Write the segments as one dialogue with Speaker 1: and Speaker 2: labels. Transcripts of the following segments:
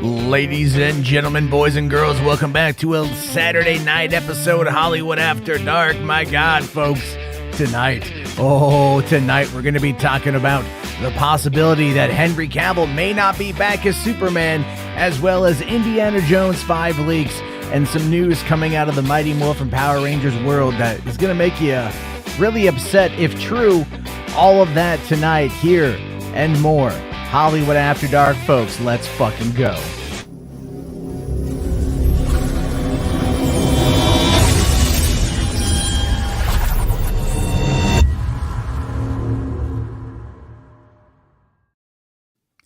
Speaker 1: Ladies and gentlemen, boys and girls, welcome back to a Saturday night episode of Hollywood After Dark. My God, folks, tonight we're going to be talking about the possibility that Henry Cavill may not be back as Superman, as well as Indiana Jones 5 leaks and some news coming out of the Mighty Morphin Power Rangers world that is going to make you really upset if true. All of that tonight here and more. Hollywood After Dark, folks. Let's fucking go.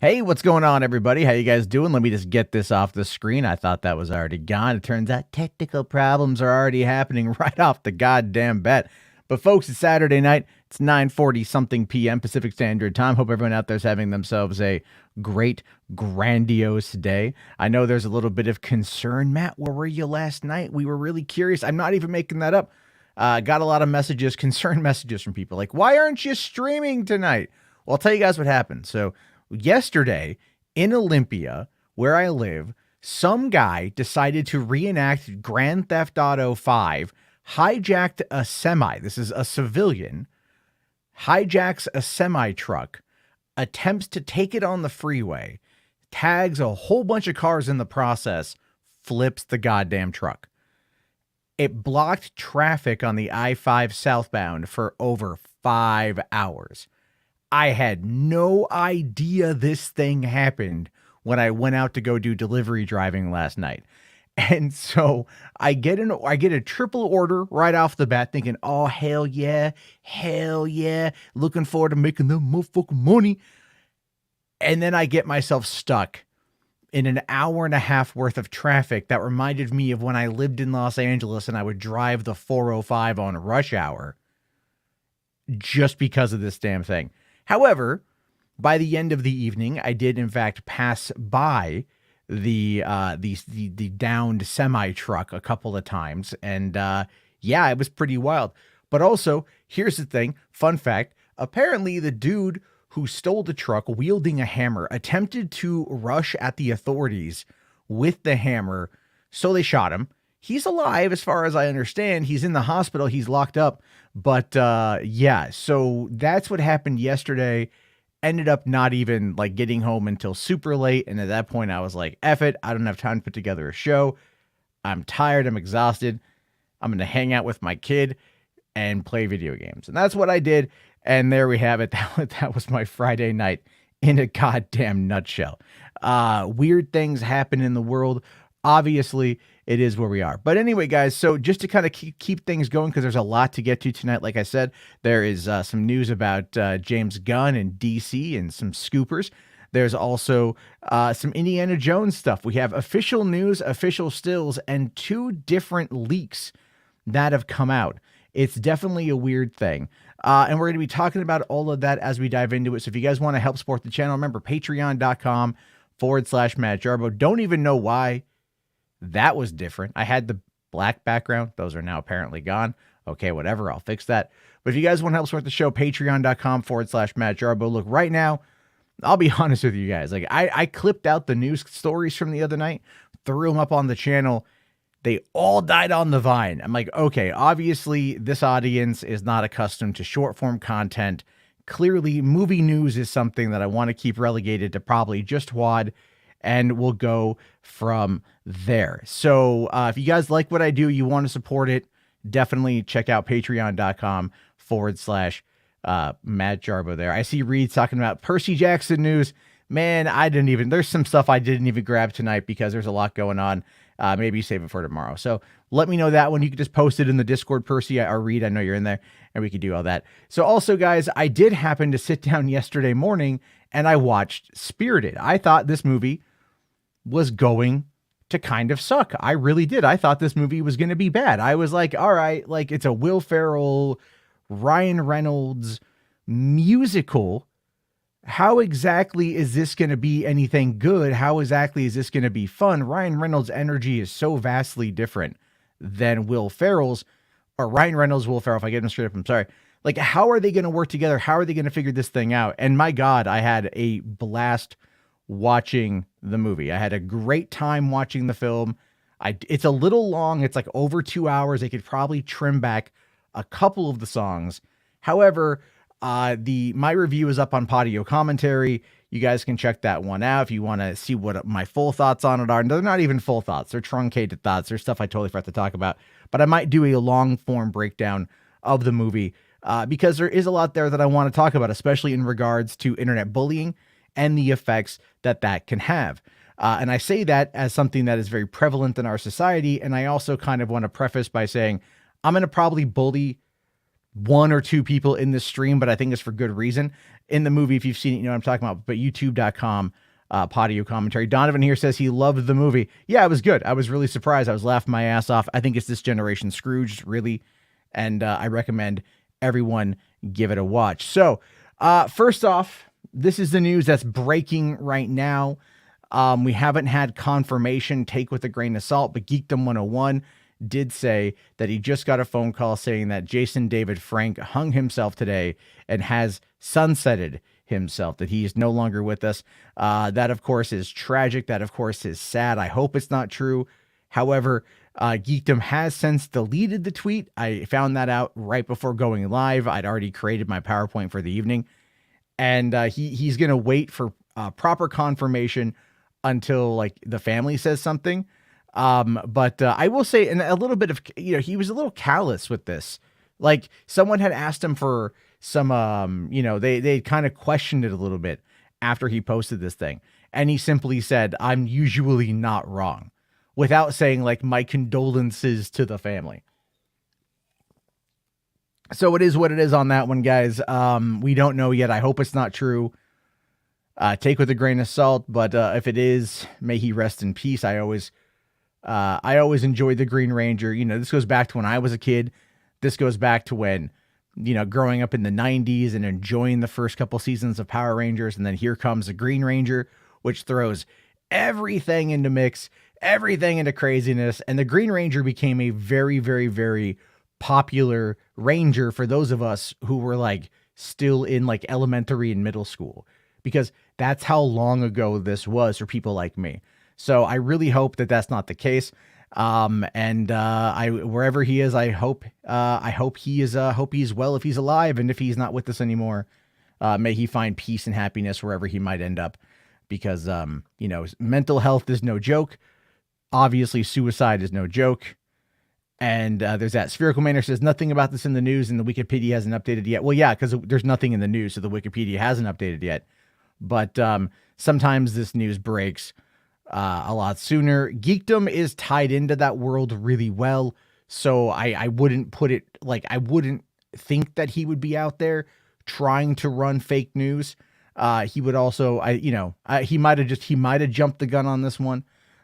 Speaker 1: Hey, what's going on, everybody? How you guys doing? Let me just get this off the screen. I thought that was already gone. It turns out technical problems are already happening right off the goddamn bat. But folks, it's Saturday night. It's 9:40-something p.m. Pacific Standard Time. Hope everyone out there is having themselves a great, grandiose day. I know there's a little bit of concern. Matt, where were you last night? We were really curious. I'm not even making that up. Got a lot of messages, concerned messages from people like, why aren't you streaming tonight? Well, I'll tell you guys what happened. So yesterday in Olympia, where I live, some guy decided to reenact Grand Theft Auto 5, hijacked a semi. This is a civilian, hijacks a semi truck, attempts to take it on the freeway, tags a whole bunch of cars in the process, flips the goddamn truck. It blocked traffic on the I-5 southbound for over 5 hours. I had no idea this thing happened when I went out to go do delivery driving last night. And so I get a triple order right off the bat thinking, oh, hell yeah, looking forward to making the motherfucking money. And then I get myself stuck in an hour and a half worth of traffic that reminded me of when I lived in Los Angeles and I would drive the 405 on rush hour just because of this damn thing. However, by the end of the evening, I did in fact pass by the downed semi truck a couple of times, and yeah, it was pretty wild. But also, here's the thing, fun fact, apparently the dude who stole the truck wielding a hammer attempted to rush at the authorities with the hammer, so they shot him. He's alive as far as I understand. He's in the hospital, he's locked up, but yeah, so that's what happened yesterday. Ended up not even like getting home until super late. And at that point I was like, F it. I don't have time to put together a show. I'm tired. I'm exhausted. I'm going to hang out with my kid and play video games. And that's what I did. And there we have it. That was my Friday night in a goddamn nutshell. Weird things happen in the world. Obviously, it is where we are. But anyway, guys, so just to kind of keep things going, because there's a lot to get to tonight. Like I said, there is some news about James Gunn and DC and some scoopers. There's also some Indiana Jones stuff. We have official news, official stills, and 2 different leaks that have come out. It's definitely a weird thing. And we're going to be talking about all of that as we dive into it. So if you guys want to help support the channel, remember patreon.com/Matt Jarbo. Don't even know why that was different. I had the black background. Those are now apparently gone. Okay, whatever. I'll fix that. But if you guys want to help support the show, patreon.com/Matt Jarbo. Look, right now, I'll be honest with you guys. Like I clipped out the news stories from the other night, threw them up on the channel. They all died on the vine. I'm like, okay, obviously this audience is not accustomed to short form content. Clearly, movie news is something that I want to keep relegated to probably just HWAD, and we'll go from there. So if you guys like what I do, you want to support it, definitely check out patreon.com/Matt Jarbo there. I see Reed talking about Percy Jackson news. Man, there's some stuff I didn't even grab tonight because there's a lot going on. Maybe save it for tomorrow. So let me know that one. You can just post it in the Discord, Percy or Reed. I know you're in there and we could do all that. So also, guys, I did happen to sit down yesterday morning and I watched Spirited. I thought this movie was going to kind of suck. I really did. I thought this movie was going to be bad. I was like, all right, like it's a Will Ferrell, Ryan Reynolds musical. How exactly is this going to be anything good? How exactly is this going to be fun? Ryan Reynolds' energy is so vastly different than Will Ferrell's, or Ryan Reynolds, Will Ferrell, if I get them straight up, I'm sorry. Like, how are they going to work together? How are they going to figure this thing out? And my God, I had a blast watching the movie. I had a great time watching the film. It's a little long. It's like over 2 hours. They could probably trim back a couple of the songs. However, my review is up on Patio Commentary. You guys can check that one out if you want to see what my full thoughts on it are. And they're not even full thoughts. They're truncated thoughts. There's stuff I totally forgot to talk about. But I might do a long form breakdown of the movie because there is a lot there that I want to talk about, especially in regards to internet bullying and the effects that can have. And I say that as something that is very prevalent in our society. And I also kind of want to preface by saying I'm going to probably bully one or two people in this stream, but I think it's for good reason. In the movie, if you've seen it, you know what I'm talking about. But youtube.com, Patio Commentary. Donovan here says he loved the movie. Yeah, it was good. I was really surprised. I was laughing my ass off. I think it's this generation Scrooge, really. And I recommend everyone give it a watch. So first off, this is the news that's breaking right now. We haven't had confirmation, take with a grain of salt, but Geekdom 101 did say that he just got a phone call saying that Jason David Frank hung himself today and has sunsetted himself, that he is no longer with us. That, of course, is tragic. That, of course, is sad. I hope it's not true. However, Geekdom has since deleted the tweet. I found that out right before going live. I'd already created my PowerPoint for the evening. And he's going to wait for proper confirmation until like the family says something. But I will say, and a little bit of, he was a little callous with this. Like someone had asked him for some, they kind of questioned it a little bit after he posted this thing. And he simply said, "I'm usually not wrong," without saying like my condolences to the family. So it is what it is on that one, guys. We don't know yet. I hope it's not true. Take with a grain of salt, but if it is, may he rest in peace. I always enjoyed the Green Ranger. This goes back to when I was a kid. This goes back to when, growing up in the 90s and enjoying the first couple seasons of Power Rangers. And then here comes the Green Ranger, which throws everything into mix, everything into craziness. And the Green Ranger became a very, very, very popular Ranger for those of us who were like still in like elementary and middle school, because that's how long ago this was for people like me. So I really hope that that's not the case. Wherever he is, I hope he is well if he's alive, and if he's not with us anymore, may he find peace and happiness wherever he might end up, because, mental health is no joke. Obviously suicide is no joke. And, there's that Spherical Manor says nothing about this in the news and the Wikipedia hasn't updated yet. Well, yeah, because there's nothing in the news, so the Wikipedia hasn't updated yet. But, sometimes this news breaks a lot sooner. Geekdom is tied into that world really well, so I wouldn't put it like, I wouldn't think that he would be out there trying to run fake news. He would also, he might have jumped the gun on this one,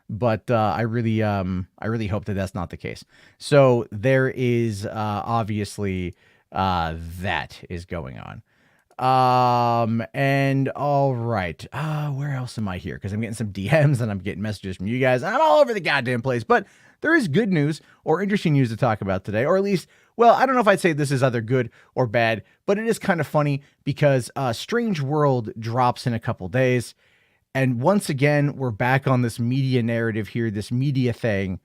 Speaker 1: but I really hope that that's not the case. So there is obviously that is going on. And all right, where else am I here? Because I'm getting some DMs and I'm getting messages from you guys. I'm all over the goddamn place, but there is good news or interesting news to talk about today, or at least, well, I don't know if I'd say this is either good or bad, but it is kind of funny because Strange World drops in a couple days. And once again, we're back on this media narrative here, this media thing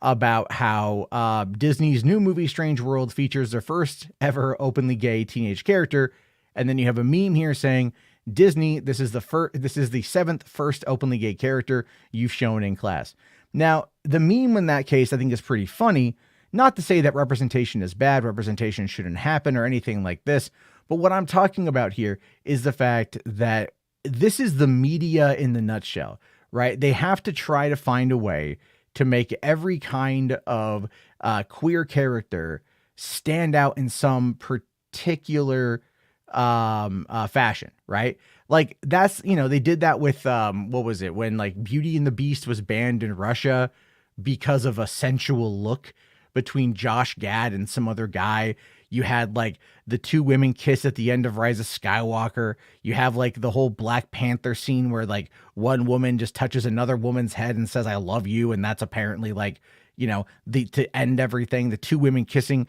Speaker 1: about how Disney's new movie Strange World features their first ever openly gay teenage character. And then you have a meme here saying, Disney, this is the seventh first openly gay character you've shown in class. Now, the meme in that case, I think is pretty funny. Not to say that representation is bad, representation shouldn't happen or anything like this. But what I'm talking about here is the fact that this is the media in the nutshell, right? They have to try to find a way to make every kind of queer character stand out in some particular fashion, right? Like that's, they did that with, what was it? When like Beauty and the Beast was banned in Russia because of a sensual look between Josh Gad and some other guy. You had like the two women kiss at the end of Rise of Skywalker. You have like the whole Black Panther scene where like one woman just touches another woman's head and says, "I love you." And that's apparently like, to end everything. The two women kissing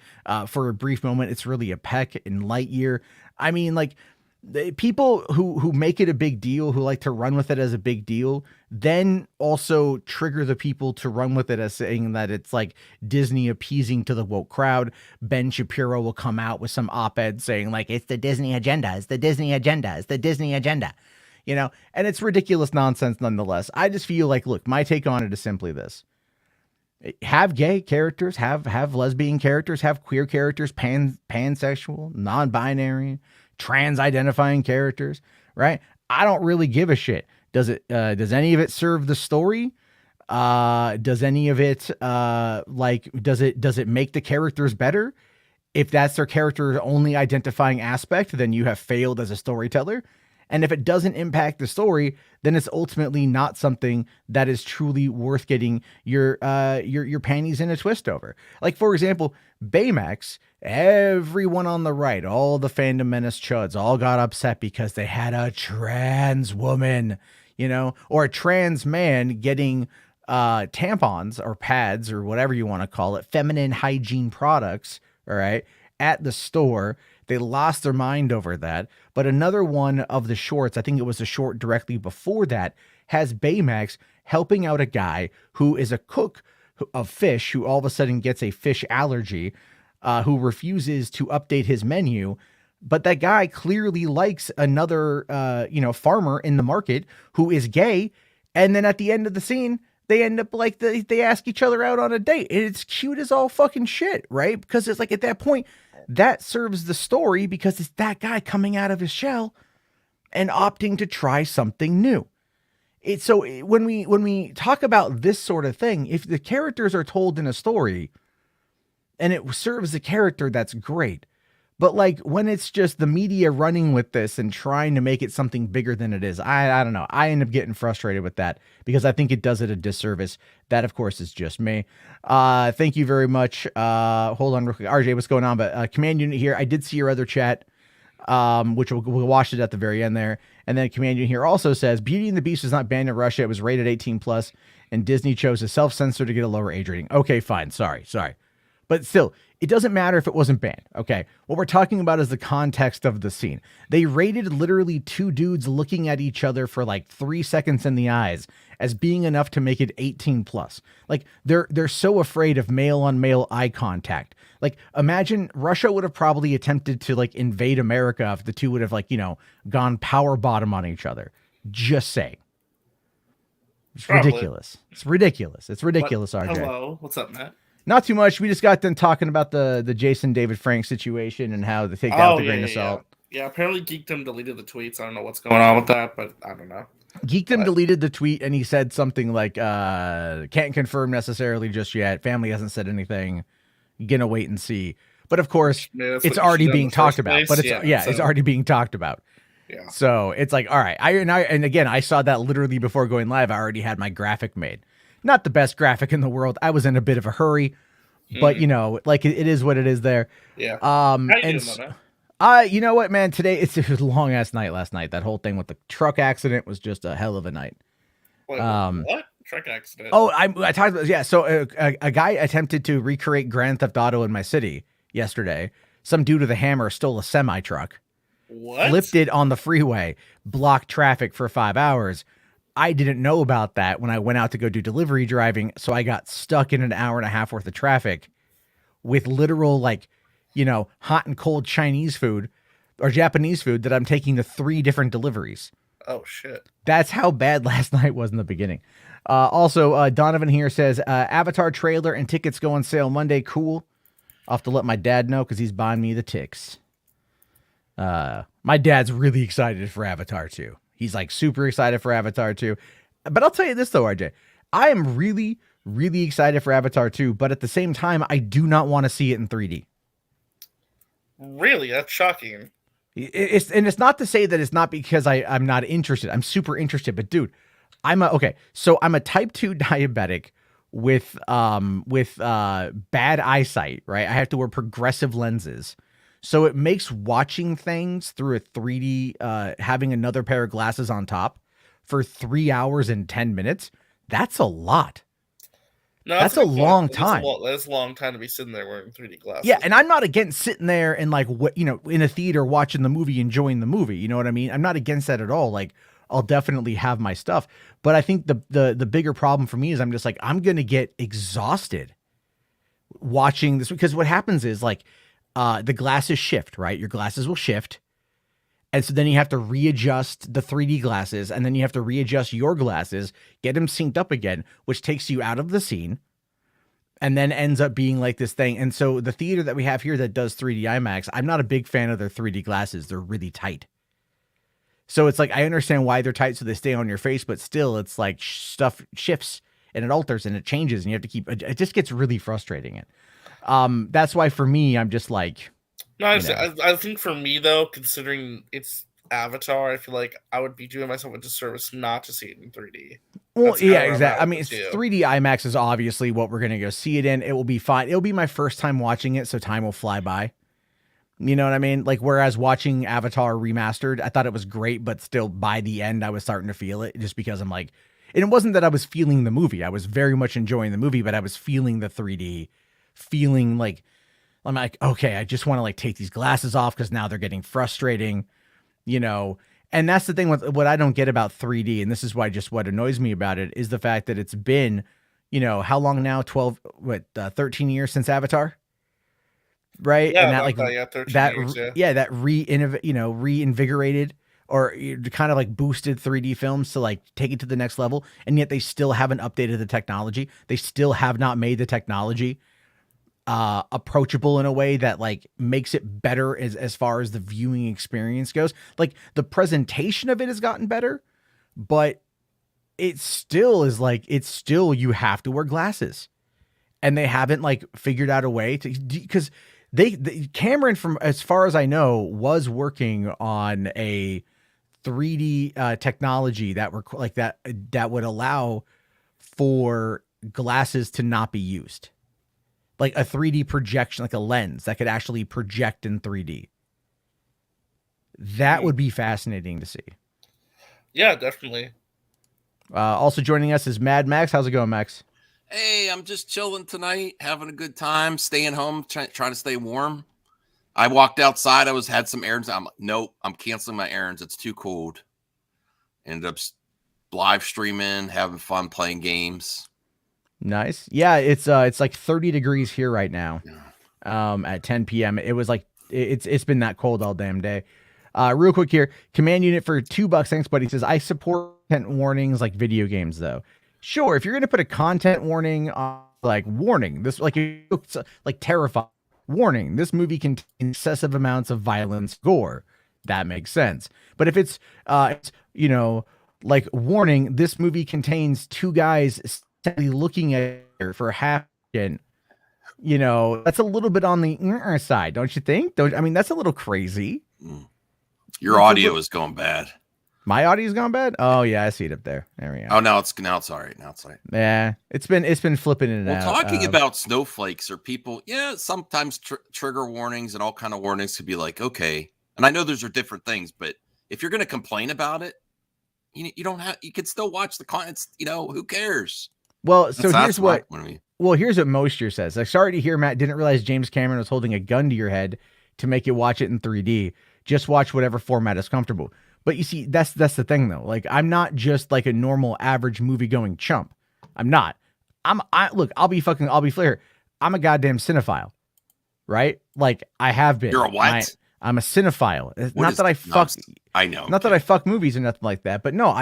Speaker 1: for a brief moment. It's really a peck in Lightyear. I mean, like, people who make it a big deal, who like to run with it as a big deal, then also trigger the people to run with it as saying that it's like Disney appeasing to the woke crowd. Ben Shapiro will come out with some op-ed saying like, it's the Disney agenda, it's the Disney agenda, it's the Disney agenda, you know, and it's ridiculous nonsense nonetheless. I just feel like, look, my take on it is simply this. Have gay characters, have lesbian characters, have queer characters, pansexual, non-binary, trans-identifying characters, right? I don't really give a shit. Does any of it serve the story? Does any of it does it make the characters better? If that's their character's only identifying aspect, then you have failed as a storyteller. And if it doesn't impact the story, then it's ultimately not something that is truly worth getting your panties in a twist over. Like, for example, Baymax, everyone on the right, all the fandom menace chuds, all got upset because they had a trans woman, you know, or a trans man getting tampons or pads or whatever you want to call it, feminine hygiene products, all right, at the store. They lost their mind over that. But another one of the shorts, I think it was a short directly before that, has Baymax helping out a guy who is a cook of fish, who all of a sudden gets a fish allergy, who refuses to update his menu. But that guy clearly likes another, farmer in the market who is gay. And then at the end of the scene, they end up like they ask each other out on a date. It's cute as all fucking shit, right? Because it's like at that point, that serves the story because it's that guy coming out of his shell and opting to try something new. So when we talk about this sort of thing, if the characters are told in a story and it serves the character, that's great. But like when it's just the media running with this and trying to make it something bigger than it is, I don't know. I end up getting frustrated with that because I think it does it a disservice. That, of course, is just me. Thank you very much. Hold on real quick. RJ, what's going on? But Command Unit here. I did see your other chat, which we'll watch it at the very end there. And then Command Unit here also says, Beauty and the Beast was not banned in Russia. It was rated 18+, and Disney chose to self-censor to get a lower age rating. Okay, fine. Sorry. But still, it doesn't matter if it wasn't banned, okay? What we're talking about is the context of the scene. They rated literally two dudes looking at each other for like 3 seconds in the eyes as being enough to make it 18+. Like, they're so afraid of male-on-male eye contact. Like, imagine Russia would have probably attempted to, like, invade America if the two would have, like, gone power bottom on each other. Just saying. It's probably ridiculous. It's ridiculous. It's ridiculous, RJ.
Speaker 2: Hello. What's up, Matt?
Speaker 1: Not too much. We just got done talking about the Jason David Frank situation and how to take that with a grain of salt.
Speaker 2: Yeah, apparently Geekdom deleted the tweets. I don't know what's going on with that, but I don't know.
Speaker 1: Geekdom deleted the tweet and he said something like, can't confirm necessarily just yet. Family hasn't said anything. Gonna wait and see. But of course, it's already being talked about. But it's already being talked about.
Speaker 2: Yeah.
Speaker 1: So it's like, all right. And again, I saw that literally before going live. I already had my graphic made. Not the best graphic in the world. I was in a bit of a hurry, but like it is what it is there.
Speaker 2: Yeah. How you doing,
Speaker 1: man? You know what, man? Today it was a long ass night last night. That whole thing with the truck accident was just a hell of a night.
Speaker 2: Wait, what? Truck accident?
Speaker 1: Oh, I talked about, yeah. So a guy attempted to recreate Grand Theft Auto in my city yesterday. Some dude with a hammer stole a semi truck.
Speaker 2: What?
Speaker 1: Flipped it on the freeway, blocked traffic for 5 hours. I didn't know about that when I went out to go do delivery driving, so I got stuck in an hour and a half worth of traffic with literal, like, hot and cold Chinese food or Japanese food that I'm taking to 3 different deliveries.
Speaker 2: Oh, shit.
Speaker 1: That's how bad last night was in the beginning. Also, Donovan here says, Avatar trailer and tickets go on sale Monday. Cool. I'll have to let my dad know because he's buying me the ticks. My dad's really excited for Avatar 2. He's like super excited for Avatar 2. But I'll tell you this though, RJ, I am really, really excited for Avatar 2, but at the same time, I do not want to see it in 3D.
Speaker 2: Really? That's shocking.
Speaker 1: It's not to say that it's not because I'm not interested. I'm super interested, but dude, I'm a type 2 diabetic with bad eyesight, right? I have to wear progressive lenses. So it makes watching things through a 3D, having another pair of glasses on top for 3 hours and 10 minutes. That's a lot.
Speaker 2: No, that's
Speaker 1: That's
Speaker 2: a
Speaker 1: a
Speaker 2: good point.
Speaker 1: long time.
Speaker 2: That's a long time to be sitting there wearing 3D glasses.
Speaker 1: Yeah, and I'm not against sitting there and like what in a theater watching the movie, enjoying the movie. You know what I mean? I'm not against that at all. Like I'll definitely have my stuff, but I think the bigger problem for me is I'm just like I'm gonna get exhausted watching this because what happens is like the glasses shift, right? Your glasses will shift. And so then you have to readjust the 3D glasses and then you have to readjust your glasses, get them synced up again, which takes you out of the scene and then ends up being like this thing. And so the theater that we have here that does 3D IMAX, I'm not a big fan of their 3D glasses. They're really tight. So it's like, I understand why they're tight so they stay on your face, but still it's like stuff shifts and it alters and it changes and you have to keep, it just gets really frustrating. That's why for me, I'm just like,
Speaker 2: no, I think for me though, considering it's Avatar, I feel like I would be doing myself a disservice not to see it in 3D.
Speaker 1: Well, yeah, exactly. I mean, it's 3D IMAX is obviously what we're going to go see it in. It will be fine. It'll be my first time watching it, so time will fly by. You know what I mean? Like, whereas watching Avatar remastered, I thought it was great, but still by the end, I was starting to feel it just because I'm like, and it wasn't that I was feeling the movie. I was very much enjoying the movie, but I was feeling the 3D, feeling like, I'm like, okay, I just want to like take these glasses off because now they're getting frustrating, you know? And that's the thing with what I don't get about 3D. And this is why just what annoys me about it is the fact that it's been, you know, how long now? 13 years since Avatar. Right.
Speaker 2: Yeah,
Speaker 1: and that like that,
Speaker 2: years,
Speaker 1: that reinvigorated or kind of like boosted 3D films to like take it to the next level. And yet they still haven't updated the technology. They still have not made the technology approachable in a way that like makes it better as far as the viewing experience goes. Like the presentation of it has gotten better, but it still is like, you have to wear glasses and they haven't like figured out a way to, because Cameron, from as far as I know, was working on a 3D technology that were like that would allow for glasses to not be used. Like a 3D projection, like a lens that could actually project in 3D. That would be fascinating to see.
Speaker 2: Yeah, definitely.
Speaker 1: Also joining us is Mad Max. How's it going, Max?
Speaker 3: Hey, I'm just chilling tonight, having a good time, staying home, trying to stay warm. I walked outside. Had some errands. I'm like, nope, I'm canceling my errands. It's too cold. Ended up live streaming, having fun, playing games.
Speaker 1: Nice. Yeah, it's like 30 degrees here right now. At 10 p.m. It was like it's been that cold all damn day. Real quick here, command unit for $2. Thanks, buddy. Says I support content warnings like video games though. Sure, if you're gonna put a content warning on, like warning, this like terrifying warning, this movie contains excessive amounts of violence, gore. That makes sense. But if it's like warning, this movie contains two guys looking at her for half, that's a little bit on the side, don't you think? That's a little crazy.
Speaker 3: Your audio is going bad.
Speaker 1: My audio's gone bad. Oh yeah, I see it up there. There we go.
Speaker 3: Oh, now it's all right. Now it's all right.
Speaker 1: Yeah, it's been flipping in and out.
Speaker 3: Talking about snowflakes or people, sometimes trigger warnings and all kind of warnings could be like, okay. And I know those are different things, but if you're going to complain about it, you don't have. You could still watch the clients. Who cares?
Speaker 1: Well, so here's what. Well, here's what Mosher says. I'm sorry to hear, Matt. Didn't realize James Cameron was holding a gun to your head to make you watch it in 3D. Just watch whatever format is comfortable. But you see, that's the thing though. Like, I'm not just like a normal average movie going chump. I'm not. I'll be clear. I'm a goddamn cinephile, right? Like I have been.
Speaker 3: You're a what?
Speaker 1: I'm a cinephile. Not that I fuck.
Speaker 3: I know.
Speaker 1: Not that I fuck movies or nothing like that. But no,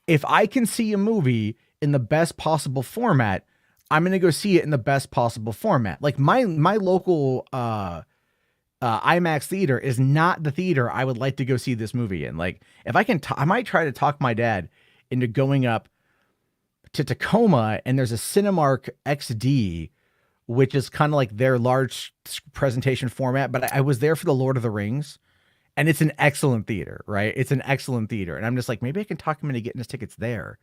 Speaker 1: if I can see a movie in the best possible format, I'm gonna go see it in the best possible format. Like my local IMAX theater is not the theater I would like to go see this movie in. Like if I can, I might try to talk my dad into going up to Tacoma, and there's a Cinemark XD, which is kind of like their large presentation format. But I was there for the Lord of the Rings, and it's an excellent theater, right? It's an excellent theater, and I'm just like, maybe I can talk him into getting his tickets there,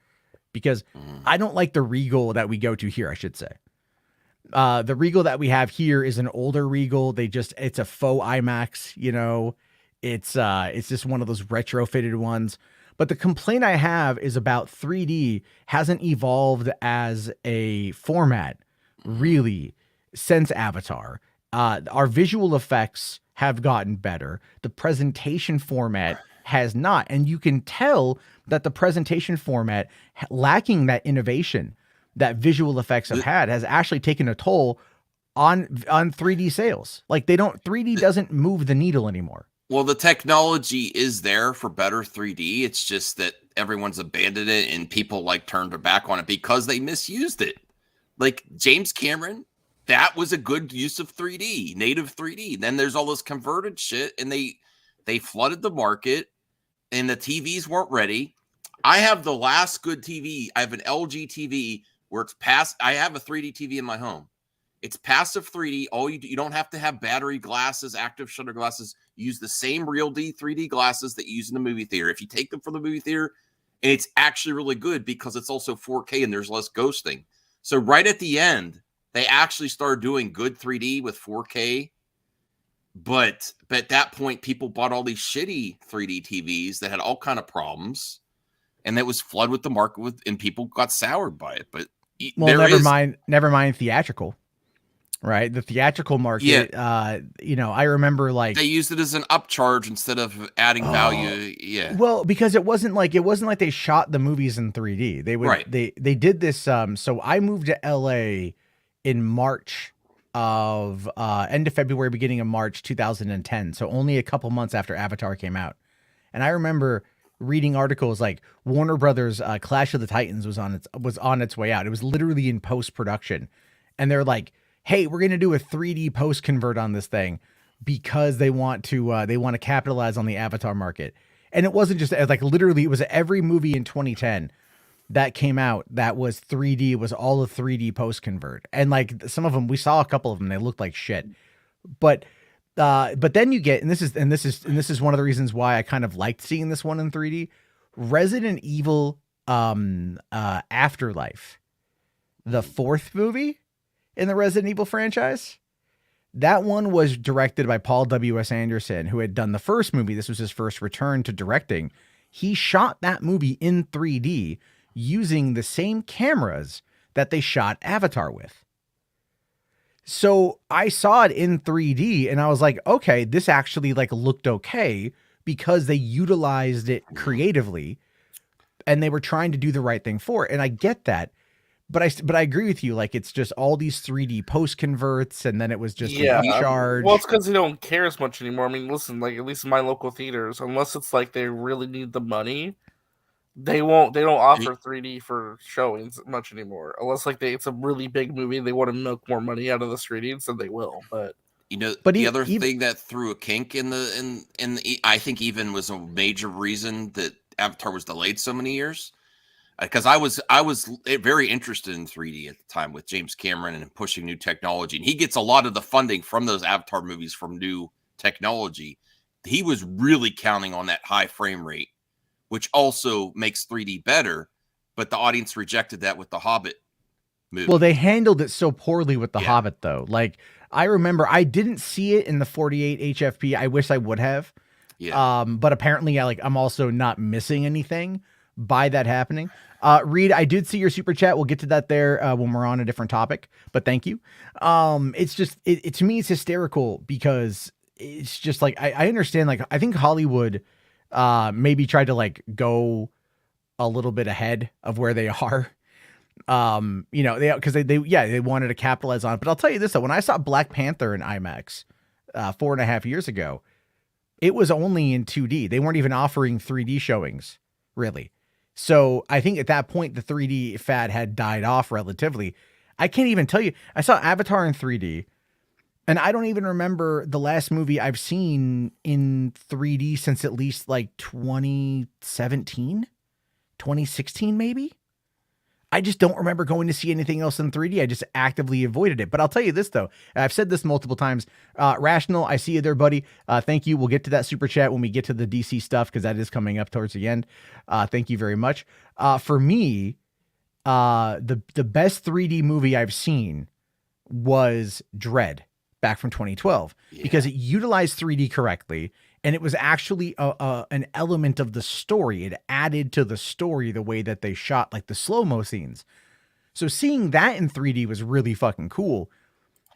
Speaker 1: because I don't like the Regal that we go to here, I should say. The Regal that we have here is an older Regal. It's a faux IMAX, it's just one of those retrofitted ones. But the complaint I have is about 3D hasn't evolved as a format really since Avatar. Our visual effects have gotten better. The presentation format has not. And you can tell that the presentation format, lacking that innovation that visual effects have had, has actually taken a toll on 3D sales. Like 3D doesn't move the needle anymore.
Speaker 3: Well, the technology is there for better 3D. It's just that everyone's abandoned it and people like turned their back on it because they misused it. Like James Cameron, that was a good use of 3D, native 3D. Then there's all this converted shit, and they flooded the market, and the TVs weren't ready. I have the last good TV. I have an LG TV where it's past. I have a 3D TV in my home. It's passive 3D. All you don't have to have battery glasses, active shutter glasses. You use the same real 3D glasses that you use in the movie theater. If you take them from the movie theater, and it's actually really good because it's also 4K and there's less ghosting. So right at the end, they actually started doing good 3D with 4K. But at that point, people bought all these shitty 3D TVs that had all kind of problems, and that was flooded with the market and people got soured by it. But
Speaker 1: never mind theatrical. Right, the theatrical market. I remember like
Speaker 3: they used it as an upcharge instead of adding value. Yeah,
Speaker 1: well, because it wasn't like they shot the movies in 3D. They did this. So I moved to LA in March of end of February, beginning of March 2010. So only a couple months after Avatar came out, and I remember reading articles like Warner Brothers Clash of the Titans was on its way out. It was literally in post production, and they're like, hey, we're going to do a 3D post convert on this thing because they want to capitalize on the Avatar market. And it wasn't just like literally, it was every movie in 2010 that came out that was 3D was all a 3D post convert. And like some of them, we saw a couple of them, they looked like shit. But then you get, and this is one of the reasons why I kind of liked seeing this one in 3D, Resident Evil Afterlife, the fourth movie in the Resident Evil franchise. That one was directed by Paul W.S. Anderson, who had done the first movie. This was his first return to directing. He shot that movie in 3D using the same cameras that they shot Avatar with. So I saw it in 3D and I was like, okay, this actually like looked okay because they utilized it creatively and they were trying to do the right thing for it. And I get that. But I agree with you. Like, it's just all these 3D post converts, and then it was just a charge.
Speaker 2: Well, it's because they don't care as much anymore. I mean, listen, like at least in my local theaters, unless it's like they really need the money, they don't offer 3D for showings much anymore. Unless like it's a really big movie, they want to milk more money out of the screenings, so they will. But
Speaker 3: the other thing that threw a kink in the I think even was a major reason that Avatar was delayed so many years. Because I was very interested in 3D at the time with James Cameron and pushing new technology. And he gets a lot of the funding from those Avatar movies from new technology. He was really counting on that high frame rate, which also makes 3D better. But the audience rejected that with the Hobbit movie.
Speaker 1: Well, they handled it so poorly with the Hobbit, though. Like, I remember I didn't see it in the 48 HFP. I wish I would have.
Speaker 3: Yeah.
Speaker 1: But apparently I'm also not missing anything by that happening. Reed, I did see your super chat. We'll get to that there when we're on a different topic, but thank you. It's just, it to me, it's hysterical because it's just like, I understand, like, I think Hollywood maybe tried to like go a little bit ahead of where they are. Because they wanted to capitalize on it. But I'll tell you this, though, when I saw Black Panther in IMAX 4.5 years ago, it was only in 2D. They weren't even offering 3D showings, really. So I think at that point, the 3D fad had died off relatively. I can't even tell you. I saw Avatar in 3D, and I don't even remember the last movie I've seen in 3D since at least like 2017, 2016, maybe. I just don't remember going to see anything else in 3D. I just actively avoided it. But I'll tell you this, though. I've said this multiple times. Rational, I see you there, buddy. Thank you. We'll get to that super chat when we get to the DC stuff, because that is coming up towards the end. Thank you very much. For me, the best 3D movie I've seen was Dread back from 2012, because it utilized 3D correctly. And it was actually an element of the story. It added to the story the way that they shot like the slow-mo scenes. So seeing that in 3D was really fucking cool.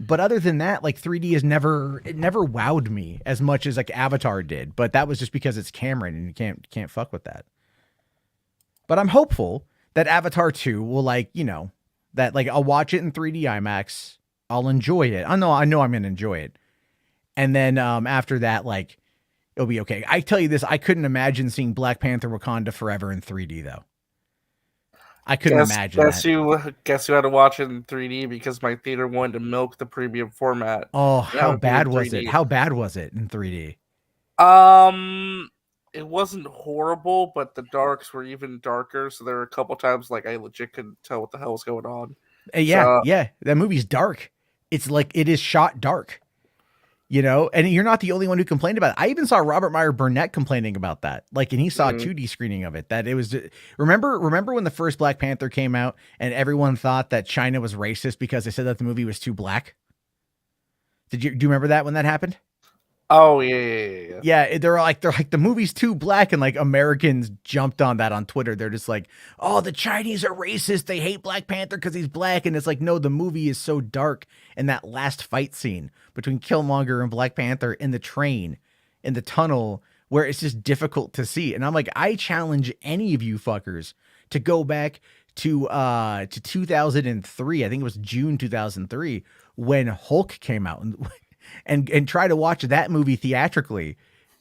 Speaker 1: But other than that, like 3D it never wowed me as much as like Avatar did. But that was just because it's Cameron and you can't fuck with that. But I'm hopeful that Avatar 2 will that like I'll watch it in 3D IMAX. I'll enjoy it. I know I'm going to enjoy it. And then after that, like it'll be okay. I tell you this, I couldn't imagine seeing Black Panther Wakanda Forever in 3D though. I couldn't imagine that.
Speaker 2: Guess you had to watch it in 3D because my theater wanted to milk the premium format.
Speaker 1: Oh, how bad was it? How bad was it in 3D?
Speaker 2: It wasn't horrible, but the darks were even darker. So there were a couple times like I legit couldn't tell what the hell was going on.
Speaker 1: Yeah. That movie's dark. It's like it is shot dark. And you're not the only one who complained about it. I even saw Robert Meyer Burnett complaining about that. Like, and he saw a 2D screening of it. That it was. Remember when the first Black Panther came out and everyone thought that China was racist because they said that the movie was too black? Do you remember that when that happened?
Speaker 2: Oh yeah.
Speaker 1: Yeah, they're like the movie's too black, and like Americans jumped on that on Twitter. They're just like, oh, the Chinese are racist. They hate Black Panther because he's black, and it's like, no, the movie is so dark. And that last fight scene between Killmonger and Black Panther in the train, in the tunnel, where it's just difficult to see. And I'm like, I challenge any of you fuckers to go back to 2003. I think it was June 2003 when Hulk came out and try to watch that movie theatrically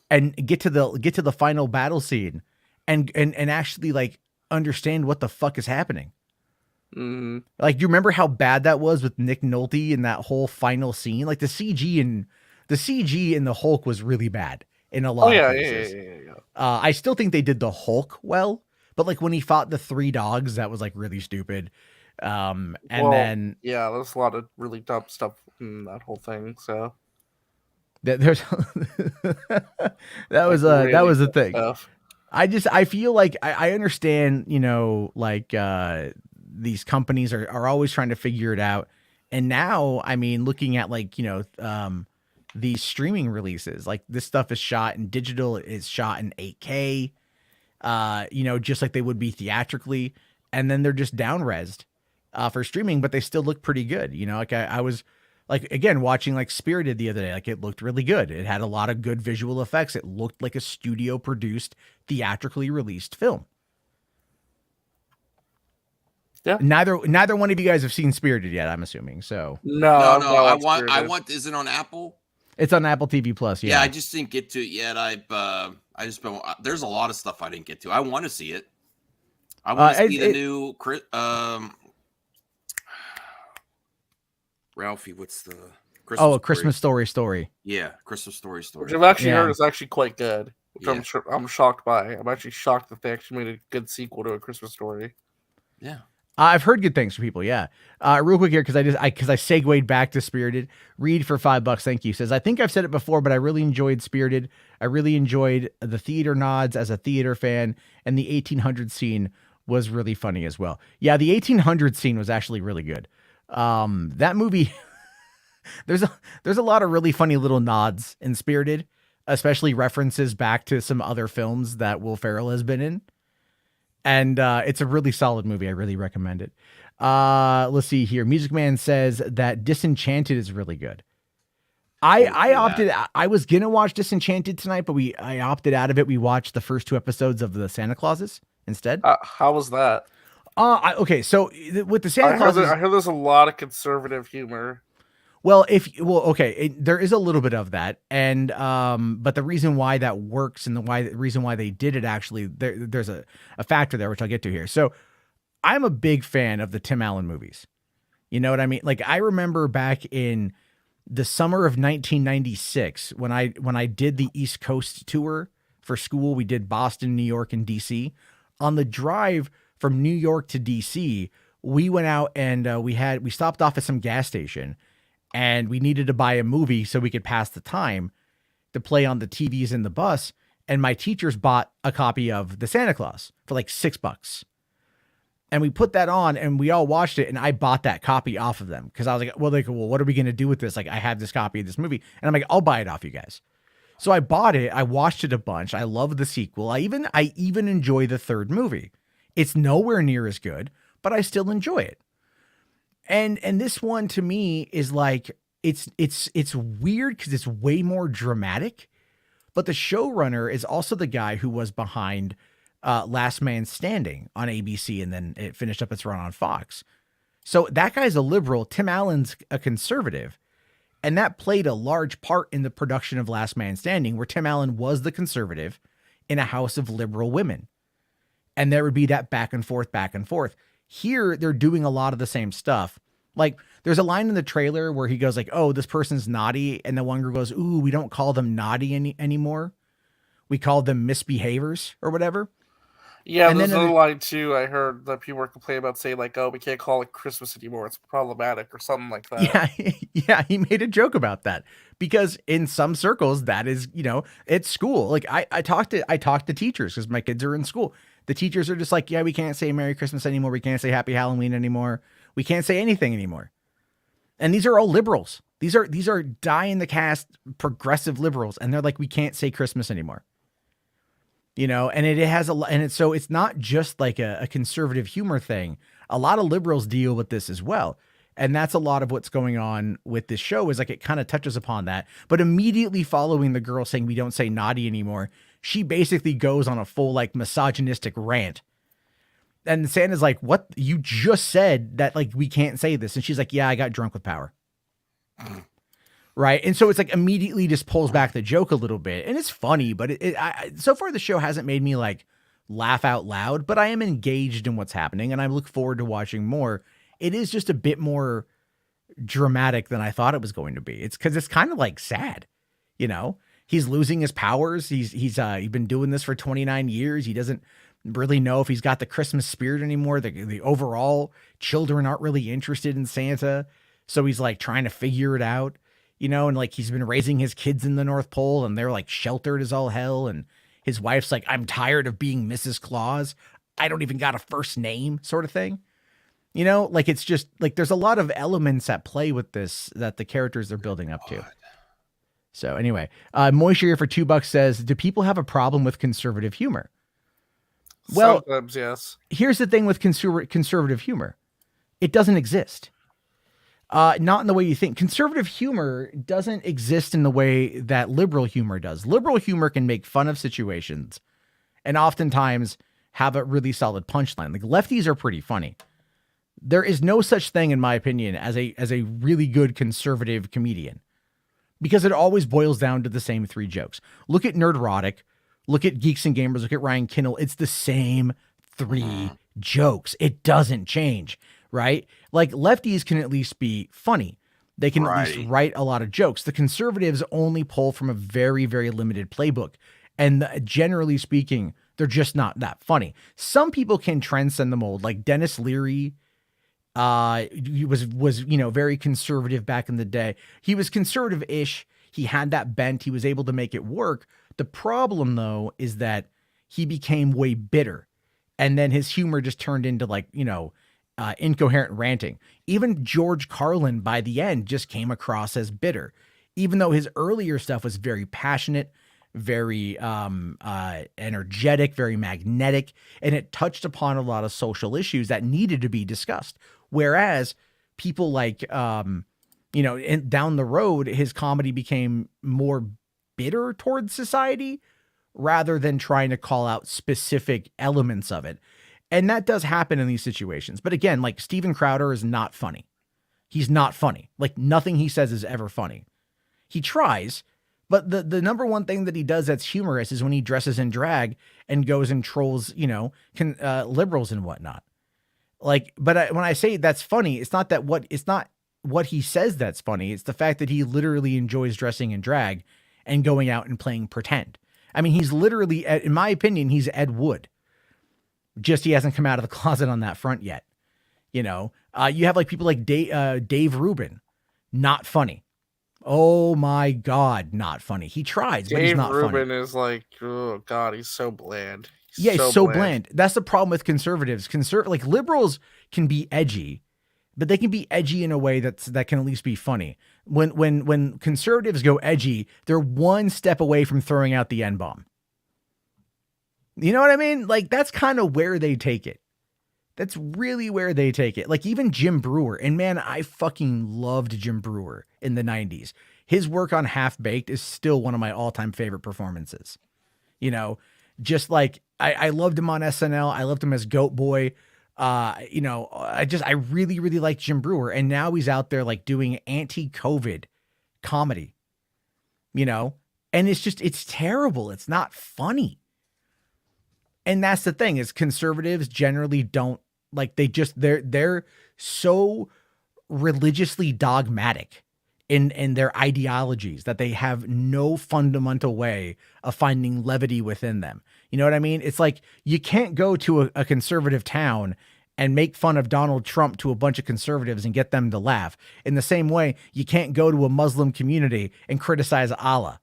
Speaker 1: and get to the final battle scene and actually like understand what the fuck is happening.
Speaker 2: Mm-hmm.
Speaker 1: Like, do you remember how bad that was with Nick Nolte in that whole final scene? Like the CG in the Hulk was really bad in a lot of cases.
Speaker 2: Yeah.
Speaker 1: I still think they did the Hulk well, but like when he fought the three dogs, that was like really stupid. Then
Speaker 2: there's a lot of really dumb stuff in that whole thing. So
Speaker 1: there's that was the thing.
Speaker 2: Stuff.
Speaker 1: I feel like I understand, these companies are always trying to figure it out. And now, I mean, looking at like, these streaming releases, like this stuff is shot in digital, it's shot in 8K, just like they would be theatrically. And then they're just down-resed for streaming, but they still look pretty good. Like I was like, again, watching like Spirited the other day, like it looked really good. It had a lot of good visual effects. It looked like a studio produced, theatrically released film.
Speaker 2: Yeah.
Speaker 1: Neither one of you guys have seen Spirited yet, I'm assuming. So
Speaker 3: no. I want. Is it on Apple?
Speaker 1: It's on Apple TV Plus.
Speaker 3: Yeah, I just didn't get to it yet. There's a lot of stuff I didn't get to. I want to see it. I want to see the new Ralphie. What's the Christmas
Speaker 1: A Christmas Story.
Speaker 3: Yeah, Christmas Story.
Speaker 2: Which I've actually heard is actually quite good. Which I'm shocked by. I'm actually shocked that they actually made a good sequel to A Christmas Story.
Speaker 3: Yeah.
Speaker 1: I've heard good things from people. Yeah. Real quick here, because I segued back to Spirited. Reed for $5, thank you. Says, I think I've said it before, but I really enjoyed Spirited. I really enjoyed the theater nods as a theater fan, and the 1800 scene was really funny as well. Yeah, the 1800 scene was actually really good. That movie, there's a lot of really funny little nods in Spirited, especially references back to some other films that Will Ferrell has been in. And it's a really solid movie. I really recommend it. Let's see here. Music Man says that Disenchanted is really good. I was going to watch Disenchanted tonight, but I opted out of it. We watched the first 2 episodes of the Santa Clauses instead.
Speaker 2: How was that?
Speaker 1: Okay. So with the Santa Clauses,
Speaker 2: I heard there's a lot of conservative humor.
Speaker 1: Well, there is a little bit of that, and but the reason why that works and the reason why they did it actually there's a factor there which I'll get to here. So, I'm a big fan of the Tim Allen movies. You know what I mean? Like I remember back in the summer of 1996 when I did the East Coast tour for school. We did Boston, New York, and DC. On the drive from New York to DC, we went out and we stopped off at some gas station. And we needed to buy a movie so we could pass the time to play on the TVs in the bus. And my teachers bought a copy of The Santa Claus for like $6. And we put that on and we all watched it. And I bought that copy off of them because I was like, well, what are we going to do with this? Like, I have this copy of this movie. And I'm like, I'll buy it off you guys. So I bought it. I watched it a bunch. I love the sequel. I even enjoy the third movie. It's nowhere near as good, but I still enjoy it. And this one to me is like it's weird because it's way more dramatic. But the showrunner is also the guy who was behind Last Man Standing on ABC, and then it finished up its run on Fox. So that guy's a liberal. Tim Allen's a conservative. And that played a large part in the production of Last Man Standing, where Tim Allen was the conservative in a house of liberal women. And there would be that back and forth, back and forth. Here, they're doing a lot of the same stuff. Like, there's a line in the trailer where he goes like, oh, this person's naughty. And the one girl goes, ooh, we don't call them naughty anymore. We call them misbehaviors or whatever.
Speaker 2: Yeah,
Speaker 1: And
Speaker 2: there's
Speaker 1: then
Speaker 2: another line too. I heard that people were complaining about saying like, "Oh, we can't call it Christmas anymore. It's problematic," or something like that.
Speaker 1: Yeah, he made a joke about that because in some circles that is, it's school. Like I talked to teachers because my kids are in school. The teachers are just like, yeah, we can't say Merry Christmas anymore. We can't say Happy Halloween anymore. We can't say anything anymore. And these are all liberals. These are die in the cast progressive liberals, and they're like, we can't say Christmas anymore. And it has so it's not just like a conservative humor thing. A lot of liberals deal with this as well. And that's a lot of what's going on with this show is like, it kind of touches upon that, but immediately following the girl saying, we don't say naughty anymore, she basically goes on a full like misogynistic rant. And Santa's like, what? You just said that like, we can't say this. And she's like, yeah, I got drunk with power. Right. And so it's like immediately just pulls back the joke a little bit, and it's funny, but so far the show hasn't made me like laugh out loud, but I am engaged in what's happening and I look forward to watching more. It is just a bit more dramatic than I thought it was going to be. It's because it's kind of like sad, he's losing his powers. He's been doing this for 29 years. He doesn't really know if he's got the Christmas spirit anymore. The overall children aren't really interested in Santa. So he's like trying to figure it out. And like he's been raising his kids in the North Pole and they're like sheltered as all hell. And his wife's like, I'm tired of being Mrs. Claus. I don't even got a first name sort of thing. Like it's just like there's a lot of elements at play with this that the characters are building up to. So anyway, Moisture here for $2 says, do people have a problem with conservative humor? Well,
Speaker 2: sometimes, yes.
Speaker 1: Here's the thing with conservative humor. It doesn't exist. Not in the way you think. Conservative humor doesn't exist in the way that liberal humor does. Liberal humor can make fun of situations and oftentimes have a really solid punchline. Like lefties are pretty funny. There is no such thing, in my opinion, as a really good conservative comedian because it always boils down to the same three jokes. Look at Nerdrotic, look at Geeks and Gamers, look at Ryan Kindle. It's the same three jokes. It doesn't change. Right? Like lefties can at least be funny. They can at least write a lot of jokes. The conservatives only pull from a very, very limited playbook. And generally speaking, they're just not that funny. Some people can transcend the mold. Like Dennis Leary he was very conservative back in the day. He was conservative-ish. He had that bent. He was able to make it work. The problem, though, is that he became way bitter. And then his humor just turned into like, incoherent ranting. Even George Carlin by the end just came across as bitter, even though his earlier stuff was very passionate, very energetic, very magnetic, and it touched upon a lot of social issues that needed to be discussed. Whereas people like, down the road, his comedy became more bitter towards society rather than trying to call out specific elements of it. And that does happen in these situations. But again, like Steven Crowder is not funny. He's not funny. Like nothing he says is ever funny. He tries, but the number one thing that he does that's humorous is when he dresses in drag and goes and trolls, liberals and whatnot. Like, but when I say that's funny, it's not what he says that's funny. It's the fact that he literally enjoys dressing in drag and going out and playing pretend. I mean, he's literally, in my opinion, he's Ed Wood. Just he hasn't come out of the closet on that front yet. You have like people like Dave Rubin, not funny. Oh my God, not funny. He tries, but he's not funny. Dave
Speaker 2: Rubin is like, oh God, he's so bland.
Speaker 1: He's so bland. That's the problem with conservatives. Like liberals can be edgy but they can be edgy in a way that can at least be funny. When conservatives go edgy, they're one step away from throwing out the N-bomb. You know what I mean? Like, that's kind of where they take it. That's really where they take it. Like, even Jim Brewer, and man, I fucking loved Jim Brewer in the 90s. His work on Half Baked is still one of my all-time favorite performances. You know, just like I loved him on SNL. I loved him as Goat Boy. You know, I really, really like Jim Brewer. And now he's out there like doing anti-COVID comedy, you know, and it's terrible. It's not funny. And that's the thing, is conservatives generally don't like, they're so religiously dogmatic in their ideologies that they have no fundamental way of finding levity within them. You know what I mean? It's like, you can't go to a conservative town and make fun of Donald Trump to a bunch of conservatives and get them to laugh. In the same way, you can't go to a Muslim community and criticize Allah.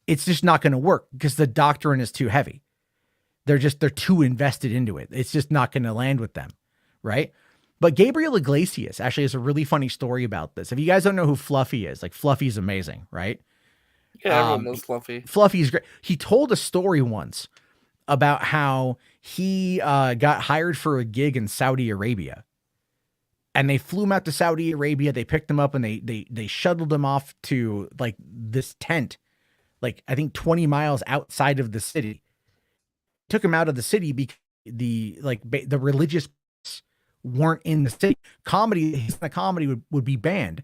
Speaker 1: It's just not going to work because the doctrine is too heavy. They're too invested into it. It's just not going to land with them, right? But Gabriel Iglesias actually has a really funny story about this. If you guys don't know who Fluffy is, like, Fluffy's amazing, right?
Speaker 2: Yeah, everyone knows Fluffy.
Speaker 1: Fluffy's great. He told a story once about how he got hired for a gig in Saudi Arabia. And they flew him out to Saudi Arabia. They picked him up and they shuttled him off to like this tent, like I think 20 miles outside of the city. Took him out of the city because the religious weren't in the city. Comedy would be banned.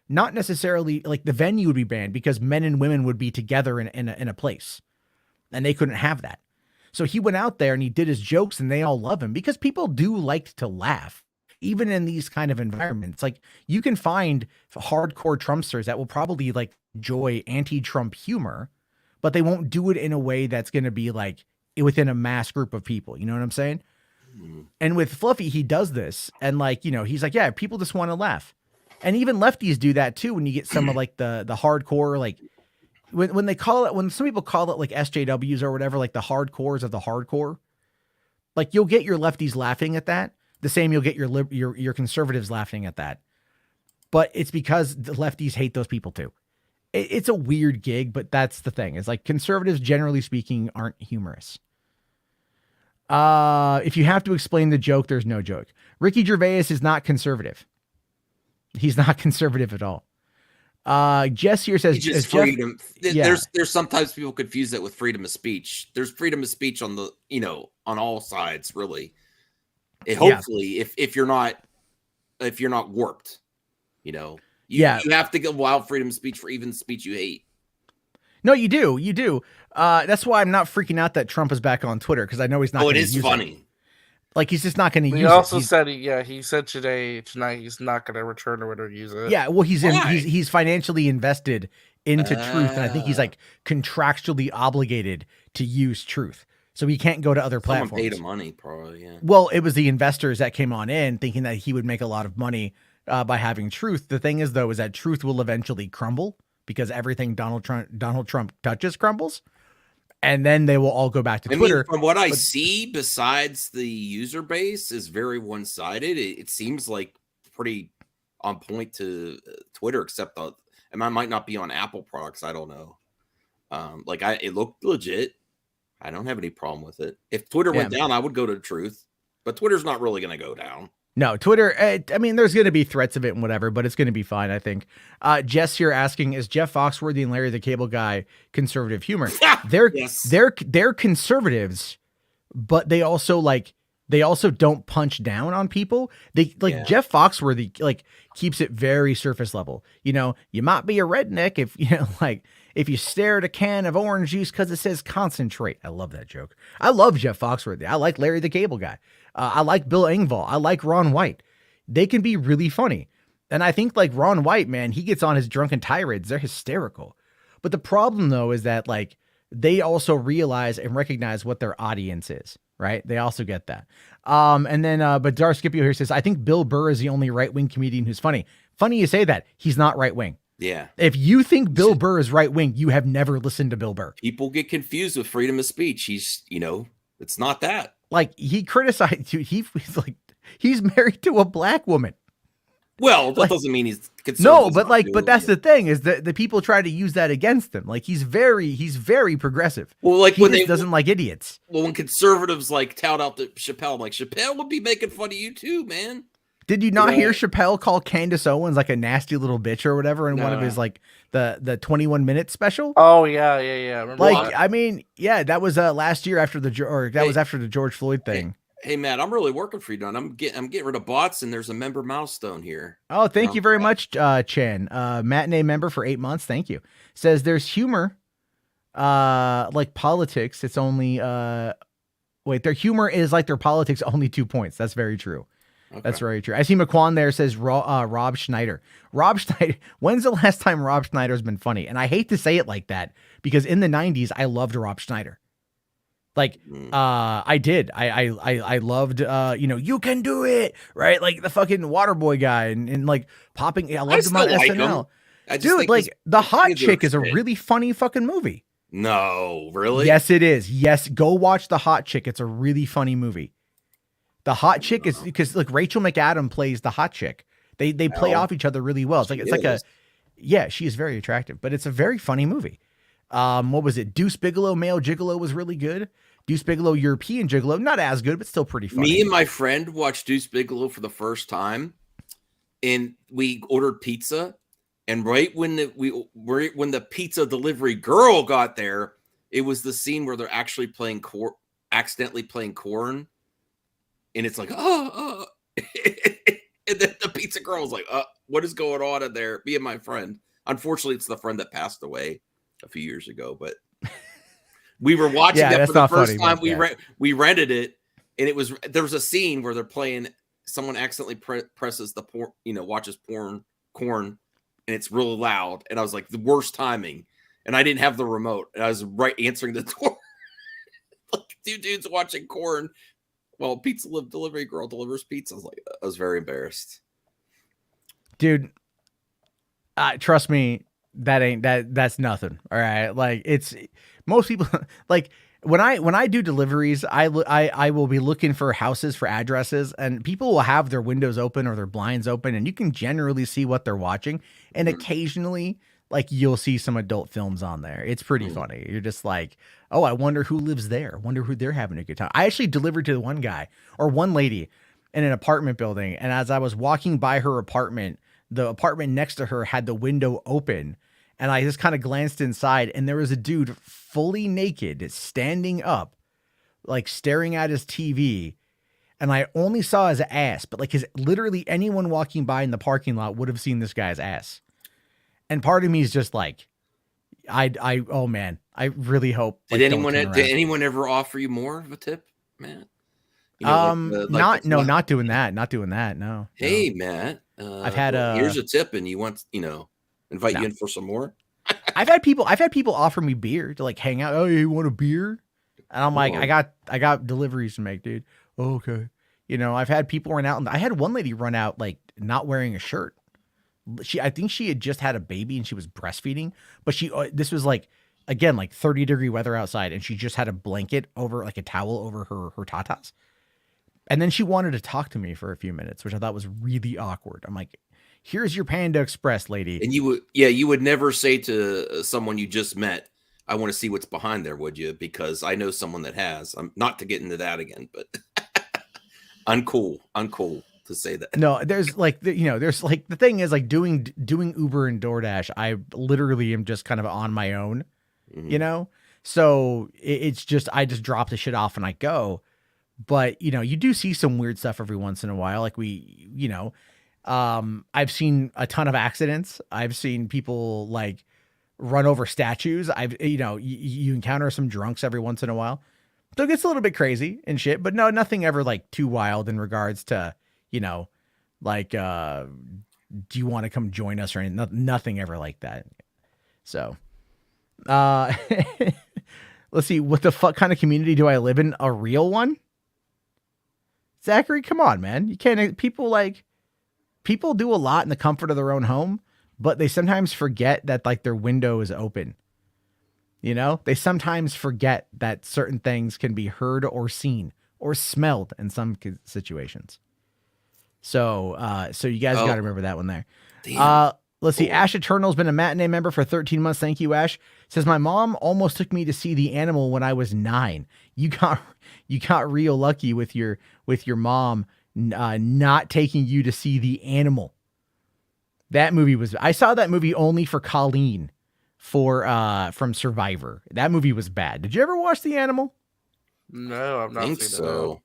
Speaker 1: Not necessarily like the venue would be banned because men and women would be together in a place, and they couldn't have that. So he went out there and he did his jokes, and they all love him because people do like to laugh, even in these kind of environments. Like, you can find hardcore Trumpsters that will probably like enjoy anti-Trump humor, but they won't do it in a way that's going to be like within a mass group of people. You know what I'm saying? Mm-hmm. And with Fluffy, he does this, and like, you know, he's like, yeah, people just want to laugh. And even lefties do that too. When you get some of like the hardcore, like when they call it, when some people call it like SJWs or whatever, like the hardcores of the hardcore, like you'll get your lefties laughing at that. The same, you'll get your conservatives laughing at that. But it's because the lefties hate those people too. It's a weird gig, but that's the thing. It's like, conservatives, generally speaking, aren't humorous. If you have to explain the joke, there's no joke. Ricky Gervais is not conservative. He's not conservative at all. Jess here says,
Speaker 3: just freedom. There's sometimes people confuse that with freedom of speech. There's freedom of speech on the, you know, on all sides, really. Hopefully, if you're not warped, you know, you have to allow freedom of speech for even speech you hate.
Speaker 1: No, you do. That's why I'm not freaking out that Trump is back on Twitter, because I know he's not. Oh, it is funny. Like, he's just not going to use it.
Speaker 2: He also said, he said tonight he's not going to return or use it.
Speaker 1: Yeah, well, he's financially invested into Truth, and I think he's like contractually obligated to use Truth, so he can't go to other platforms.
Speaker 3: Someone paid him money, probably. Yeah.
Speaker 1: Well, it was the investors that came on in thinking that he would make a lot of money by having Truth. The thing is, though, is that Truth will eventually crumble because everything Donald Trump touches crumbles. And then they will all go back to Twitter.
Speaker 3: Mean, from what I see, besides the user base is very one-sided. It seems like pretty on point to Twitter, except and I might not be on Apple products. I don't know. It looked legit. I don't have any problem with it. If Twitter went down, I would go to Truth, but Twitter's not really going to go down.
Speaker 1: No, Twitter, I mean, there's going to be threats of it and whatever, but it's going to be fine, I think. Jess here asking, is Jeff Foxworthy and Larry the Cable Guy conservative humor? They're conservatives, but they also don't punch down on people. Jeff Foxworthy keeps it very surface level. You know, you might be a redneck if you stare at a can of orange juice because it says concentrate. I love that joke. I love Jeff Foxworthy. I like Larry the Cable Guy. I like Bill Engvall. I like Ron White. They can be really funny. And I think like Ron White, man, he gets on his drunken tirades. They're hysterical. But the problem, though, is that like they also realize and recognize what their audience is, right? They also get that. But Dar Scipio here says, I think Bill Burr is the only right-wing comedian who's funny. Funny you say that. He's not right-wing.
Speaker 3: Yeah.
Speaker 1: If you think Bill Burr is right-wing, you have never listened to Bill Burr.
Speaker 3: People get confused with freedom of speech. He's, it's not that.
Speaker 1: Like, he criticized you. He's like, He's married to a black woman.
Speaker 3: Well, that
Speaker 1: Like,
Speaker 3: doesn't mean he's
Speaker 1: No,
Speaker 3: conservative.
Speaker 1: but that's the thing is that the people try to use that against him. Like he's very progressive.
Speaker 3: Well, like
Speaker 1: He
Speaker 3: when
Speaker 1: just doesn't like idiots.
Speaker 3: Well, when conservatives like tout out the Chappelle, I'm like, Chappelle would be making fun of you too, man.
Speaker 1: Did you not hear Chappelle call Candace Owens like a nasty little bitch or whatever in one of his like the 21-minute special?
Speaker 2: Oh yeah. Remember
Speaker 1: Like
Speaker 2: that?
Speaker 1: I mean, yeah, that was last year after was after the George Floyd thing.
Speaker 3: Hey Matt, I'm really working for you, Don. I'm getting rid of bots, and there's a member milestone here.
Speaker 1: Oh, thank you very much, Chen. Matinee member for 8 months. Thank you. Says there's humor, like politics. It's only their humor is like their politics, only 2 points. That's very true. Okay. That's very true. I see McQuan there says Rob Schneider. Rob Schneider. When's the last time Rob Schneider's been funny? And I hate to say it like that because in the 90s, I loved Rob Schneider. Like, I did. I loved, you can do it, right? Like the fucking water boy guy and like popping. I loved him on SNL. Dude, like The Hot Chick is a really funny fucking movie.
Speaker 3: No, really?
Speaker 1: Yes, it is. Yes, go watch The Hot Chick. It's a really funny movie. The Hot Chick is because like Rachel McAdams plays the hot chick. They play off each other really well. She is very attractive, but it's a very funny movie. What was it? Deuce Bigalow, Male Gigolo was really good. Deuce Bigalow, European Gigolo, not as good, but still pretty funny.
Speaker 3: Me and my friend watched Deuce Bigalow for the first time, and we ordered pizza. And right when the pizza delivery girl got there, it was the scene where they're actually accidentally playing corn. And it's like, and then the pizza girl was like, what is going on in there? Me and my friend. Unfortunately, it's the friend that passed away a few years ago, but we were watching that for the first time. We rented it, and there was a scene where they're playing. Someone accidentally presses the porn, watches corn, and it's really loud. And I was like, the worst timing. And I didn't have the remote, and I was right answering the door. Like 2 dudes watching corn. Well, pizza delivery girl delivers pizza. I was very embarrassed.
Speaker 1: Dude, trust me, that's nothing. All right. Like it's most people like when I do deliveries, I will be looking for houses for addresses, and people will have their windows open or their blinds open, and you can generally see what they're watching. And occasionally, like you'll see some adult films on there. It's pretty funny. You're just like, oh, I wonder who lives there. Wonder who they're having a good time. I actually delivered to one guy or one lady in an apartment building. And as I was walking by her apartment, the apartment next to her had the window open. And I just kind of glanced inside, and there was a dude fully naked standing up, like staring at his TV. And I only saw his ass, but like literally anyone walking by in the parking lot would have seen this guy's ass. And part of me is just like, oh man, I really hope.
Speaker 3: Did anyone ever offer you more of a tip, Matt?
Speaker 1: Not doing that. Not doing that. No.
Speaker 3: Hey, no. Matt,
Speaker 1: I've had
Speaker 3: here's a tip, and you want invite you in for some more.
Speaker 1: I've had people offer me beer to like hang out. Oh, you want a beer? And I'm like, I got deliveries to make, dude. Oh, okay. I've had people run out, and I had one lady run out like not wearing a shirt. I think she had just had a baby and she was breastfeeding, but this was like, again, like 30-degree weather outside, and she just had a blanket over, like a towel over her tatas. And then she wanted to talk to me for a few minutes, which I thought was really awkward. I'm like, here's your Panda Express, lady.
Speaker 3: And you would never say to someone you just met, I want to see what's behind there, would you? Because I know someone that has. I'm not to get into that again, but uncool to say that.
Speaker 1: No, there's like, the thing is like doing Uber and DoorDash. I literally am just kind of on my own, so it's just, I just drop the shit off and I go. But, you do see some weird stuff every once in a while. Like I've seen a ton of accidents. I've seen people like run over statues. You encounter some drunks every once in a while. So it gets a little bit crazy and shit, but no, nothing ever like too wild in regards to, like, do you want to come join us or anything? Nothing ever like that. So, let's see. What the fuck kind of community do I live in? A real one? Zachary, come on, man. You can't, people do a lot in the comfort of their own home, but they sometimes forget that like their window is open. They sometimes forget that certain things can be heard or seen or smelled in some situations. So you guys got to remember that one there.
Speaker 3: Damn.
Speaker 1: Let's see. Ash Eternal's been a matinee member for 13 months. Thank you, Ash. Says my mom almost took me to see The Animal when I was 9. You got real lucky with your mom not taking you to see The Animal. That movie was. I saw that movie only for Colleen from Survivor. That movie was bad. Did you ever watch The Animal?
Speaker 2: No, I've not
Speaker 3: I think
Speaker 2: seen
Speaker 3: so.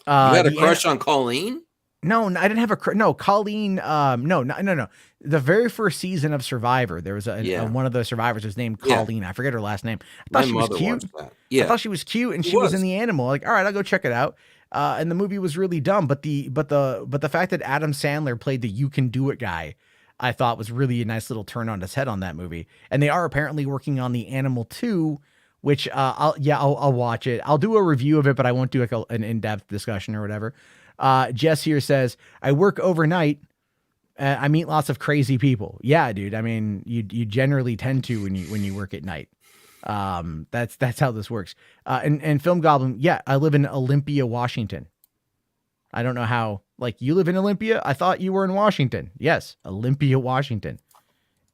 Speaker 2: it.
Speaker 3: You had a crush on Colleen?
Speaker 1: No, I didn't have a no. Colleen, no. The very first season of Survivor, there was one of the survivors was named Colleen. I forget her last name. I thought she was cute.
Speaker 3: Yeah,
Speaker 1: I thought she was cute, and she was in The Animal. Like, all right, I'll go check it out. And the movie was really dumb, but the fact that Adam Sandler played the "You Can Do It" guy, I thought was really a nice little turn on his head on that movie. And they are apparently working on The Animal 2, which I'll watch it. I'll do a review of it, but I won't do like an in-depth discussion or whatever. Jess here says, I work overnight. I meet lots of crazy people. Yeah, dude. I mean, you generally tend to when you work at night. That's how this works. And Film Goblin. Yeah, I live in Olympia, Washington. I don't know how, like, you live in Olympia. I thought you were in Washington. Yes. Olympia, Washington.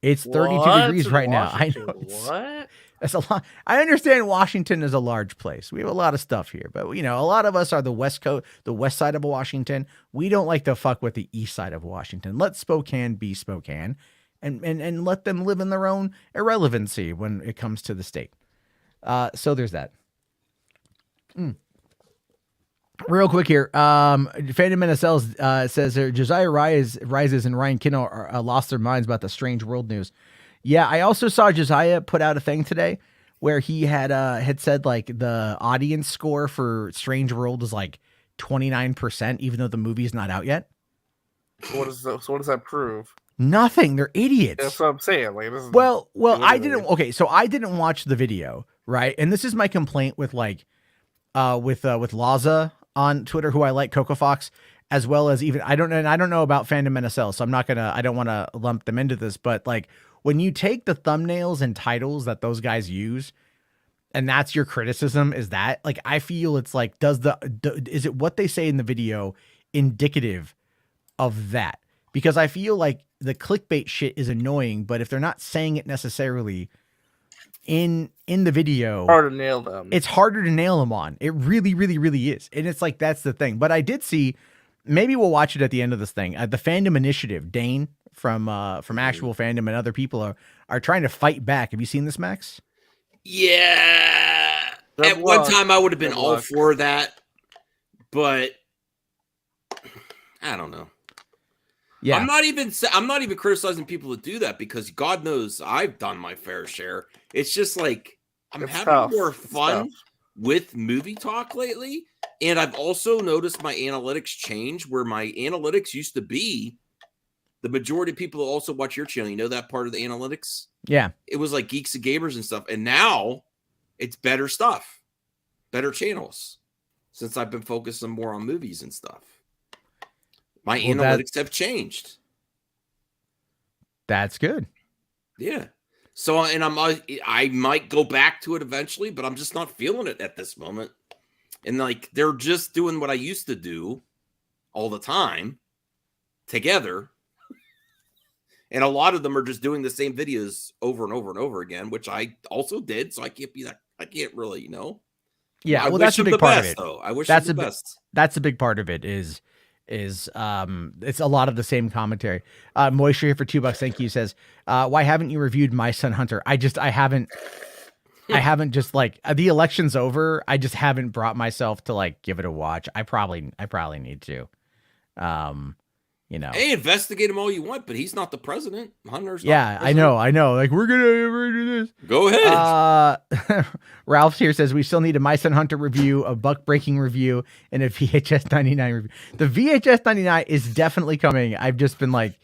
Speaker 1: It's 32 degrees right now. I know.
Speaker 2: What?
Speaker 1: That's a lot. I understand Washington is a large place. We have a lot of stuff here, but a lot of us are the West Coast, the west side of Washington. We don't like to fuck with the east side of Washington. Let Spokane be Spokane, and let them live in their own irrelevancy when it comes to the state. So there's that. Real quick here. Fandom NSL says Josiah Rises and Ryan Kinno are lost their minds about the Strange World news. Yeah, I also saw Josiah put out a thing today where he had said like the audience score for Strange World is like 29%, even though the movie's not out yet.
Speaker 2: So what does that prove?
Speaker 1: Nothing. They're idiots.
Speaker 2: That's what I'm saying. Like, this is
Speaker 1: well, I didn't. Okay, so I didn't watch the video, right? And this is my complaint with with Laza on Twitter, who I like, Coco Fox, as well as even I don't know about Fandom NSL, so I don't want to lump them into this, but like, when you take the thumbnails and titles that those guys use, and that's your criticism, is that like, I feel it's like, is it what they say in the video indicative of that? Because I feel like the clickbait shit is annoying, but if they're not saying it necessarily in the video,
Speaker 2: hard to nail them.
Speaker 1: It's harder to nail them on. It really, really, really is. And it's like, that's the thing. But I did see, maybe we'll watch it at the end of this thing. The Fandom Initiative, Dane from Actual Fandom and other people are trying to fight back. Have you seen this, Max?
Speaker 3: Yeah. At one time I would have been all for that, but I don't know. Yeah. I'm not even criticizing people that do that, because God knows I've done my fair share. It's just like I'm having more fun with movie talk lately. And I've also noticed my analytics change, where my analytics used to be the majority of people who also watch your channel. You know that part of the analytics? Yeah. It was like Geeks and Gamers and stuff. And now it's better stuff, better channels, since I've been focusing more on movies and stuff. My analytics have changed. That's good. Yeah. So, and I might go back to it eventually, but I'm just not feeling it at this moment. And like, they're just doing what I used to do all the time together. And a lot of them are just doing the same videos over and over and over again, which I also did. So I can't be that. I can't really, Yeah. Well, that's a big part of it. Though. I wish that's the best. That's a big part of it is it's a lot of the same commentary. Moisture here for $2. Thank you. Says, why haven't you reviewed My Son Hunter? I haven't just like, the election's over. I just haven't brought myself to like give it a watch. I probably need to. Hey, investigate him all you want, but he's not the president. Hunter's not the president. I know. Like, we're gonna do this. Go ahead. Ralph here says we still need a My Son Hunter review, a Buck Breaking review, and a VHS 99 review. The VHS 99 is definitely coming. I've just been like,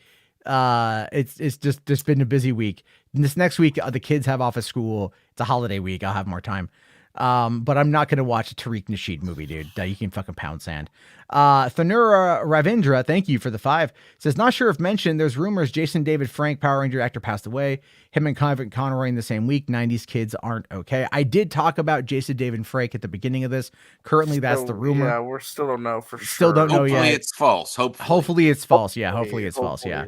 Speaker 3: it's just been a busy week. And this next week, the kids have off of school. It's a holiday week. I'll have more time.
Speaker 1: But I'm not going to watch a Tariq Nasheed movie, dude. You can fucking pound sand. Thanura Ravindra, thank you for the 5. Says, not sure if mentioned, there's rumors Jason David Frank, Power Ranger actor, passed away. Him and Conroy in the same week. 90s kids aren't okay. I did talk about Jason David Frank at the beginning of this. Currently, that's the rumor.
Speaker 2: Yeah, we still don't know for sure.
Speaker 1: Still don't know yet.
Speaker 3: Hopefully it's false.
Speaker 1: Hopefully it's false. Yeah, hopefully it's false. Yeah.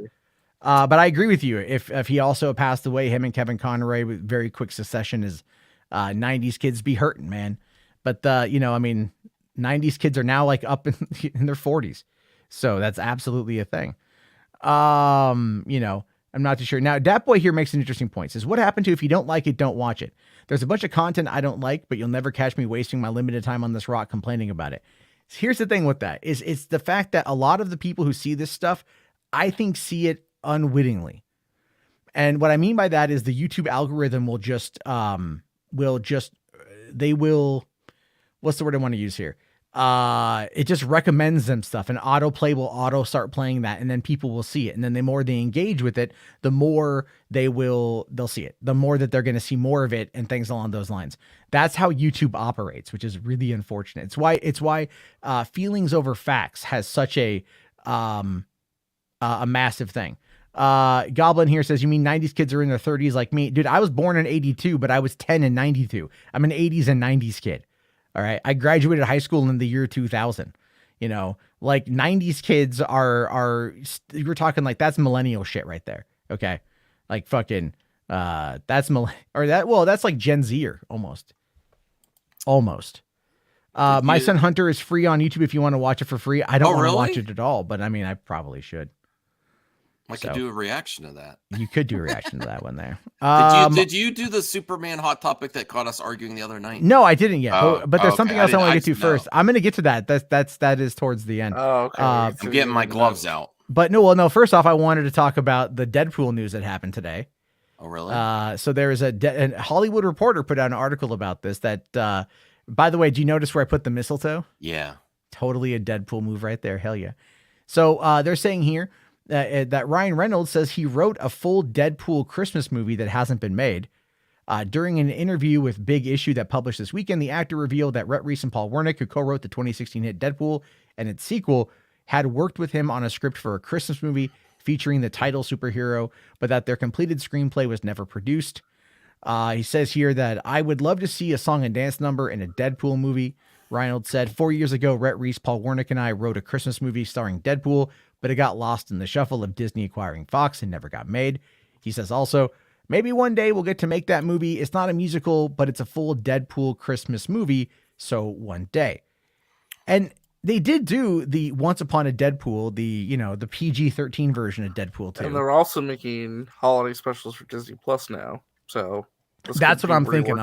Speaker 1: But I agree with you. If he also passed away, him and Kevin Conroy with very quick succession is 90s kids be hurting, man. But 90s kids are now like up in their 40s. So that's absolutely a thing. I'm not too sure. Now, Dat Boy here makes an interesting point. Says, what happened to if you don't like it, don't watch it? There's a bunch of content I don't like, but you'll never catch me wasting my limited time on this rock complaining about it. Here's the thing with that is it's the fact that a lot of the people who see this stuff, I think, see it unwittingly. And what I mean by that is the YouTube algorithm will just, what's the word I want to use here? It just recommends them stuff, and autoplay will auto start playing that, and then people will see it. And then the more they engage with it, the more they'll see it, the more that they're going to see more of it and things along those lines. That's how YouTube operates, which is really unfortunate. It's why feelings over facts has such a massive thing. Goblin here says, you mean 90s kids are in their 30s like me? Dude, I was born in 82, but I was 10 in 92. I'm an 80s and 90s kid. All right. I graduated high school in the year 2000. Like 90s kids are we're talking like that's millennial shit right there. Okay. Like fucking, that's like Gen Zer almost. My Son Hunter is free on YouTube if you want to watch it for free. I don't want to watch it at all, but I mean, I probably should.
Speaker 3: I could do a reaction to that.
Speaker 1: You could do a reaction to that one there.
Speaker 3: Did you do the Superman hot topic that caught us arguing the other night?
Speaker 1: No, I didn't yet. But there's something else I want to get to first. I'm going to get to that. That is towards the end.
Speaker 2: Oh, okay.
Speaker 3: I'm getting my gloves out.
Speaker 1: But no. First off, I wanted to talk about the Deadpool news that happened today.
Speaker 3: Oh, really?
Speaker 1: So there is a Hollywood Reporter put out an article about this. That, by the way, do you notice where I put the mistletoe?
Speaker 3: Yeah.
Speaker 1: Totally a Deadpool move right there. Hell yeah. So they're saying here that Ryan Reynolds says he wrote a full Deadpool Christmas movie that hasn't been made. During an interview with Big Issue that published this weekend, the actor revealed that Rhett Reese and Paul Wernick, who co-wrote the 2016 hit Deadpool and its sequel, had worked with him on a script for a Christmas movie featuring the title superhero, but that their completed screenplay was never produced. He says here that I would love to see a song and dance number in a Deadpool movie. Reynolds said, 4 years ago, Rhett Reese, Paul Wernick, and I wrote a Christmas movie starring Deadpool, but it got lost in the shuffle of Disney acquiring Fox and never got made. He says also, maybe one day we'll get to make that movie. It's not a musical, but it's a full Deadpool Christmas movie. So one day. And they did do the Once Upon a Deadpool, the PG-13 version of Deadpool too.
Speaker 2: And they're also making holiday specials for Disney Plus now. So
Speaker 1: that's what I'm thinking.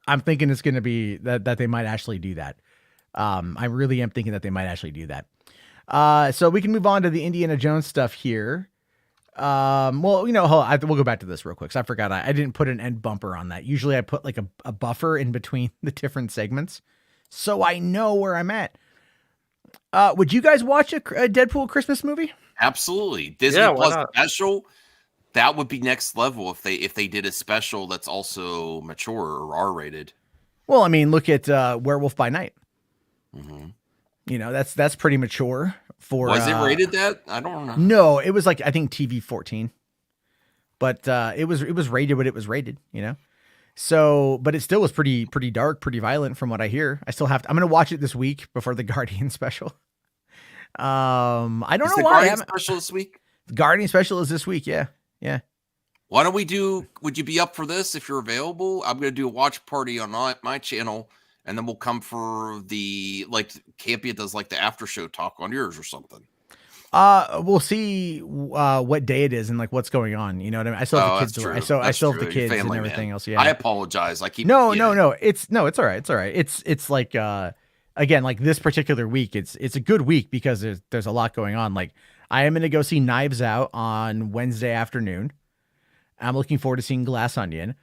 Speaker 1: I'm thinking it's going to be that they might actually do that. I really am thinking that they might actually do that. So we can move on to the Indiana Jones stuff here. We'll go back to this real quick. So I forgot I didn't put an end bumper on that. Usually I put like a buffer in between the different segments, so I know where I'm at. Would you guys watch a Deadpool Christmas movie?
Speaker 3: Absolutely. Disney Plus special. That would be next level if they did a special that's also mature or R-rated.
Speaker 1: Well, I mean, look at Werewolf by Night.
Speaker 3: Mm-hmm.
Speaker 1: That's pretty mature for.
Speaker 3: Was it rated that? I don't know.
Speaker 1: No, it was like I think TV 14, but it was rated what it was rated. So, but it still was pretty dark, pretty violent from what I hear. I still I'm going to watch it this week before the Guardian special. I don't know why.
Speaker 3: Guardian special this week?
Speaker 1: The Guardian special is this week. Yeah.
Speaker 3: Why don't we would you be up for this if you're available? I'm going to do a watch party on my channel, and then we'll come for Campia does like the after show talk on yours or something.
Speaker 1: We'll see what day it is and like what's going on. You know what I mean? I still have the kids. I still have the kids and everything else. Yeah.
Speaker 3: I apologize. I keep
Speaker 1: no. It's all right. It's all right. It's like again, like this particular week, it's a good week because there's a lot going on. Like I am going to go see Knives Out on Wednesday afternoon. I'm looking forward to seeing Glass Onion,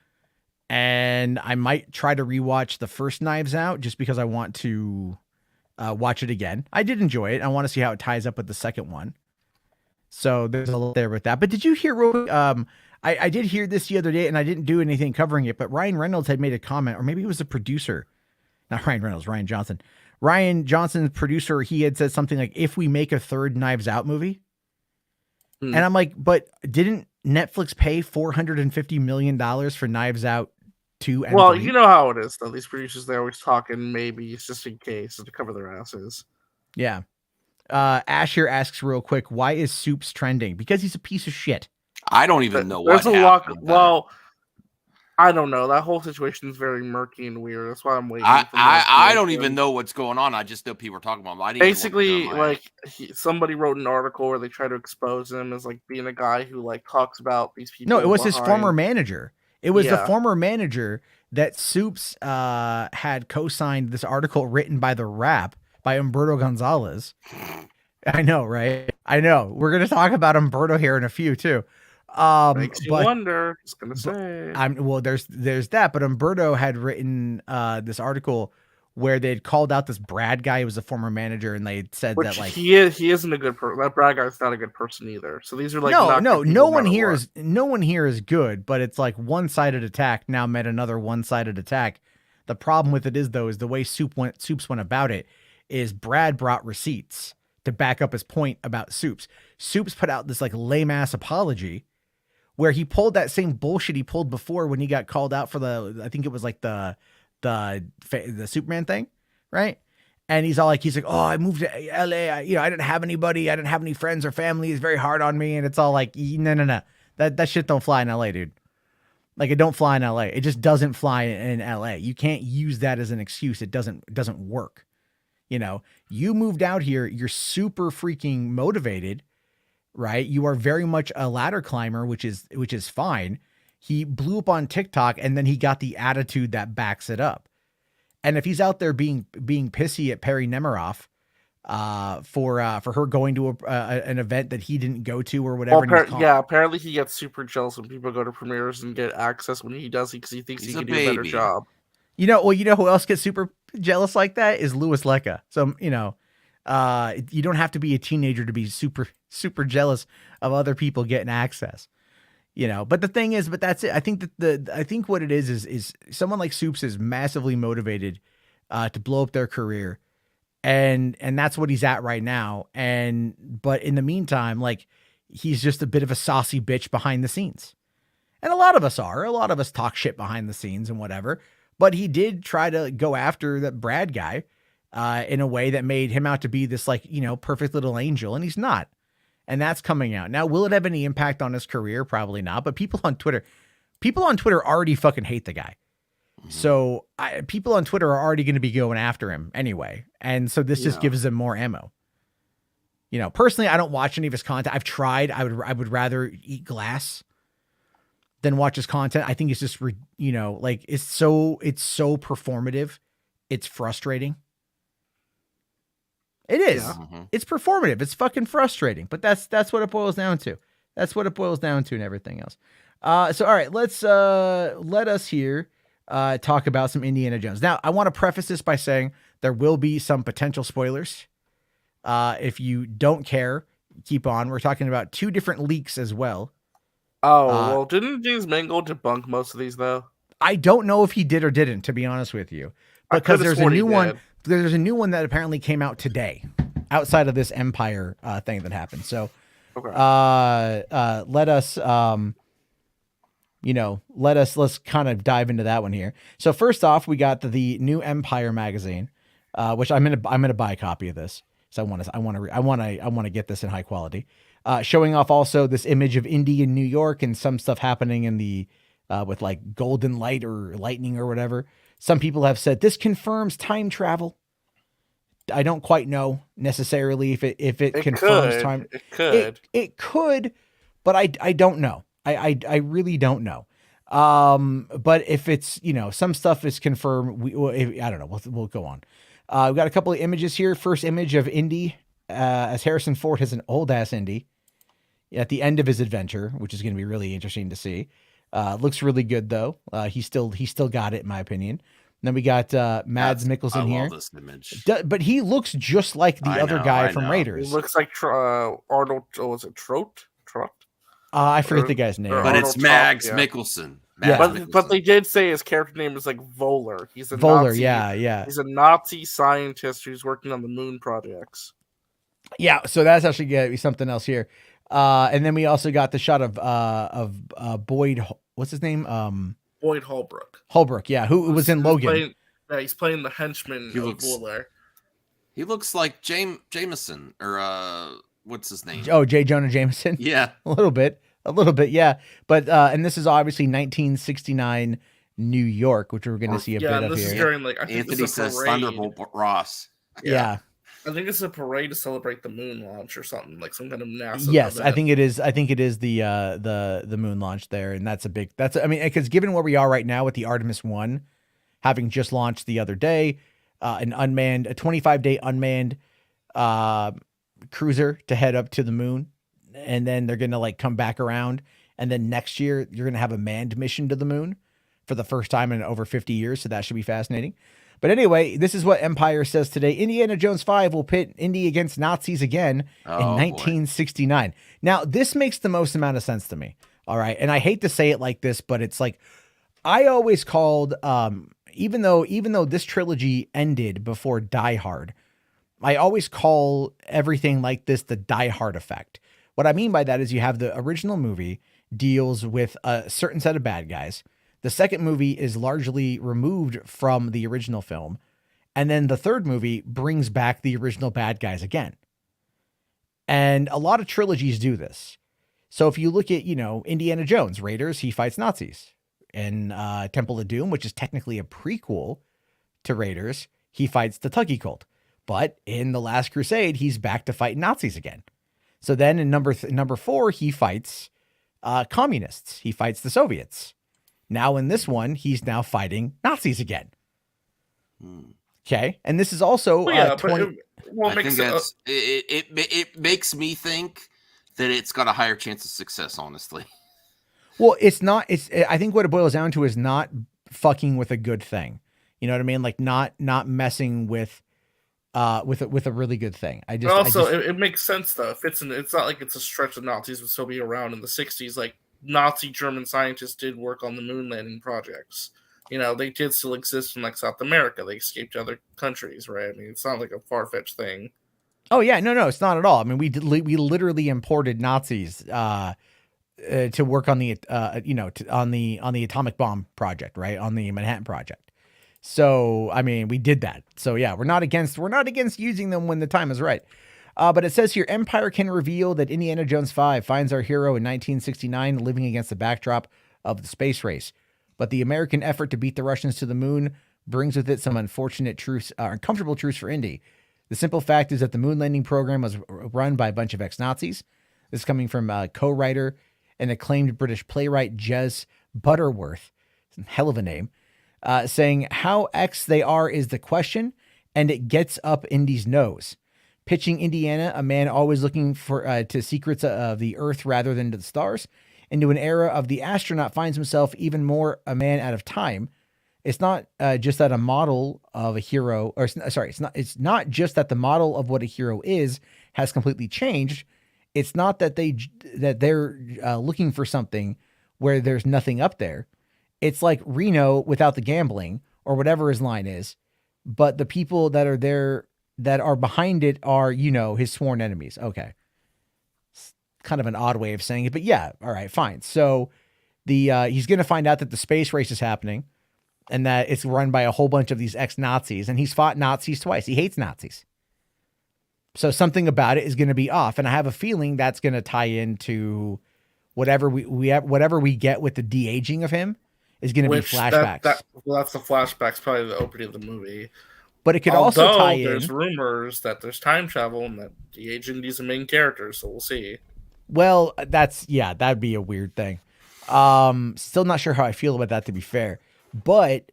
Speaker 1: and I might try to rewatch the first Knives Out just because I want to watch it again. I did enjoy it. I want to see how it ties up with the second one. So there's a lot there with that. But did you hear? I did hear this the other day, and I didn't do anything covering it, but Ryan Reynolds had made a comment, or maybe it was a producer. Not Ryan Reynolds, Ryan Johnson. Ryan Johnson's producer, he had said something like, if we make a third Knives Out movie. And I'm like, but didn't Netflix pay $450 million for Knives Out 2 and
Speaker 2: Well,
Speaker 1: 3?
Speaker 2: you know how it is, though. These producers, they always talking maybe just in case to cover their asses.
Speaker 1: Yeah. Ash here asks real quick, why is Soups trending? Because he's a piece of shit.
Speaker 3: I don't even know
Speaker 2: There's
Speaker 3: what
Speaker 2: a lot.
Speaker 3: happened.
Speaker 2: Well, I don't know. That whole situation is very murky and weird. That's why I'm waiting.
Speaker 3: I don't even know what's going on. I just know people are talking about him. I didn't
Speaker 2: Basically, like somebody wrote an article where they try to expose him as like being a guy who like talks about these people.
Speaker 1: No, it was his former manager. It was the former manager that Soups had co-signed this article written by the Rap by Humberto Gonzalez. I know, right? I know. We're gonna talk about Humberto here in a few too.
Speaker 2: Makes you wonder. Just gonna say.
Speaker 1: There's that, but Humberto had written this article where they'd called out this Brad guy who was a former manager, and they said that like
Speaker 2: he isn't a good person. That Brad guy's not a good person either. So these are like
Speaker 1: no one here is good, but it's like one-sided attack now met another one-sided attack. The problem with it is the way Soups went about it is Brad brought receipts to back up his point about Soups. Soups put out this like lame ass apology where he pulled that same bullshit he pulled before when he got called out for I think it was like the Superman thing, right? And he's like, oh, I moved to LA. I didn't have anybody. I didn't have any friends or family. It's very hard on me. And it's all like, no. That shit don't fly in LA, dude. Like it don't fly in LA. It just doesn't fly in LA. You can't use that as an excuse. It doesn't work. You moved out here. You're super freaking motivated, right? You are very much a ladder climber, which is fine. He blew up on TikTok and then he got the attitude that backs it up. And if he's out there being pissy at Perry Nemiroff for her going to an event that he didn't go to or whatever.
Speaker 2: Well, apparently he gets super jealous when people go to premieres and get access when he does because he thinks he can do a better job.
Speaker 1: You know who else gets super jealous like that is Louis Lecca. So, you don't have to be a teenager to be super, super jealous of other people getting access, but the thing is, that's it. I think I think what it is someone like Soups is massively motivated to blow up their career. And that's what he's at right now. But in the meantime, like he's just a bit of a saucy bitch behind the scenes. And a lot of us talk shit behind the scenes and whatever. But he did try to go after that Brad guy in a way that made him out to be this like, perfect little angel. And he's not. And that's coming out. Now, will it have any impact on his career? Probably not. But people on Twitter already fucking hate the guy. Mm-hmm. So people on Twitter are already going to be going after him anyway. And so this just gives them more ammo. Personally, I don't watch any of his content. I've tried. I would rather eat glass than watch his content. I think it's just, like it's so performative. It's frustrating. It is. Yeah. Mm-hmm. It's performative. It's fucking frustrating, but that's what it boils down to. That's what it boils down to and everything else. So, all right, let us here talk about some Indiana Jones. Now, I want to preface this by saying there will be some potential spoilers. If you don't care, keep on. We're talking about 2 different leaks as well.
Speaker 2: Oh, well, didn't James Mangold debunk most of these, though?
Speaker 1: I don't know if he did or didn't, to be honest with you. Because there's a new one. There's a new one that apparently came out today outside of this Empire thing that happened. So let us, let's kind of dive into that one here. So first off, we got the new Empire magazine, which I'm gonna buy a copy of this. So I want to get this in high quality. Showing off also this image of Indy in New York and some stuff happening in the with like golden light or lightning or whatever. Some people have said this confirms time travel. I don't quite know necessarily if it confirms time. It could, but I don't know. I really don't know. But if it's, some stuff is confirmed, I don't know. We'll go on. We've got a couple of images here. First image of Indy, as Harrison Ford has an old ass Indy at the end of his adventure, which is going to be really interesting to see. Looks really good though. He still got it in my opinion. And then we got Mads Mikkelsen here. I love this image. But he looks just like the other guy from Raiders.
Speaker 2: He looks like Arnold. Was it Trott?
Speaker 1: I forget
Speaker 2: Or-
Speaker 1: the guy's name.
Speaker 2: or
Speaker 3: But
Speaker 2: Arnold
Speaker 3: it's Mags
Speaker 2: Talk, yeah.
Speaker 3: Mikkelsen.
Speaker 1: Yeah.
Speaker 2: But they did say his character name is like Voller. He's a
Speaker 1: Voller,
Speaker 2: Nazi.
Speaker 1: yeah.
Speaker 2: He's a Nazi scientist who's working on the moon projects.
Speaker 1: Yeah, so that's actually gonna be something else here. And then we also got the shot of Boyd. What's his name?
Speaker 2: Boyd Holbrook.
Speaker 1: Holbrook. Yeah, who was in Logan.
Speaker 2: He's playing the henchman
Speaker 3: He
Speaker 2: of
Speaker 3: looks-
Speaker 2: Voller.
Speaker 3: He looks like Jameson or what's his name?
Speaker 1: Oh, J. Jonah Jameson.
Speaker 3: Yeah.
Speaker 1: a little bit, yeah. But and this is obviously 1969 New York, which we're going to see a bit
Speaker 2: and
Speaker 1: of
Speaker 2: this is
Speaker 1: here.
Speaker 2: during like I think
Speaker 3: Anthony
Speaker 2: this is a
Speaker 3: says
Speaker 2: parade.
Speaker 3: Thunderbolt Ross.
Speaker 1: Yeah.
Speaker 2: I think it's a parade to celebrate the moon launch or something, like some kind of NASA.
Speaker 1: Yes,
Speaker 2: event.
Speaker 1: I think it is. I think it is the moon launch there, and that's a big. I mean, because given where we are right now with the Artemis 1 having just launched the other day, a 25-day unmanned cruiser to head up to the moon, and then they're gonna like come back around, and then next year you're gonna have a manned mission to the moon for the first time in over 50 years. So that should be fascinating. But anyway, this is what Empire says today. Indiana Jones 5 will pit Indy against Nazis again in 1969. Now, this makes the most amount of sense to me. All right. And I hate to say it like this, but it's like, I always called, even though this trilogy ended before Die Hard, I always call everything like this the Die Hard effect. What I mean by that is you have the original movie deals with a certain set of bad guys. The second movie is largely removed from the original film. And then the third movie brings back the original bad guys again. And a lot of trilogies do this. So if you look at, Indiana Jones, Raiders, he fights Nazis. In Temple of Doom, which is technically a prequel to Raiders, he fights the Thuggee cult. But in The Last Crusade, he's back to fighting Nazis again. So then in number 4, he fights communists. He fights the Soviets. Now in this one, he's now fighting Nazis again. Okay, and this is also
Speaker 3: I think it makes me think that it's got a higher chance of success. Honestly,
Speaker 1: well, it's not. I think what it boils down to is not fucking with a good thing. You know what I mean? Like not messing with a really good thing.
Speaker 2: It makes sense though. It's not like it's a stretch of Nazis would still be around in the 60s. Like Nazi German scientists did work on the moon landing projects. They did still exist in like South America. They escaped to other countries, right? I mean, it's not like a far-fetched thing.
Speaker 1: Oh yeah, no, it's not at all. I mean, we literally imported Nazis to work on the on the atomic bomb project, right? On the Manhattan Project. So, I mean, we did that. So yeah, we're not against using them when the time is right. But it says here, Empire can reveal that Indiana Jones 5 finds our hero in 1969 living against the backdrop of the space race. But the American effort to beat the Russians to the moon brings with it some uncomfortable truths for Indy. The simple fact is that the moon landing program was run by a bunch of ex-Nazis. This is coming from co-writer and acclaimed British playwright Jez Butterworth, hell of a name, saying how X they are is the question, and it gets up Indy's nose. Pitching Indiana, a man always looking for to secrets of the Earth rather than to the stars, into an era of the astronaut finds himself even more a man out of time. It's not just that a model of a hero, it's not just that the model of what a hero is has completely changed. It's not that they're looking for something where there's nothing up there. It's like Reno without the gambling or whatever his line is, but the people that are there that are behind it are, his sworn enemies. Okay. It's kind of an odd way of saying it, but yeah. All right, fine. So he's going to find out that the space race is happening and that it's run by a whole bunch of these ex-Nazis, and he's fought Nazis twice. He hates Nazis. So something about it is going to be off. And I have a feeling that's going to tie into whatever we get with the de-aging of him is going to be flashbacks.
Speaker 2: That's the flashbacks, probably the opening of the movie.
Speaker 1: But it could also tie in.
Speaker 2: There's rumors that there's time travel and that de-aging is a main character, so we'll see.
Speaker 1: Well, that'd be a weird thing. Still not sure how I feel about that, to be fair. But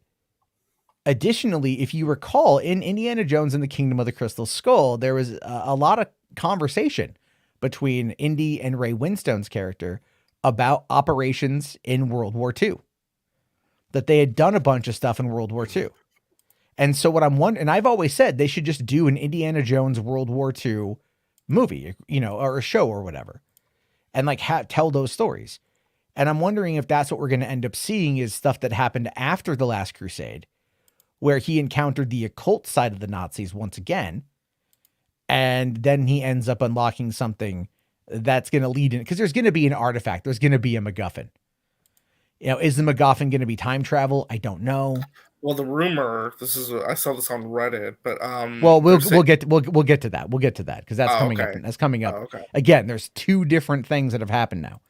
Speaker 1: additionally, if you recall, in Indiana Jones and the Kingdom of the Crystal Skull, there was a lot of conversation between Indy and Ray Winstone's character about operations in World War II. That they had done a bunch of stuff in World War II. And so what I'm wondering, and I've always said they should just do an Indiana Jones World War II movie, or a show or whatever. and like tell those stories. And I'm wondering if that's what we're going to end up seeing is stuff that happened after the Last Crusade, where he encountered the occult side of the Nazis once again. And then he ends up unlocking something that's going to lead in, because there's going to be an artifact. There's going to be a MacGuffin. You know, is the MacGuffin going to be time travel? I don't know.
Speaker 2: Well, the rumor, I saw this on Reddit, but
Speaker 1: well, we'll get to that. We'll get to that because that's coming up. That's coming up.
Speaker 2: Okay.
Speaker 1: Again, there's two different things that have happened now.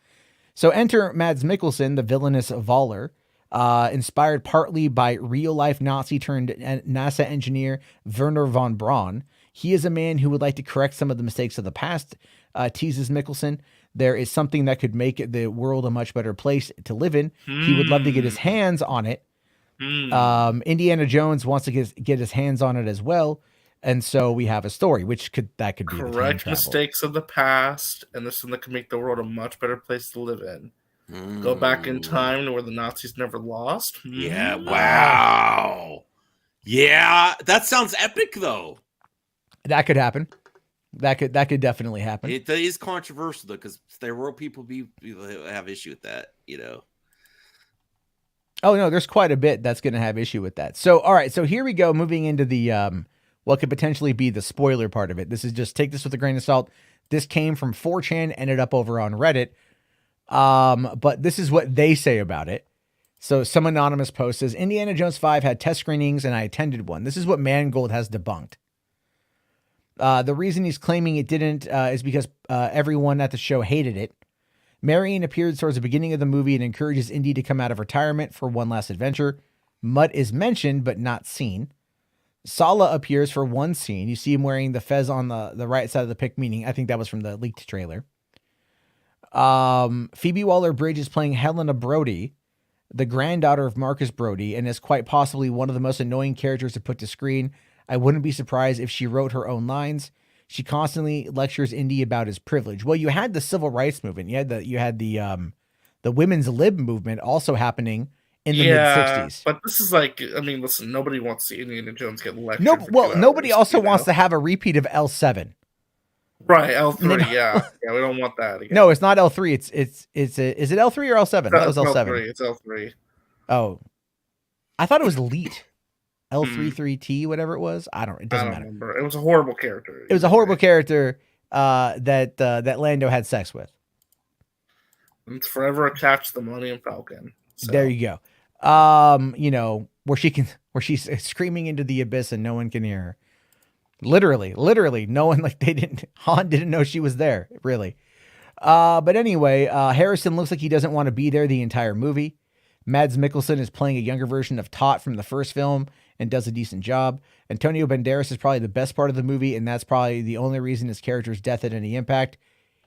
Speaker 1: So enter Mads Mikkelsen, the villainous Voller, inspired partly by real-life Nazi turned NASA engineer Werner von Braun. He is a man who would like to correct some of the mistakes of the past, teases Mikkelsen. There is something that could make the world a much better place to live in. He would love to get his hands on it. Indiana Jones wants to get his hands on it as well. And so we have a story, that could be
Speaker 2: correct mistakes of the past, and this one that could make the world a much better place to live in. Go back in time to where the Nazis never lost.
Speaker 3: Yeah, wow. Yeah, that sounds epic, though.
Speaker 1: That could happen. That could definitely happen.
Speaker 3: It is controversial, though, because there will people have issue with that, you know.
Speaker 1: Oh, no, there's quite a bit that's going to have issue with that. So, all right, so here we go, moving into the what could potentially be the spoiler part of it. This is just, take this with a grain of salt. This came from 4chan, ended up over on Reddit. But this is what they say about it. So some anonymous post says, Indiana Jones 5 had test screenings and I attended one. This is what Mangold has debunked. The reason he's claiming it didn't is because everyone at the show hated it. Marion appears towards the beginning of the movie and encourages Indy to come out of retirement for one last adventure. Mutt is mentioned, but not seen. Sala appears for one scene. You see him wearing the fez on the right side of the pic, meaning I think that was from the leaked trailer. Phoebe Waller-Bridge is playing Helena Brody, the granddaughter of Marcus Brody, and is quite possibly one of the most annoying characters to put to screen. I wouldn't be surprised if she wrote her own lines. She constantly lectures Indy about his privilege. Well, you had the civil rights movement. You had the women's lib movement also happening in the mid-60s.
Speaker 2: But this is like, I mean, listen, nobody wants to see Indiana Jones get lectured.
Speaker 1: No, well, nobody also wants to have a repeat of L7.
Speaker 2: Right, L3, yeah, we don't want that again.
Speaker 1: No, it's not L3. Is it L3 or L7? That was L7.
Speaker 2: It's L3.
Speaker 1: Oh, I thought it was Elite. L33T, whatever it was. It doesn't matter.
Speaker 2: Remember. It was a horrible character.
Speaker 1: It was a horrible character that Lando had sex with.
Speaker 2: It's forever attached to the Millennium Falcon. So.
Speaker 1: There you go. Where she's screaming into the abyss and no one can hear her. Literally, no one, Han didn't know she was there, really. But anyway, Harrison looks like he doesn't want to be there the entire movie. Mads Mikkelsen is playing a younger version of Tot from the first film and does a decent job. Antonio Banderas is probably the best part of the movie, and that's probably the only reason his character's death had any impact.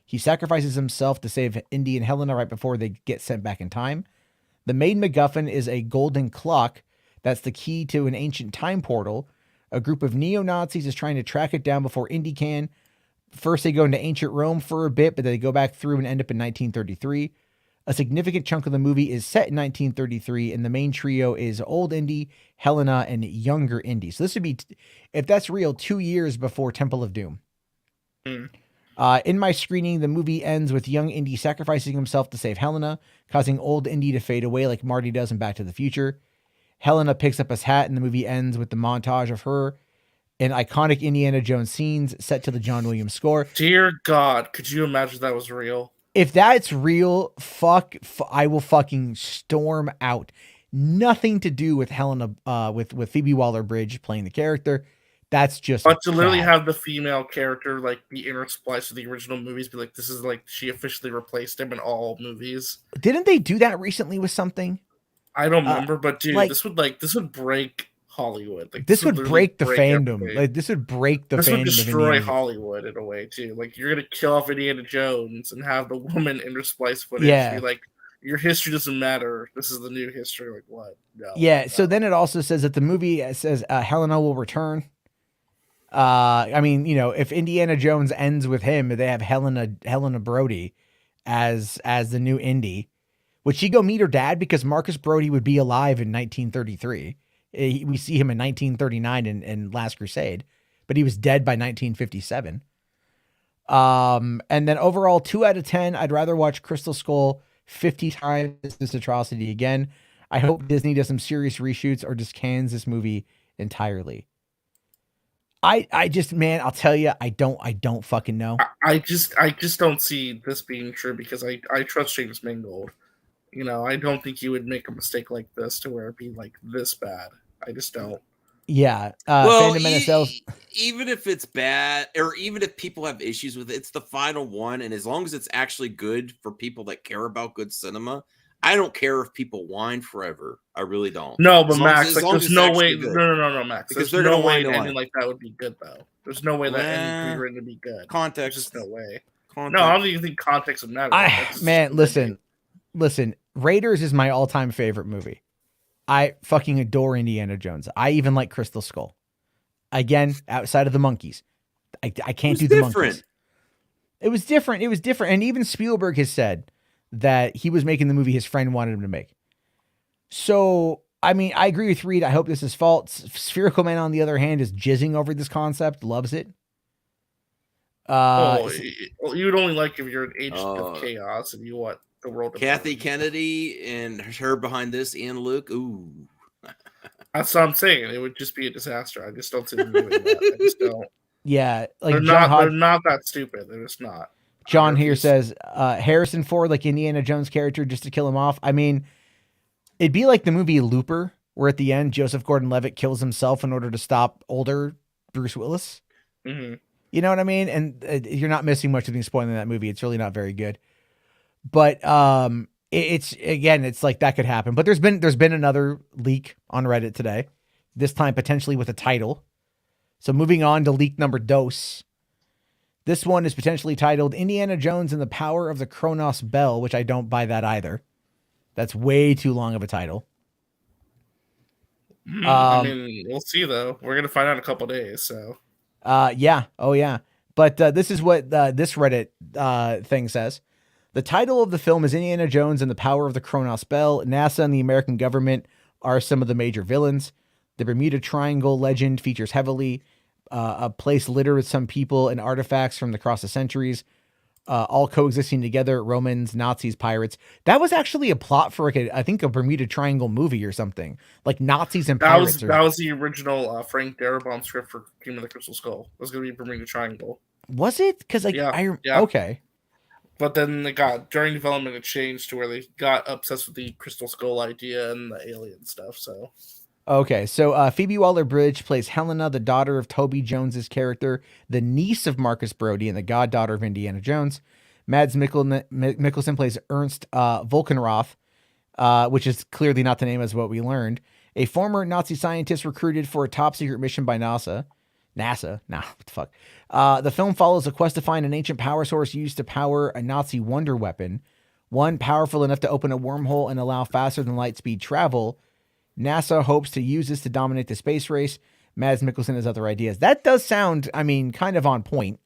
Speaker 1: He sacrifices himself to save Indy and Helena right before they get sent back in time. The main MacGuffin is a golden clock that's the key to an ancient time portal. A group of neo-Nazis is trying to track it down before Indy can. First, they go into ancient Rome for a bit, but they go back through and end up in 1933. A significant chunk of the movie is set in 1933, and the main trio is old Indy, Helena, and younger Indy. So this would be, if that's real, 2 years before Temple of Doom. In my screening, the movie ends with young Indy sacrificing himself to save Helena, causing old Indy to fade away like Marty does in Back to the Future. Helena picks up his hat, and the movie ends with the montage of her in iconic Indiana Jones scenes set to the John Williams score.
Speaker 2: Dear God, could you imagine that was real?
Speaker 1: If that's real, I will fucking storm out. Nothing to do with Helena, with Phoebe Waller-Bridge playing the character. That's just.
Speaker 2: But to literally have the female character be interspliced with the original movies, be like, this is she officially replaced him in all movies.
Speaker 1: Didn't they do that recently with something?
Speaker 2: I don't remember, but dude, this would break Hollywood.
Speaker 1: This would break the fandom.
Speaker 2: Everybody.
Speaker 1: This would break the fandom.
Speaker 2: This would destroy Hollywood in a way too. You're gonna kill off Indiana Jones and have the woman intersplice footage.
Speaker 1: Yeah.
Speaker 2: Be your history doesn't matter. This is the new history. What? No.
Speaker 1: Yeah. No. So then it also says that the movie says Helena will return. If Indiana Jones ends with him, they have Helena Brody as the new Indy. Would she go meet her dad? Because Marcus Brody would be alive in 1933. We see him in 1939 in Last Crusade, but he was dead by 1957. And then overall, 2 out of 10. I'd rather watch Crystal Skull 50 times this atrocity again. I hope Disney does some serious reshoots or just cans this movie entirely. I just, man, I'll tell you, I don't fucking know.
Speaker 2: I just don't see this being true because I trust James Mangold. You know, I don't think he would make a mistake like this to where it'd be like this bad. I just don't.
Speaker 1: Yeah.
Speaker 3: Well,
Speaker 1: Fandom NSL's
Speaker 3: even if it's bad, or even if people have issues with it, it's the final one. And as long as it's actually good for people that care about good cinema, I don't care if people whine forever. I really don't.
Speaker 2: No, but
Speaker 3: As long as-
Speaker 2: Max,
Speaker 3: as
Speaker 2: like,
Speaker 3: long as
Speaker 2: there's
Speaker 3: it's
Speaker 2: no
Speaker 3: actually
Speaker 2: way.
Speaker 3: good.
Speaker 2: No, Max.
Speaker 3: Because
Speaker 2: There's
Speaker 3: they're
Speaker 2: no
Speaker 3: gonna
Speaker 2: way
Speaker 3: whine to
Speaker 2: anything
Speaker 3: whine.
Speaker 2: like that would be good, though. There's no way that anything
Speaker 3: Nah.
Speaker 2: could be written to be good.
Speaker 3: Context.
Speaker 2: There's just no way.
Speaker 3: Context.
Speaker 2: No, I don't even think context would matter. That's
Speaker 1: man,
Speaker 2: stupid.
Speaker 1: listen. Raiders is my all-time favorite movie. I fucking adore Indiana Jones. I even like Crystal Skull. Again, outside of the monkeys, I can't do the monkeys. It was different. It was different. And even Spielberg has said that he was making the movie his friend wanted him to make. So, I mean, I agree with Reed. I hope this is false. Spherical Man, on the other hand, is jizzing over this concept, loves it.
Speaker 2: Well, you would only like if you're an agent of chaos and you want the world to
Speaker 3: Kathy
Speaker 2: burn.
Speaker 3: Kennedy and her behind this, and Luke. Ooh.
Speaker 2: That's what I'm saying. It would just be a disaster. I just don't see them doing that. I just don't.
Speaker 1: Yeah, like
Speaker 2: They're not that stupid. They're just not.
Speaker 1: John here says Harrison Ford, like Indiana Jones character, just to kill him off. I mean, it'd be like the movie Looper, where at the end Joseph Gordon-Levitt kills himself in order to stop older Bruce Willis.
Speaker 2: Mm-hmm.
Speaker 1: You know what I mean? And you're not missing much of the spoiling that movie. It's really not very good. But it's like that could happen. But there's been another leak on Reddit today, this time potentially with a title. So moving on to leak number dos. This one is potentially titled Indiana Jones and the Power of the Kronos Bell, which I don't buy that either. That's way too long of a title.
Speaker 2: I mean, we'll see though. We're gonna find out in a couple days. So.
Speaker 1: Yeah. Oh yeah. But this is what this Reddit thing says. The title of the film is Indiana Jones and the Power of the Kronos Bell. NASA and the American government are some of the major villains. The Bermuda Triangle legend features heavily a place littered with some people and artifacts from across the centuries, all coexisting together. Romans, Nazis, pirates. That was actually a plot for I think a Bermuda Triangle movie or something, like Nazis and pirates.
Speaker 2: That was the original Frank Darabont script for Kingdom of the Crystal Skull. It was going to be Bermuda Triangle.
Speaker 1: Was it? Because okay.
Speaker 2: But then during development, it changed to where they got obsessed with the Crystal Skull idea and the alien stuff. So,
Speaker 1: okay. So Phoebe Waller-Bridge plays Helena, the daughter of Toby Jones's character, the niece of Marcus Brody, and the goddaughter of Indiana Jones. Mads Mikkelsen plays Ernst Volkenroth, which is clearly not the name as what we learned. A former Nazi scientist recruited for a top secret mission by NASA. Nah, what the fuck? The film follows a quest to find an ancient power source used to power a Nazi wonder weapon, one powerful enough to open a wormhole and allow faster than light speed travel. NASA hopes to use this to dominate the space race. Mads Mikkelsen has other ideas. That does sound, I mean, kind of on point.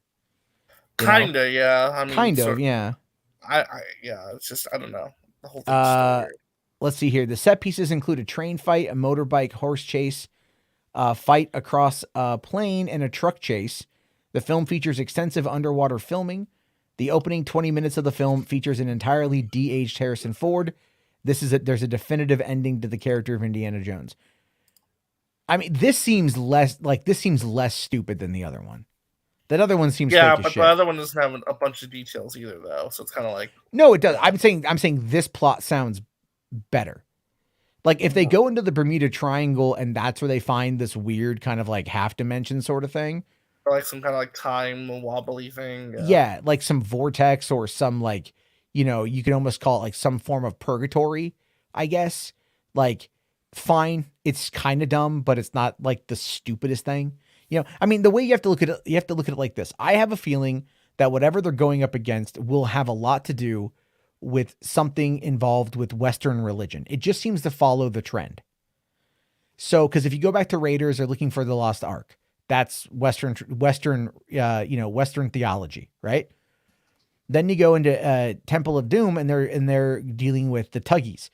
Speaker 2: Kinda, yeah. I mean,
Speaker 1: yeah.
Speaker 2: Yeah. It's just I don't know. The whole thing's so weird.
Speaker 1: Let's see here. The set pieces include a train fight, a motorbike horse chase, fight across a plane, and a truck chase. The film features extensive underwater filming. The opening 20 minutes of the film features an entirely de-aged Harrison Ford. There's a definitive ending to the character of Indiana Jones. I mean, this seems less stupid than the other one. That other one seems fake as shit.
Speaker 2: The other one doesn't have a bunch of details either, though. So it's kind of like
Speaker 1: no, it does. I'm saying this plot sounds better. Like if they go into the Bermuda Triangle and that's where they find this weird kind of like half dimension sort of thing,
Speaker 2: or like some kind of like time wobbly thing.
Speaker 1: Yeah, like some vortex or some like, you could almost call it like some form of purgatory, I guess. Like, fine, it's kind of dumb, but it's not like the stupidest thing. I mean, the way you have to look at it like this. I have a feeling that whatever they're going up against will have a lot to do with something involved with Western religion. It just seems to follow the trend. So, because if you go back to Raiders, they're looking for the Lost Ark. That's Western theology, right? Then you go into Temple of Doom, and they're dealing with the Tuggies,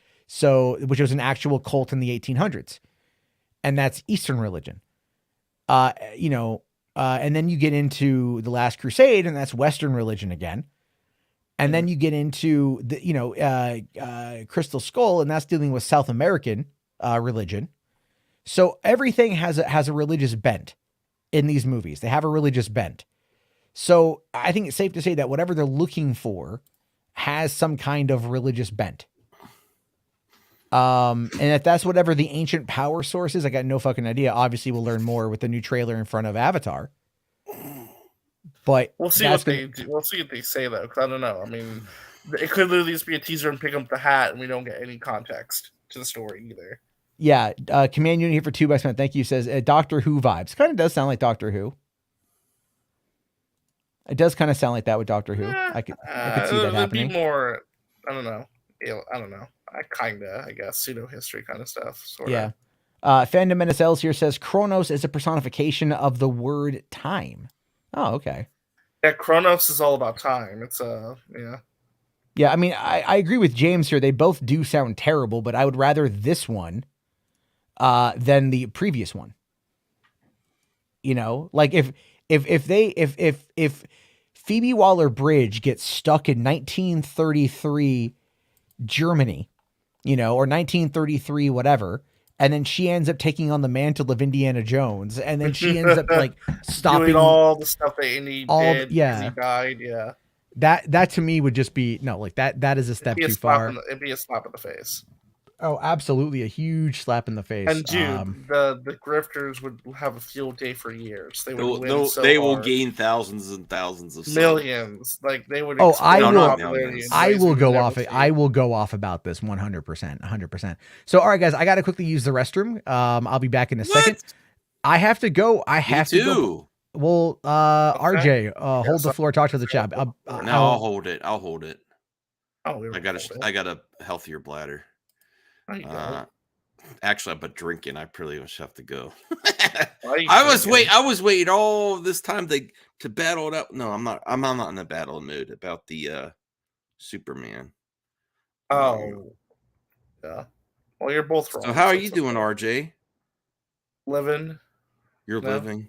Speaker 1: which was an actual cult in the 1800s, and that's Eastern religion. And then you get into The Last Crusade, and that's Western religion again. And then you get into the Crystal Skull, and that's dealing with South American religion. So everything has a religious bent in these movies. They have a religious bent. So I think it's safe to say that whatever they're looking for has some kind of religious bent. And if that's whatever the ancient power source is, I got no fucking idea. Obviously, we'll learn more with the new trailer in front of Avatar. But
Speaker 2: we'll see what they do. We'll see what they say though, because I don't know. I mean, it could literally just be a teaser and pick up the hat, and we don't get any context to the story either.
Speaker 1: Yeah, Command Unit here for $2, man. Thank you. Says Doctor Who vibes. Kind of does sound like Doctor Who. It does kind of sound like that with Doctor Who. I could see that happening.
Speaker 2: Be more, I don't know. I don't know. I guess pseudo history kind of stuff. Sorta.
Speaker 1: Yeah. Fandom NSLs here says Chronos is a personification of the word time. Oh, okay.
Speaker 2: Yeah, Chronos is all about time. It's yeah.
Speaker 1: Yeah, I mean, I agree with James here. They both do sound terrible, but I would rather this one than the previous one. You know, like if Phoebe Waller-Bridge gets stuck in 1933 Germany, you know, or 1933 whatever, and then she ends up taking on the mantle of Indiana Jones, and then she ends up like stopping
Speaker 2: doing all the stuff that Indy did.
Speaker 1: Yeah,
Speaker 2: he died. Yeah,
Speaker 1: that to me would just be that is a step too far.
Speaker 2: It'd be a slap in the face.
Speaker 1: Oh, absolutely, a huge slap in the face.
Speaker 2: And dude, the grifters would have a field day for years. They would
Speaker 3: they will gain thousands and thousands of
Speaker 2: millions. Like they would.
Speaker 1: Oh, I will go off. I will go off about this 100%. So, all right, guys, I got to quickly use the restroom. I'll be back in a second. I have to go. I have to go. Well, RJ, hold the floor. Talk to the chat.
Speaker 3: I'll hold it. I'll hold it.
Speaker 2: Oh,
Speaker 3: I got a healthier bladder. Actually, I've been drinking. I pretty much have to go. I was waiting all this time to battle it out. No, I'm not. I'm not in a battle mood about the Superman.
Speaker 2: Oh, yeah. Well, you're both wrong.
Speaker 3: So how are you doing, RJ?
Speaker 2: Living.
Speaker 3: You're living.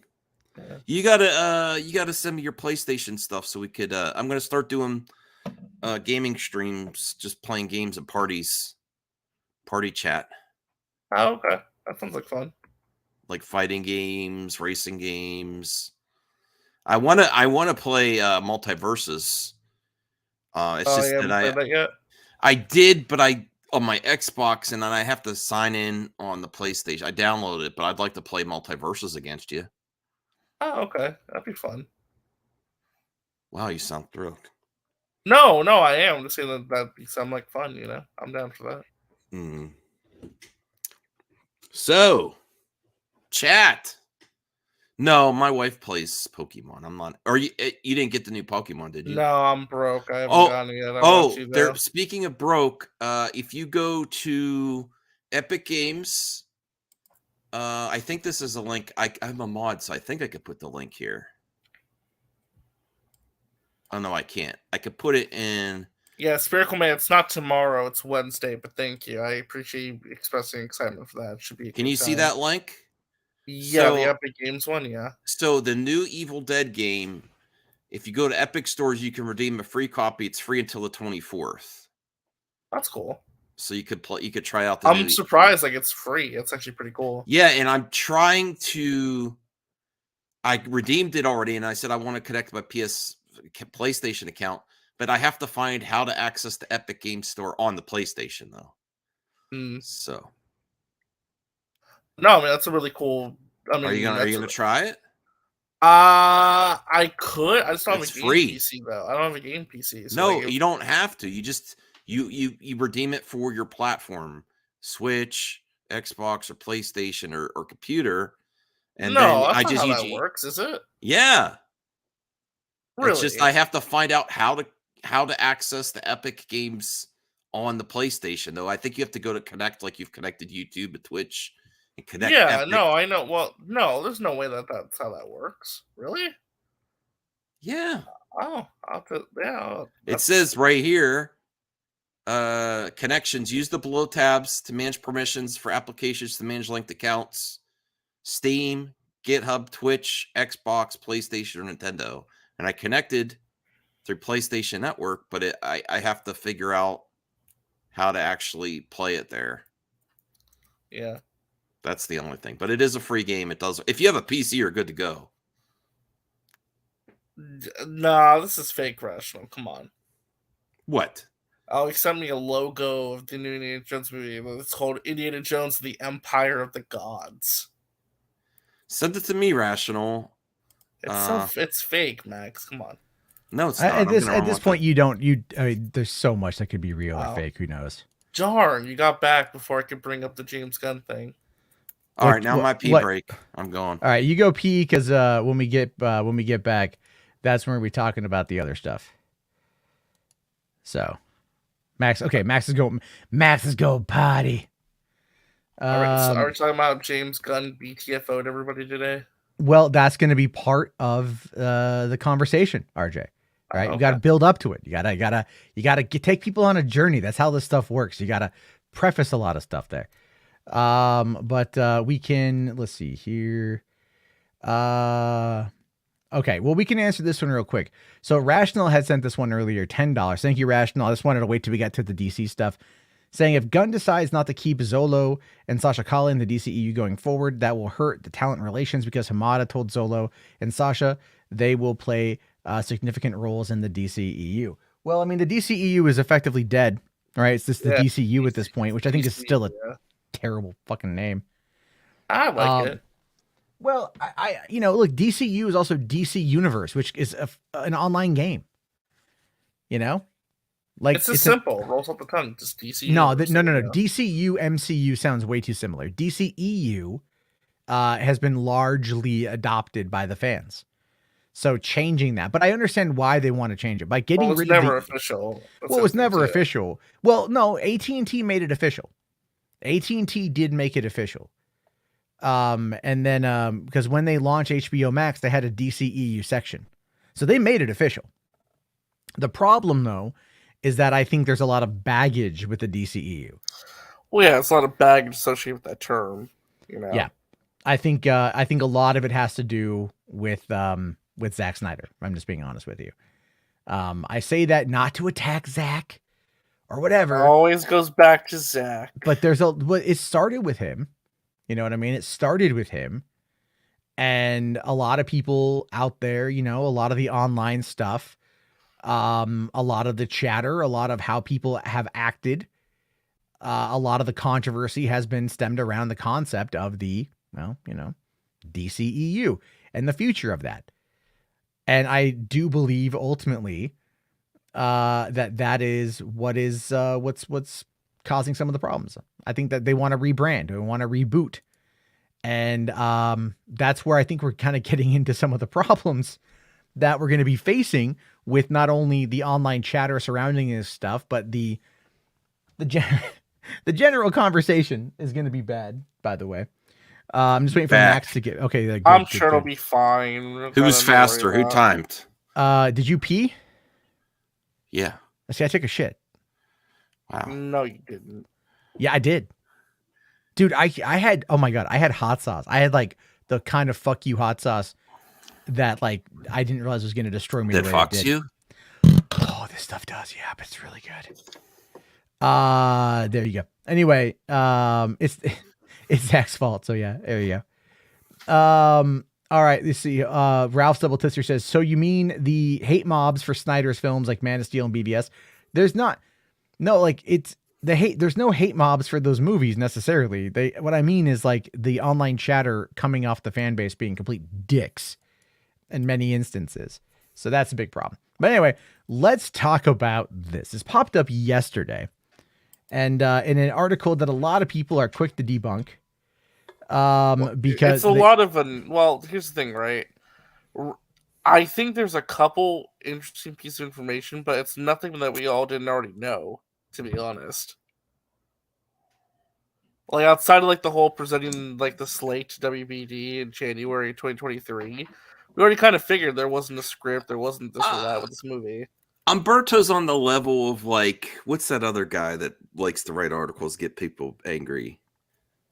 Speaker 3: Yeah. You gotta send me your PlayStation stuff so we could. I'm gonna start doing gaming streams, just playing games at parties. Party chat.
Speaker 2: Oh, okay. That sounds like fun.
Speaker 3: Like fighting games, racing games. I wanna play Multiverses. It's just that I did, but on my Xbox, and then I have to sign in on the PlayStation. I downloaded it, but I'd like to play Multiverses against you.
Speaker 2: Oh, okay. That'd be fun.
Speaker 3: Wow, you sound thrilled.
Speaker 2: No, I am. Just saying that sound like fun, you know. I'm down for that.
Speaker 3: So, chat. No, my wife plays Pokemon. I'm not. Or you didn't get the new Pokemon, did you?
Speaker 2: No, I'm broke. I haven't gotten it yet.
Speaker 3: Speaking of broke, if you go to Epic Games, I think this is a link. I'm a mod, so I think I could put the link here. Oh no, I can't. I could put it in.
Speaker 2: Yeah, Spherical Man, it's not tomorrow, it's Wednesday, but thank you. I appreciate you expressing excitement for that. It should be.
Speaker 3: Can you see that link?
Speaker 2: Yeah, the Epic Games one, yeah.
Speaker 3: So the new Evil Dead game, if you go to Epic Stores, you can redeem a free copy. It's free until the 24th.
Speaker 2: That's cool.
Speaker 3: So you could play. You could try out the.
Speaker 2: I'm surprised, like it's free. It's actually pretty cool.
Speaker 3: Yeah, and I'm trying to. I redeemed it already, and I said I want to connect my PlayStation account. But I have to find how to access the Epic Games Store on the PlayStation, though. So,
Speaker 2: no, I mean that's a really cool. I mean,
Speaker 3: are you gonna try it?
Speaker 2: I could. I just don't have a game PC though. I don't have a game PC. So
Speaker 3: no, you don't have to. You just you redeem it for your platform, Switch, Xbox, or PlayStation, or computer. And
Speaker 2: no,
Speaker 3: then
Speaker 2: that's not how that works, is it?
Speaker 3: Yeah.
Speaker 2: Really?
Speaker 3: It's just I have to find out how to access the Epic Games on the PlayStation, though. I think you have to go to connect like you've connected YouTube and Twitch and connect.
Speaker 2: Yeah, Epic. No, I know. Well, no, there's no way that's how that works. Really?
Speaker 3: Yeah.
Speaker 2: Oh,
Speaker 3: it says right here, connections. Use the below tabs to manage permissions for applications to manage linked accounts. Steam, GitHub, Twitch, Xbox, PlayStation, or Nintendo, and I connected through PlayStation Network, but I have to figure out how to actually play it there.
Speaker 2: Yeah.
Speaker 3: That's the only thing. But it is a free game. It does. If you have a PC, you're good to go.
Speaker 2: Nah, this is fake, Rational. Come on.
Speaker 3: What?
Speaker 2: Oh, he sent me a logo of the new Indiana Jones movie. It's called Indiana Jones: The Empire of the Gods.
Speaker 3: Send it to me, Rational.
Speaker 2: It's fake, Max. Come on.
Speaker 3: No, it's not.
Speaker 1: At this point, there's so much that could be real or fake. Who knows?
Speaker 2: Darn, you got back before I could bring up the James Gunn thing.
Speaker 3: All right, now my pee break. I'm going.
Speaker 1: All right, you go pee because when we get back, that's when we'll be talking about the other stuff. So, Max is going potty.
Speaker 2: All right, so are we talking about James Gunn BTFO'd everybody today?
Speaker 1: Well, that's going to be part of the conversation, RJ. Right? You got to build up to it. You gotta take people on a journey. That's how this stuff works. You got to preface a lot of stuff there. But we can, let's see here. Okay, well, we can answer this one real quick. So Rational had sent this one earlier, $10. Thank you, Rational. I just wanted to wait till we got to the DC stuff. Saying if Gunn decides not to keep Zolo and Sasha Kala in the DCEU going forward, that will hurt the talent relations because Hamada told Zolo and Sasha they will play significant roles in the DCEU. Well, I mean, the DCEU is effectively dead, right? It's just the DCU at this point, which I think is still a terrible fucking name.
Speaker 2: I like it.
Speaker 1: Well, I look, DCU is also DC Universe, which is an online game. You know, like
Speaker 2: it's simple. Rolls off the tongue. Just DC.
Speaker 1: No. DCU MCU sounds way too similar. DCEU has been largely adopted by the fans. So changing that, but I understand why they want to change it by getting rid of
Speaker 2: never official.
Speaker 1: Well, it was never official. Well, no, AT&T made it official. AT&T did make it official. And then because when they launched HBO Max, they had a DCEU section. So they made it official. The problem though is that I think there's a lot of baggage with the DCEU.
Speaker 2: Well, yeah, it's a lot of baggage associated with that term, you know.
Speaker 1: Yeah. I think a lot of it has to do with Zack Snyder. I'm just being honest with you. I say that not to attack Zack or whatever.
Speaker 2: It always goes back to Zack.
Speaker 1: But it started with him. You know what I mean? It started with him. And a lot of people out there, a lot of the online stuff, a lot of the chatter, a lot of how people have acted, a lot of the controversy has been stemmed around the concept of the, DCEU and the future of that. And I do believe ultimately that is what's causing some of the problems. I think that they want to rebrand, they want to reboot. And that's where I think we're kind of getting into some of the problems that we're going to be facing with not only the online chatter surrounding this stuff, but the general conversation is going to be bad, by the way. I'm just waiting for Max to get okay. Good,
Speaker 2: I'm sure it'll be fine.
Speaker 3: Who's faster? Who timed?
Speaker 1: Did you pee?
Speaker 3: Yeah.
Speaker 1: See, I took a shit.
Speaker 3: Wow.
Speaker 2: No, you didn't.
Speaker 1: Yeah, I did. Dude, I had, oh my God, I had hot sauce. I had like the kind of fuck you hot sauce that like I didn't realize was going to destroy me.
Speaker 3: That fucks you?
Speaker 1: Oh, this stuff does. Yeah, but it's really good. There you go. Anyway, it's Zach's fault. So yeah, there you go. All right, let's see. Ralph's Double Tister says, so you mean the hate mobs for Snyder's films like Man of Steel and BVS? There's no hate mobs for those movies necessarily. What I mean is like the online chatter coming off the fan base being complete dicks in many instances. So that's a big problem. But anyway, let's talk about this. This popped up yesterday. And in an article that a lot of people are quick to debunk. Because
Speaker 2: here's the thing, right? I think there's a couple interesting pieces of information, but it's nothing that we all didn't already know, to be honest. Like outside of like the whole presenting like the slate to WBD in January 2023, we already kind of figured there wasn't a script, there wasn't this or that with this movie.
Speaker 3: Umberto's on the level of like, what's that other guy that likes to write articles, get people angry?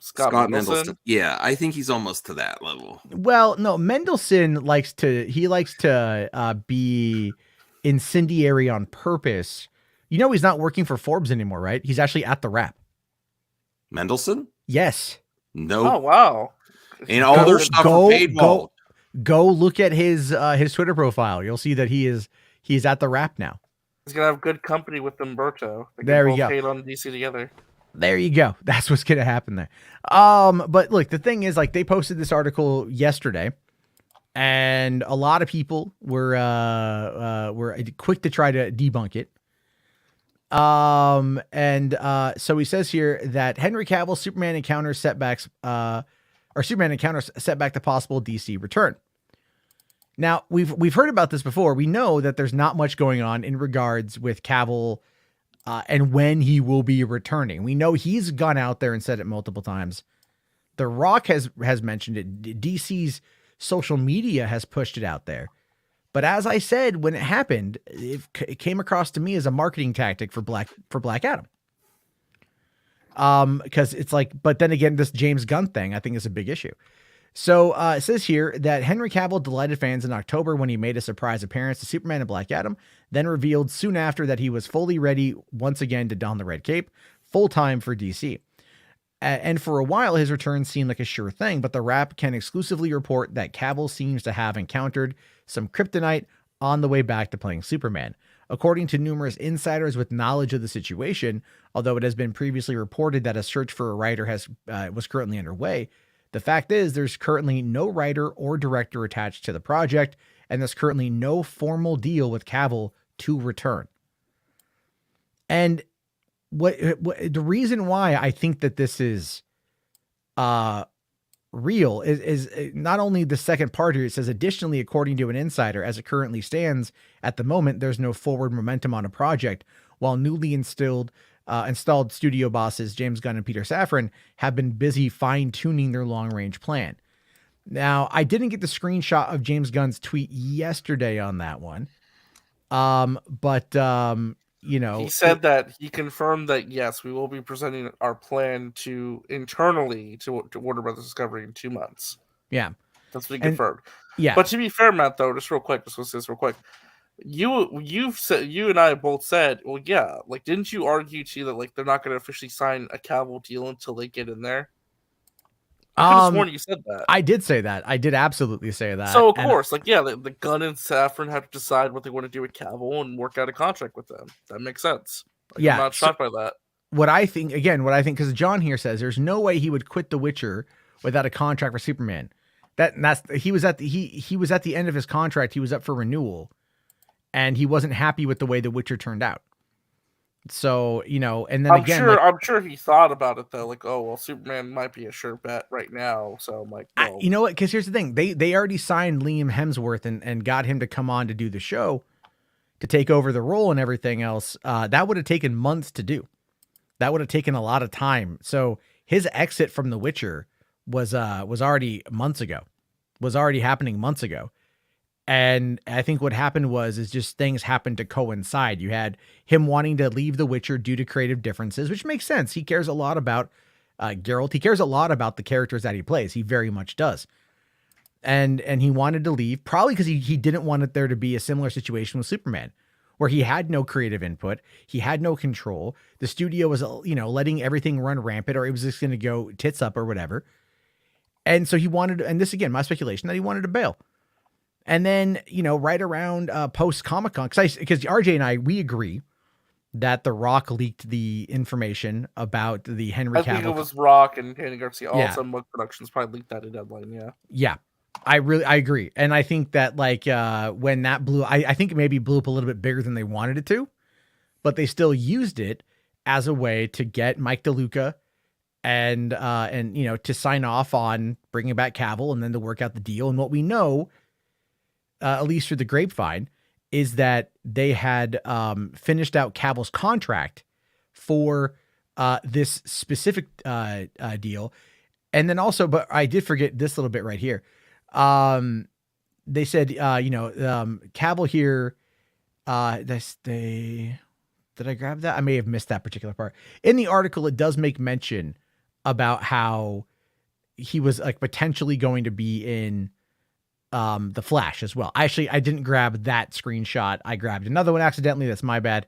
Speaker 2: Scott Mendelson.
Speaker 3: Yeah, I think he's almost to that level.
Speaker 1: Well, no, Mendelson likes to be incendiary on purpose. You know, he's not working for Forbes anymore, right? He's actually at the Wrap.
Speaker 3: Mendelson?
Speaker 1: Yes.
Speaker 3: No.
Speaker 2: Oh wow.
Speaker 3: And all their stuff are paywall.
Speaker 1: Go look at his Twitter profile. You'll see that he's at the Wrap now.
Speaker 2: He's gonna have good company with Umberto.
Speaker 1: There we go.
Speaker 2: Paid on DC together.
Speaker 1: There you go. That's what's gonna happen there. But look, the thing is, like, they posted this article yesterday, and a lot of people were quick to try to debunk it. So he says here that Henry Cavill Superman encounters setbacks, Superman encounters setback the possible DC return. Now, we've heard about this before. We know that there's not much going on in regards with Cavill and when he will be returning. We know he's gone out there and said it multiple times. The Rock has mentioned it. DC's social media has pushed it out there. But as I said, when it happened, it came across to me as a marketing tactic for Black Adam. Because it's like, but then again, this James Gunn thing, I think, is a big issue. So it says here that Henry Cavill delighted fans in October when he made a surprise appearance to Superman and Black Adam, then revealed soon after that he was fully ready once again to don the red cape, full-time for DC. And for a while, his return seemed like a sure thing, but the Wrap can exclusively report that Cavill seems to have encountered some kryptonite on the way back to playing Superman. According to numerous insiders with knowledge of the situation, although it has been previously reported that a search for a writer was currently underway, the fact is there's currently no writer or director attached to the project, and there's currently no formal deal with Cavill to return. And what the reason why I think that this is real is not only the second part here. It says, additionally, according to an insider, as it currently stands at the moment, there's no forward momentum on a project, while newly installed studio bosses James Gunn and Peter Safran have been busy fine-tuning their long-range plan. Now, I didn't get the screenshot of James Gunn's tweet yesterday on that one. You know,
Speaker 2: he said that he confirmed that, yes, we will be presenting our plan internally to Warner Brothers Discovery in 2 months.
Speaker 1: Yeah.
Speaker 2: That's what he confirmed.
Speaker 1: Yeah.
Speaker 2: But to be fair, Matt, though, just real quick, just want to say this real quick. You and I both said, well, yeah, like, didn't you argue too that, like, they're not going to officially sign a Cavill deal until they get in there? I could have sworn you said that.
Speaker 1: I did say that. I did absolutely say that.
Speaker 2: So, of course, like, yeah, the Gunn and Safran have to decide what they want to do with Cavill and work out a contract with them. That makes sense. Like,
Speaker 1: yeah.
Speaker 2: I'm not shocked by that.
Speaker 1: What I think, because John here says there's no way he would quit The Witcher without a contract for Superman. He was at the end of his contract. He was up for renewal, and he wasn't happy with the way The Witcher turned out. So, you know, and then
Speaker 2: I'm sure he thought about it though. Like, oh, well, Superman might be a sure bet right now. So I'm like, well.
Speaker 1: You know what? Because here's the thing. They already signed Liam Hemsworth and got him to come on to do the show, to take over the role and everything else. That would have taken months to do. That would have taken a lot of time. So his exit from The Witcher was already happening months ago. And I think what happened is just things happened to coincide. You had him wanting to leave The Witcher due to creative differences, which makes sense. He cares a lot about Geralt. He cares a lot about the characters that he plays. He very much does. And he wanted to leave probably because he didn't want there to be a similar situation with Superman, where he had no creative input. He had no control. The studio was, letting everything run rampant, or it was just going to go tits up or whatever. And so he wanted, and this again, my speculation, that he wanted to bail. And then, right around post Comic-Con, because RJ and we agree that The Rock leaked the information about the Henry Cavill.
Speaker 2: I think it was Rock and Andy Garcia. Also, Mug Productions probably leaked that at Deadline. Yeah.
Speaker 1: Yeah, I agree. And I think that when that blew, I think it maybe blew up a little bit bigger than they wanted it to, but they still used it as a way to get Mike DeLuca and to sign off on bringing back Cavill and then to work out the deal. And what we know, at least through the grapevine, is that they had finished out Cavill's contract for this specific deal. And then also, but I did forget this little bit right here. They said, Cavill here, did I grab that? I may have missed that particular part. In the article, it does make mention about how he was like potentially going to be in the Flash as well. Actually, I didn't grab that screenshot. I grabbed another one accidentally. That's my bad.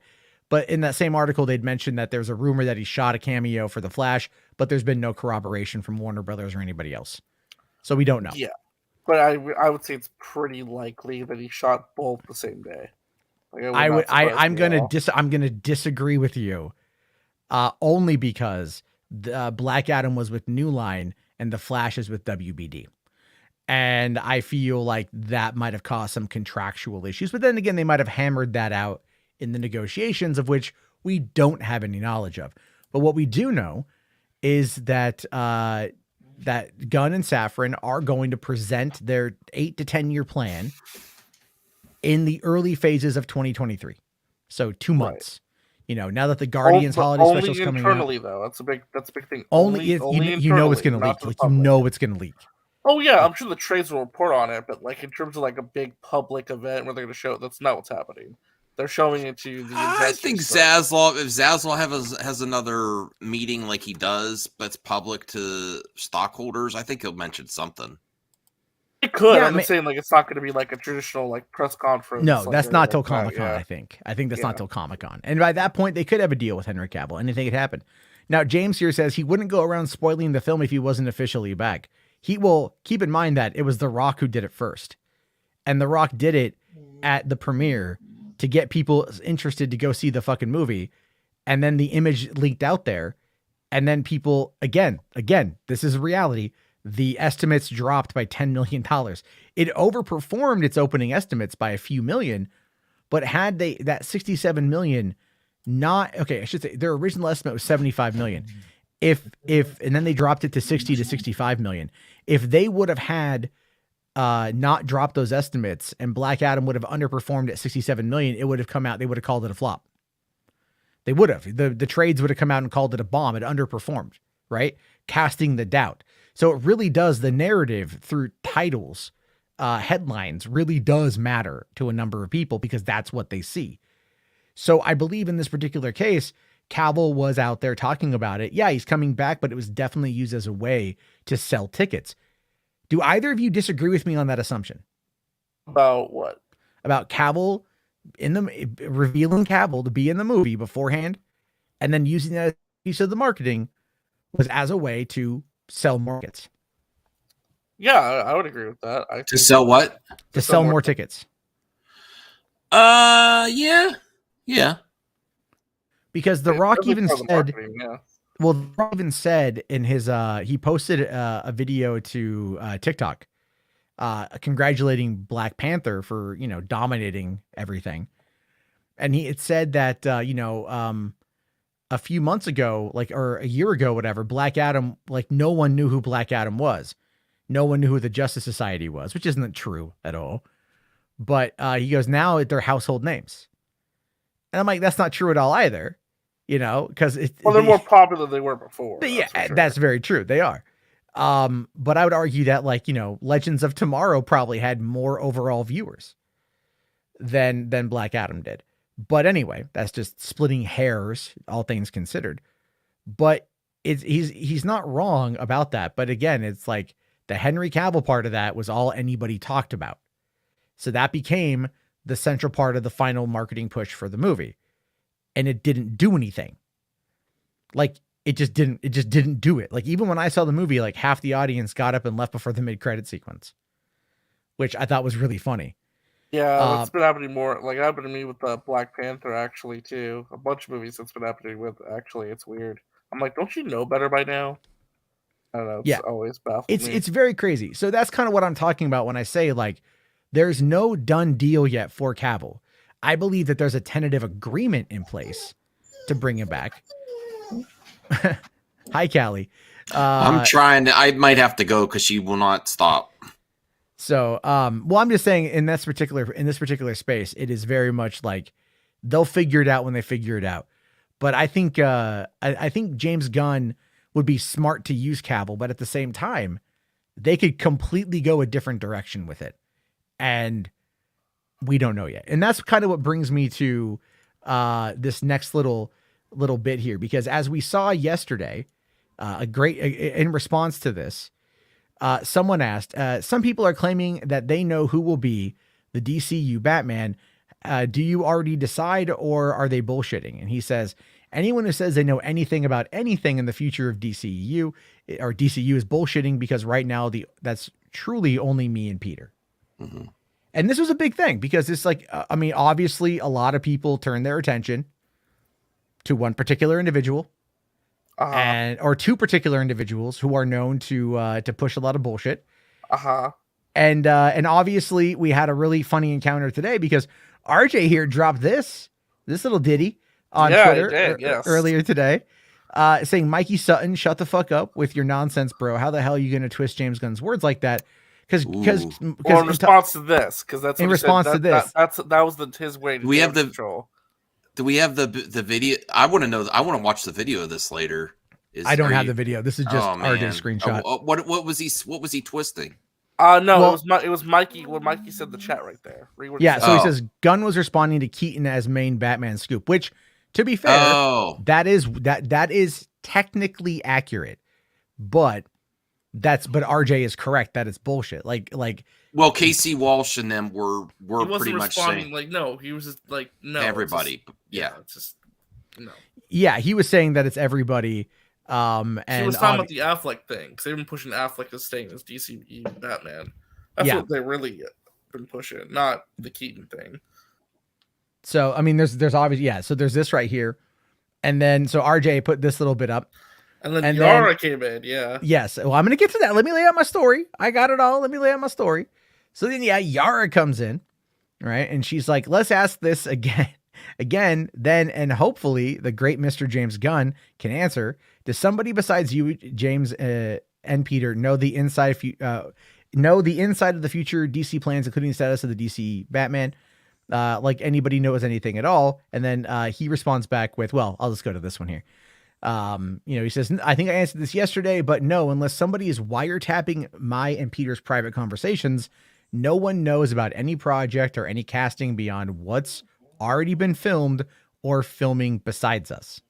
Speaker 1: But in that same article, they'd mentioned that there's a rumor that he shot a cameo for the Flash, but there's been no corroboration from Warner Brothers or anybody else. So we don't know.
Speaker 2: Yeah. But I would say it's pretty likely that he shot both the same day. Like,
Speaker 1: I'm gonna disagree with you. Only because the Black Adam was with New Line and the Flash is with WBD. And I feel like that might have caused some contractual issues. But then again, they might have hammered that out in the negotiations, of which we don't have any knowledge of. But what we do know is that that Gunn and Safran are going to present their 8 to 10 year plan in the early phases of 2023. So 2 months. Right. Now that the Guardians holiday special is coming out.
Speaker 2: Only internally, though. That's a big thing.
Speaker 1: Only you know it's going to leak. Like, you know it's going to leak.
Speaker 2: Oh yeah, I'm sure the trades will report on it, but like in terms of like a big public event where they're going to show it, that's not what's happening. They're showing it to the investors.
Speaker 3: I think Zaslav, if Zaslav has another meeting like he does, but it's public to stockholders, I think he'll mention something.
Speaker 2: It could. I'm saying like it's not going to be like a traditional like press conference.
Speaker 1: No,
Speaker 2: like
Speaker 1: that's not till Comic-Con, I think. I think that's not till Comic-Con. And by that point, they could have a deal with Henry Cavill. Anything could happen. Now, James here says he wouldn't go around spoiling the film if he wasn't officially back. He will keep in mind that it was The Rock who did it first. And The Rock did it at the premiere to get people interested to go see the fucking movie. And then the image leaked out there. And then people, again, this is reality. The estimates dropped by $10 million. It overperformed its opening estimates by a few million. But had that 67 million I should say their original estimate was 75 million. And then they dropped it to 60 to 65 million. If they would have had not dropped those estimates and Black Adam would have underperformed at 67 million, it would have come out. They would have called it a flop. They would have. The trades would have come out and called it a bomb. It underperformed, right? Casting the doubt. So it really does. The narrative through titles, headlines really does matter to a number of people because that's what they see. So I believe in this particular case, Cavill was out there talking about it. Yeah, he's coming back, but it was definitely used as a way to sell tickets. Do either of you disagree with me on that assumption?
Speaker 2: About what?
Speaker 1: About Cavill revealing Cavill to be in the movie beforehand, and then using that as a piece of the marketing was as a way to sell more tickets.
Speaker 2: Yeah, I would agree with that.
Speaker 3: To sell what?
Speaker 1: To sell more tickets.
Speaker 3: Yeah.
Speaker 1: Because The Rock even said, well, The Rock even said in his, he posted a video to TikTok, congratulating Black Panther for, dominating everything. And it said that, a few months ago, or a year ago, whatever, Black Adam, no one knew who Black Adam was. No one knew who the Justice Society was, which isn't true at all. But he goes, now they're household names. And I'm like, that's not true at all either. Because
Speaker 2: they're more popular than they were before.
Speaker 1: That's very true. They are. But I would argue that Legends of Tomorrow probably had more overall viewers than Black Adam did. But anyway, that's just splitting hairs, all things considered. But he's not wrong about that. But again, it's like the Henry Cavill part of that was all anybody talked about. So that became the central part of the final marketing push for the movie. And it didn't do anything. It just didn't do it. Even when I saw the movie, half the audience got up and left before the mid-credit sequence, which I thought was really funny.
Speaker 2: Yeah, it's been happening more. It happened to me with Black Panther, actually, too. A bunch of movies that's been happening with, actually. It's weird. I'm like, don't you know better by now? I don't know. It's always baffled me.
Speaker 1: It's very crazy. So that's kind of what I'm talking about when I say, there's no done deal yet for Cavill. I believe that there's a tentative agreement in place to bring him back. Hi, Callie.
Speaker 3: I'm trying to, I might have to go because she will not stop.
Speaker 1: So, I'm just saying in this particular space, it is very much they'll figure it out when they figure it out. But I think, I think James Gunn would be smart to use Cavill, but at the same time, they could completely go a different direction with it. And we don't know yet. And that's kind of what brings me to this next little bit here, because as we saw yesterday, In response to this, someone asked, some people are claiming that they know who will be the DCU Batman. Do you already decide, or are they bullshitting? And he says, anyone who says they know anything about anything in the future of DCU or DCU is bullshitting, because right now that's truly only me and Peter.
Speaker 3: Mm-hmm.
Speaker 1: And this was a big thing because it's like, I mean, obviously a lot of people turn their attention to one particular individual or two particular individuals who are known to push a lot of bullshit. And obviously we had a really funny encounter today because RJ here dropped this little ditty on Twitter earlier today, saying, Mikey Sutton, shut the fuck up with your nonsense, bro. How the hell are you going to twist James Gunn's words like that? Because
Speaker 2: in response to this, because that's what
Speaker 1: in response to this,
Speaker 2: that was his way to
Speaker 3: do we have
Speaker 2: control.
Speaker 3: Do we have the video? I want to know. I want to watch the video of this later.
Speaker 1: I don't have the video. This is just RJ's screenshot.
Speaker 3: What was he twisting?
Speaker 2: No, it was Mikey. What Mikey said in the chat right there.
Speaker 1: Yeah, so he says Gunn was responding to Keaton as main Batman scoop, which, to be fair, that is technically accurate, but RJ is correct that it's bullshit. Well,
Speaker 3: Casey Walsh and them were pretty much saying
Speaker 2: no, he was just like no,
Speaker 3: everybody.
Speaker 2: It's just no.
Speaker 1: Yeah, he was saying that it's everybody. And
Speaker 2: he was talking about the Affleck thing because they've been pushing Affleck as staying as DCU Batman. That's what they really been pushing, not the Keaton thing.
Speaker 1: So I mean, there's obviously so there's this right here, and then so RJ put this little bit up.
Speaker 2: And then Yara came in,
Speaker 1: Yes. Well, I'm going to get to that. Let me lay out my story. I got it all. Let me lay out my story. So then, Yara comes in, right? And she's like, let's ask this again, then, and hopefully the great Mr. James Gunn can answer. Does somebody besides you, James and Peter, know the inside of the future DC plans, including the status of the DC Batman? Like anybody knows anything at all? And then he responds back with, well, I'll just go to this one here. He says, I think I answered this yesterday, but no, unless somebody is wiretapping my and Peter's private conversations, no one knows about any project or any casting beyond what's already been filmed or filming besides us.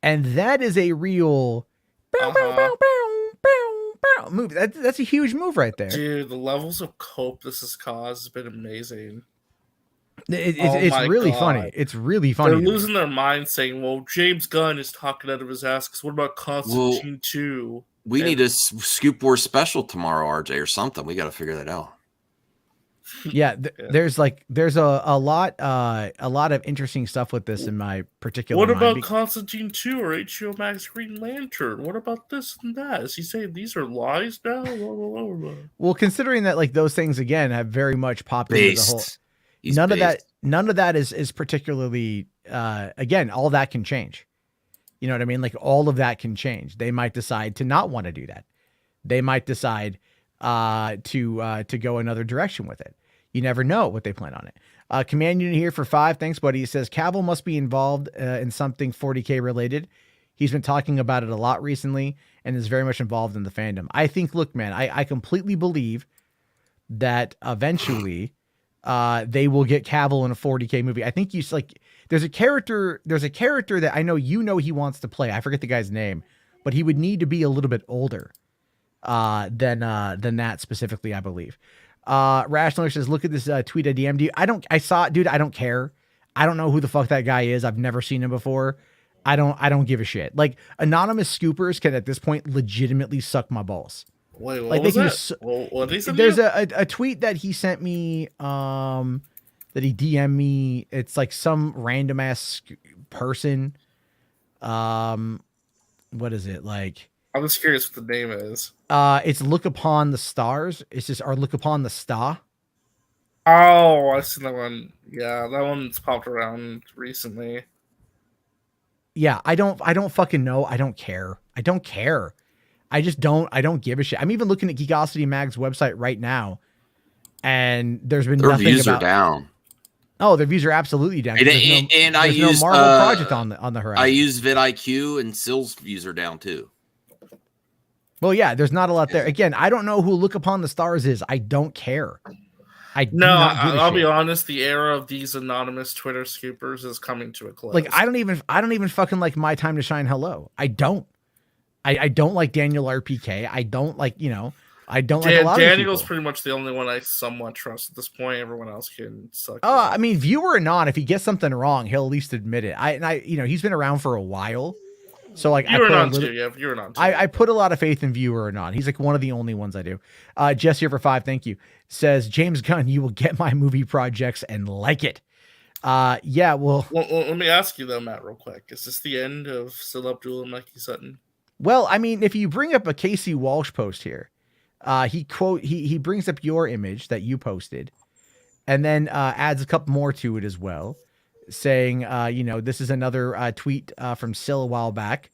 Speaker 1: And that is a real move. That's a huge move right there.
Speaker 2: Dude, the levels of cope this has caused has been amazing.
Speaker 1: It's really funny. It's really funny.
Speaker 2: They're losing their mind saying, well, James Gunn is talking out of his ass because what about Constantine 2?
Speaker 3: We need a Scoop Wars special tomorrow, RJ, or something. We got to figure that out.
Speaker 1: Yeah, there's a lot of interesting stuff with this in my particular
Speaker 2: What
Speaker 1: mind.
Speaker 2: about Constantine 2 or HBO Max Green Lantern? What about this and that? Is he saying these are lies now?
Speaker 1: Well, considering that those things again have very much popped into the whole. None of that is particularly again, all that can change. You know what I mean? Like all of that can change. They might decide to not want to do that. They might decide to go another direction with it. You never know what they plan on it. Command Unit here for 5. Thanks, buddy. He says Cavill must be involved in something 40K related. He's been talking about it a lot recently and is very much involved in the fandom. I think, look, man, I completely believe that eventually they will get Cavill in a 40K movie. I think there's a character that I know he wants to play. I forget the guy's name, but he would need to be a little bit older than that specifically, I believe. Rational says, look at this tweet I DM'd you. I saw it, dude. I don't care. I don't know who the fuck that guy is. I've never seen him before. I don't give a shit. Like anonymous scoopers can at this point legitimately suck my balls.
Speaker 2: Wait, what was that? What
Speaker 1: there's a tweet that he sent me, that he DM'd me. It's like some random ass person. What is it like?
Speaker 2: I'm just curious what the name is.
Speaker 1: It's Look Upon the Stars. It's just or Look Upon the Star.
Speaker 2: Oh, I've seen that one. Yeah, that one's popped around recently.
Speaker 1: Yeah, I don't fucking know. I don't care. I don't give a shit. I'm even looking at Geekosity Mag's website right now, and there's been nothing
Speaker 3: views are down.
Speaker 1: Oh, their views are absolutely down.
Speaker 3: And I use
Speaker 1: no Marvel project on the horizon.
Speaker 3: I use vidIQ, and Sill's views are down too.
Speaker 1: Well, yeah, there's not a lot there. Again, I don't know who Look Upon the Stars is. I don't care.
Speaker 2: I'll be honest. The era of these anonymous Twitter scoopers is coming to a close.
Speaker 1: Like I don't even fucking like My Time to Shine. Hello, I don't. I don't like Daniel RPK. I don't like, I don't like a lot of
Speaker 2: Daniel's
Speaker 1: people.
Speaker 2: pretty much the only one I somewhat trust at this point. Everyone else can suck.
Speaker 1: I mean, viewer or not, if he gets something wrong, he'll at least admit it. He's been around for a while. So like
Speaker 2: Viewer on too. Yeah, Viewer on too.
Speaker 1: I put a lot of faith in Viewer or not. He's like one of the only ones I do. Jess here for 5. Thank you. Says James Gunn, you will get my movie projects and like it. Yeah, well,
Speaker 2: let me ask you though, Matt, real quick. Is this the end of Sil Abdul and Mikey Sutton?
Speaker 1: Well, I mean, if you bring up a Casey Walsh post here, he brings up your image that you posted, and then adds a couple more to it as well, saying, this is another tweet from Sil a while back,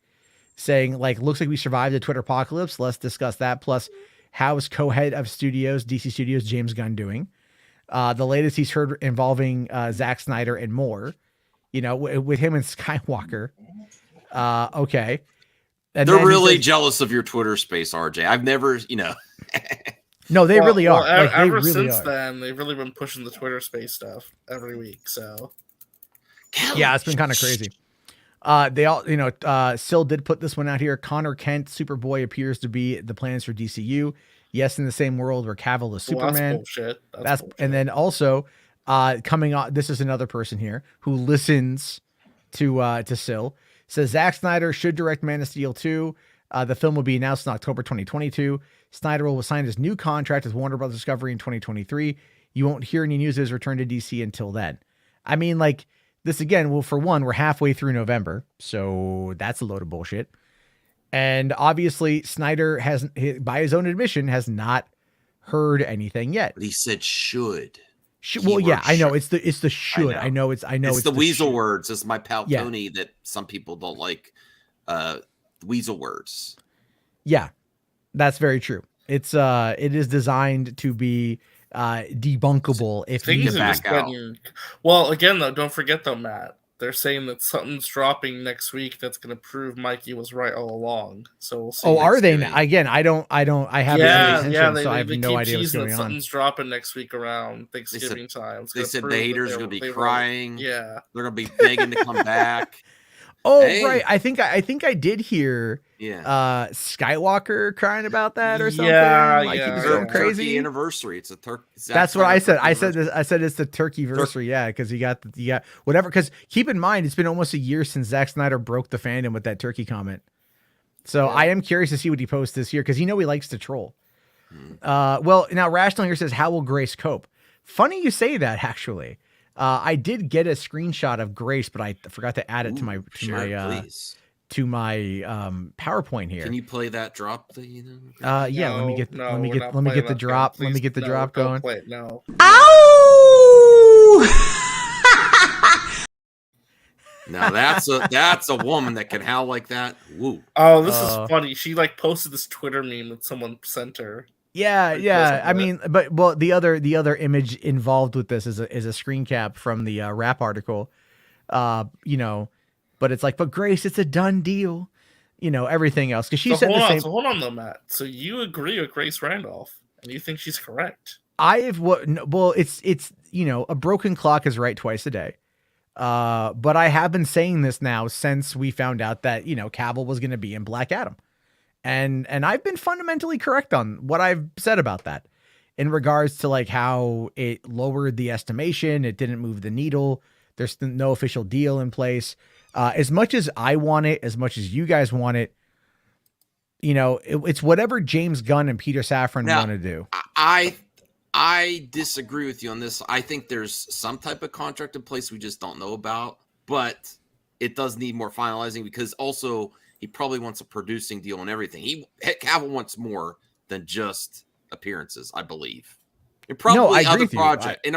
Speaker 1: saying like, looks like we survived the Twitter apocalypse. Let's discuss that. Plus, how is co-head of studios, DC Studios, James Gunn doing? The latest he's heard involving Zack Snyder and more, with him and Skywalker. Okay. And
Speaker 3: they're really jealous of your Twitter space, RJ. I've never,
Speaker 1: No, they really are.
Speaker 2: Ever since then, they've really been pushing the Twitter space stuff every week. So,
Speaker 1: yeah, it's been kind of crazy. They all, Sil did put this one out here. Connor Kent, Superboy appears to be the plans for DCU. Yes, in the same world where Cavill is Superman.
Speaker 2: That's bullshit.
Speaker 1: That's bullshit. And then also, coming on, this is another person here who listens to Sil. Says Zack Snyder should direct Man of Steel 2. The film will be announced in October 2022. Snyder will sign his new contract with Warner Bros. Discovery in 2023. You won't hear any news of his return to DC until then. I mean, like, this again, well, for one, we're halfway through November, so that's a load of bullshit. And obviously, Snyder has, by his own admission, has not heard anything yet.
Speaker 3: But he said should.
Speaker 1: Well, yeah, I know it's the should. I know it's
Speaker 3: the weasel words. It's my pal Tony that some people don't like. Weasel words.
Speaker 1: Yeah, that's very true. It is designed to be debunkable if
Speaker 2: things
Speaker 1: you
Speaker 2: back out. Well, again though, don't forget though, Matt. They're saying that something's dropping next week that's going to prove Mikey was right all along. So we'll see.
Speaker 1: Oh, are they? Again, I haven't. So I have no idea what's going on.
Speaker 2: Something's dropping next week around Thanksgiving time.
Speaker 3: They said the haters are going to be crying.
Speaker 2: Yeah,
Speaker 3: they're going to be begging to come back.
Speaker 1: Oh, hey. Right. I think I did hear
Speaker 2: Skywalker
Speaker 1: crying about that or something.
Speaker 2: He
Speaker 3: was going crazy. Anniversary. It's a
Speaker 1: That's what I said. I said it's the turkey-versary. Yeah, because you got whatever. Because keep in mind, it's been almost a year since Zack Snyder broke the fandom with that turkey comment. So I am curious to see what he posts this year because he likes to troll. Well, now Rational here says, "How will Grace cope?" Funny you say that, actually. I did get a screenshot of Grace, but I forgot to add it to my PowerPoint here.
Speaker 3: Can you play that drop?
Speaker 1: Let me get the drop. Let me get the drop going.
Speaker 2: No.
Speaker 1: Ow!
Speaker 3: Now that's a woman that can howl like that. Woo.
Speaker 2: Oh, this is funny. She posted this Twitter meme that someone sent her.
Speaker 1: Yeah. I mean, the other image involved with this is a screen cap from the rap article, but it's like, but Grace, it's a done deal, everything else. Cause she said the same.
Speaker 2: So hold on though, Matt. So you agree with Grace Randolph and you think she's correct?
Speaker 1: It's a broken clock is right twice a day. But I have been saying this now since we found out that, Cavill was going to be in Black Adam. And I've been fundamentally correct on what I've said about that in regards to like how it lowered the estimation. It didn't move the needle. There's no official deal in place. As much as I want it, as much as you guys want it, it's whatever James Gunn and Peter Safran want to do.
Speaker 3: I disagree with you on this. I think there's some type of contract in place we just don't know about, but it does need more finalizing because also he probably wants a producing deal and everything. Cavill wants more than just appearances, I believe. And probably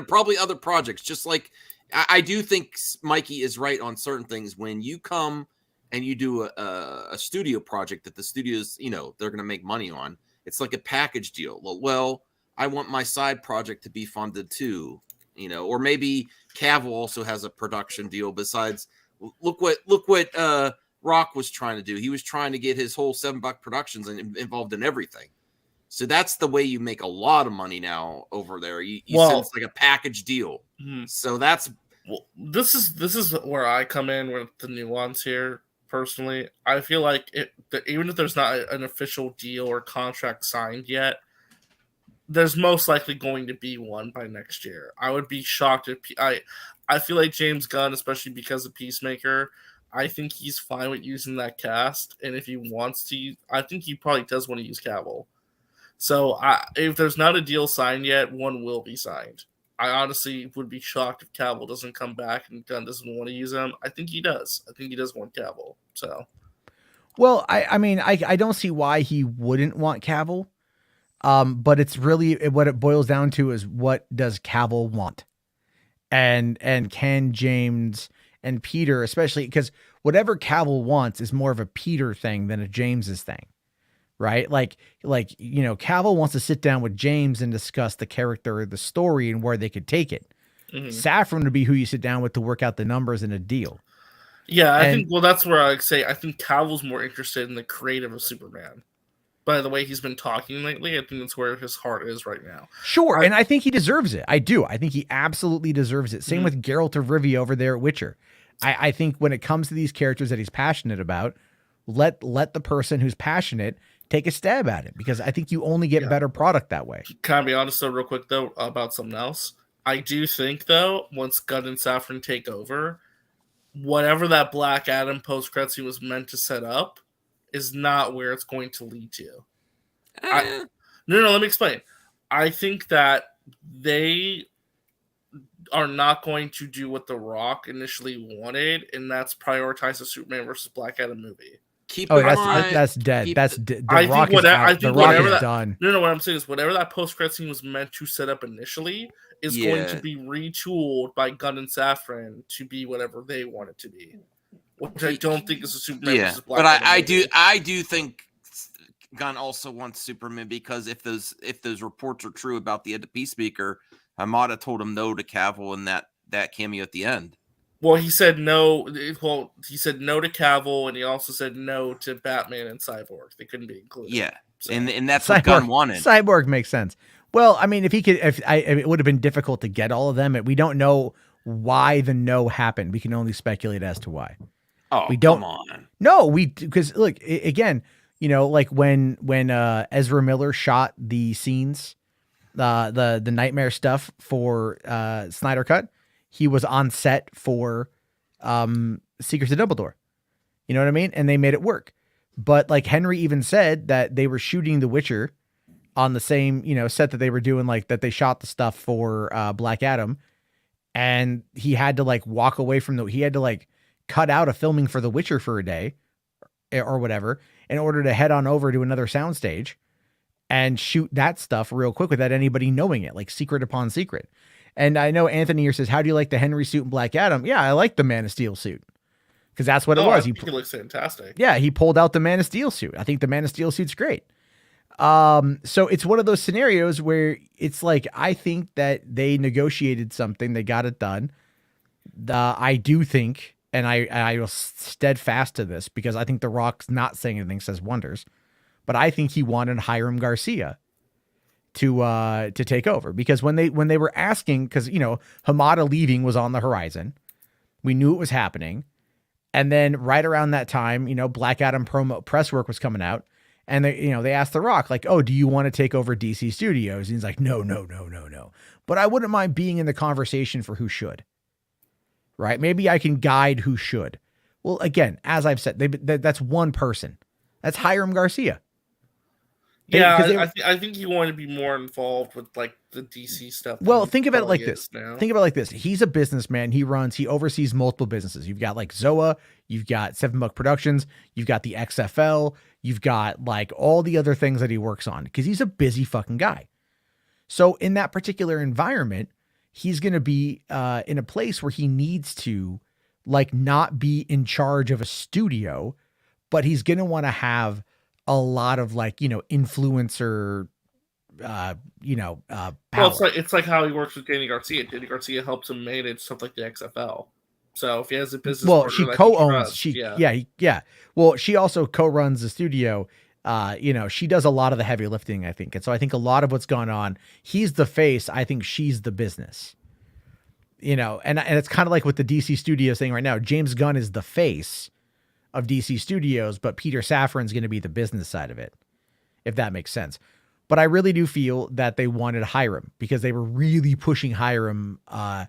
Speaker 3: probably other projects. Just like I do think Mikey is right on certain things. When you come and you do a studio project that the studios, they're going to make money on, it's like a package deal. Well, I want my side project to be funded too, or maybe Cavill also has a production deal besides. Look what Rock was trying to do. He was trying to get his whole $7 Productions involved in everything. So that's the way you make a lot of money now over there. You said it's like a package deal. Mm-hmm. So that's
Speaker 2: this is where I come in with the nuance here. personally. I feel like even if there's not an official deal or contract signed yet, there's most likely going to be one by next year. I would be shocked if I feel like James Gunn, especially because of Peacemaker, I think he's fine with using that cast, and if he wants to, I think he probably does want to use Cavill. So if there's not a deal signed yet, one will be signed. I honestly would be shocked if Cavill doesn't come back and Gunn doesn't want to use him. I think he does. I think he does want Cavill. So,
Speaker 1: well, I mean, I don't see why he wouldn't want Cavill. But it's really what it boils down to is what does Cavill want? And can James and Peter, especially because whatever Cavill wants is more of a Peter thing than a James's thing. Right? Like, Cavill wants to sit down with James and discuss the character, the story, and where they could take it. Saffron would be who you sit down with to work out the numbers in a deal.
Speaker 2: Yeah, I think, well, that's where I'd say I think Cavill's more interested in the creative of Superman. By the way he's been talking lately, I think that's where his heart is right now.
Speaker 1: Sure, and I think he deserves it. I do. I think he absolutely deserves it. Same with Geralt of Rivia over there at Witcher. I think when it comes to these characters that he's passionate about, let the person who's passionate take a stab at it, because I think you only get better product that way.
Speaker 2: Can I be honest though, real quick though, about something else? I do think though, once Gunn and Saffron take over, whatever that Black Adam post-credit scene was meant to set up is not where it's going to lead to. No, let me explain. I think that they are not going to do what The Rock initially wanted, and that's prioritize a Superman versus Black Adam movie.
Speaker 1: That's dead. The Rock is out. The Rock is done.
Speaker 2: No, what I'm saying is whatever that post-credit scene was meant to set up initially is going to be retooled by Gunn and Saffron to be whatever they want it to be. Which I don't think is a Superman versus Black Adam movie.
Speaker 3: I do think Gunn also wants Superman, because if those reports are true about the end of Peacemaker, Hamada told him no to Cavill in that cameo at the end.
Speaker 2: Well, he said no. Well, he said no to Cavill, and he also said no to Batman and Cyborg. They couldn't be included.
Speaker 3: Yeah, so. and that's what Gunn wanted.
Speaker 1: Cyborg makes sense. Well, I mean, it would have been difficult to get all of them. We don't know why the no happened. We can only speculate as to why.
Speaker 3: Oh, come on.
Speaker 1: No, because look, again, like when Ezra Miller shot the scenes, the nightmare stuff for Snyder Cut, he was on set for Secrets of Dumbledore. You know what I mean? And they made it work. But like Henry even said that they were shooting The Witcher on the same, set that they were doing, like that they shot the stuff for Black Adam, and he had to like walk away from he had to like cut out a filming for The Witcher for a day or whatever in order to head on over to another soundstage and shoot that stuff real quick without anybody knowing it, like secret upon secret. And I know Anthony here says, how do you like the Henry suit in Black Adam? Yeah, I like the Man of Steel suit, because that's what it was.
Speaker 2: I think it looks fantastic.
Speaker 1: Yeah, he pulled out the Man of Steel suit. I think the Man of Steel suit's great. So it's one of those scenarios where it's like, I think that they negotiated something, they got it done. I do think, and I will steadfast to this, because I think The Rock's not saying anything says wonders, but I think he wanted Hiram Garcia to take over, because when they were asking, because Hamada leaving was on the horizon, we knew it was happening, and then right around that time, Black Adam promo press work was coming out, and they asked The Rock, like, oh, do you want to take over DC Studios? And he's like, no, but I wouldn't mind being in the conversation for who should. Right? Maybe I can guide who should. Well, again, as I've said, that's one person. That's Hiram Garcia.
Speaker 2: I think you want to be more involved with like the DC stuff.
Speaker 1: Well, think about it like this. He's a businessman. He oversees multiple businesses. You've got like Zoa, you've got 7 Buck Productions, you've got the XFL, you've got like all the other things that he works on, because he's a busy fucking guy. So in that particular environment, he's going to be in a place where he needs to like not be in charge of a studio, but he's going to want to have a lot of like, influencer, power.
Speaker 2: Well, it's like how he works with Danny Garcia. Danny Garcia helps him manage stuff like the XFL. So if he has a business,
Speaker 1: she co-owns. Well, she also co-runs the studio. She does a lot of the heavy lifting, I think. And so I think a lot of what's gone on, he's the face. I think she's the business, and it's kind of like with the DC Studios thing right now. James Gunn is the face of DC Studios, but Peter Safran's going to be the business side of it, if that makes sense. But I really do feel that they wanted Hiram because they were really pushing Hiram a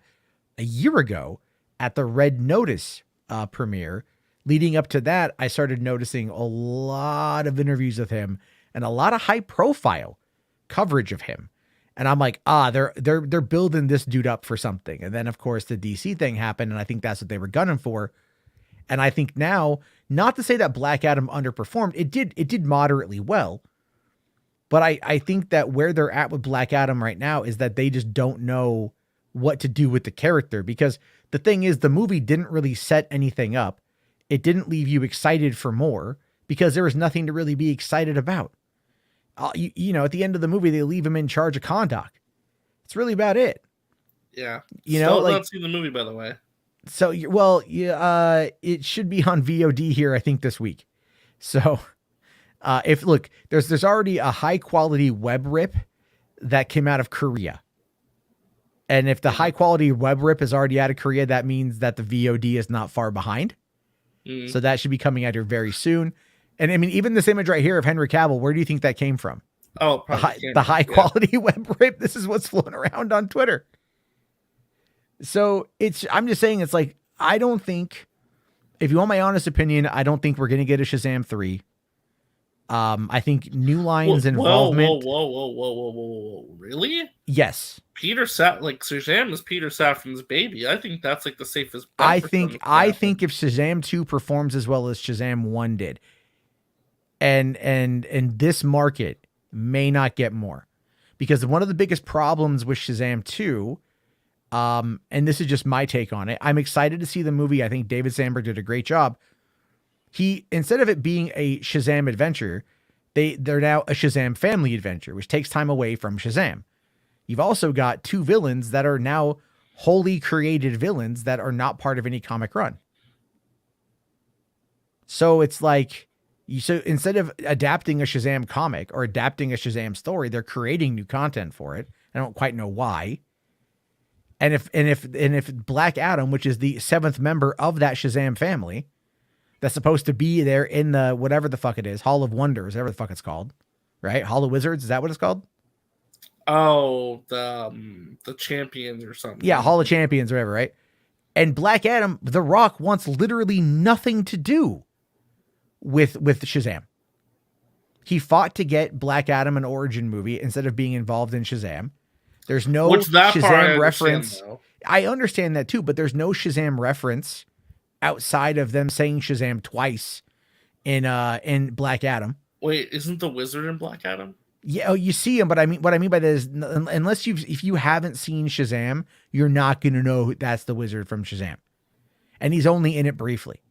Speaker 1: year ago at the Red Notice premiere. Leading up to that, I started noticing a lot of interviews with him and a lot of high profile coverage of him. And I'm like, they're building this dude up for something. And then of course the DC thing happened, and I think that's what they were gunning for. And I think now, not to say that Black Adam underperformed, it did moderately well. But I think that where they're at with Black Adam right now is that they just don't know what to do with the character, because the thing is, the movie didn't really set anything up. It didn't leave you excited for more because there was nothing to really be excited about. You know, at the end of the movie, they leave him in charge of Kahndaq. It's really about it.
Speaker 2: Yeah.
Speaker 1: You know,
Speaker 2: Still
Speaker 1: like,
Speaker 2: not seen the movie, by the way.
Speaker 1: So, well, yeah, it should be on VOD here, I think, this week. So, there's already a high quality web rip that came out of Korea. And if the high quality web rip is already out of Korea, that means that the VOD is not far behind. So that should be coming out here very soon. And I mean, even this image right here of Henry Cavill, where do you think that came from?
Speaker 2: Oh,
Speaker 1: the high quality web rip. This is what's floating around on Twitter. So I'm just saying, it's like, I don't think, if you want my honest opinion, I don't think we're going to get a Shazam 3. I think New Line's involvement.
Speaker 2: Whoa. Really?
Speaker 1: Yes.
Speaker 2: Shazam is Peter Safran's baby. I think that's like the safest bet.
Speaker 1: I think if Shazam 2 performs as well as Shazam 1 did, and this market may not get more, because one of the biggest problems with Shazam 2, and this is just my take on it, I'm excited to see the movie. I think David Sandberg did a great job. He, instead of it being a Shazam adventure, they're now a Shazam family adventure, which takes time away from Shazam. You've also got two villains that are now wholly created villains that are not part of any comic run. So it's like, so instead of adapting a Shazam comic or adapting a Shazam story, they're creating new content for it. I don't quite know why. And if Black Adam, which is the 7th member of that Shazam family, that's supposed to be there in the whatever the fuck it is, Hall of Wonders, whatever the fuck it's called, right? Hall of Wizards, is that what it's called?
Speaker 2: Oh, the Champions or something.
Speaker 1: Yeah, Hall of Champions or whatever, right? And Black Adam, The Rock, wants literally nothing to do with Shazam. He fought to get Black Adam an origin movie instead of being involved in Shazam. There's no Shazam reference. I understand that too, but there's no Shazam reference outside of them saying Shazam twice in Black Adam.
Speaker 2: Wait, isn't the Wizard in Black Adam?
Speaker 1: Yeah, oh, you see him, but I mean, what I mean by that is, unless if you haven't seen Shazam, you're not going to know that's the Wizard from Shazam, and he's only in it briefly.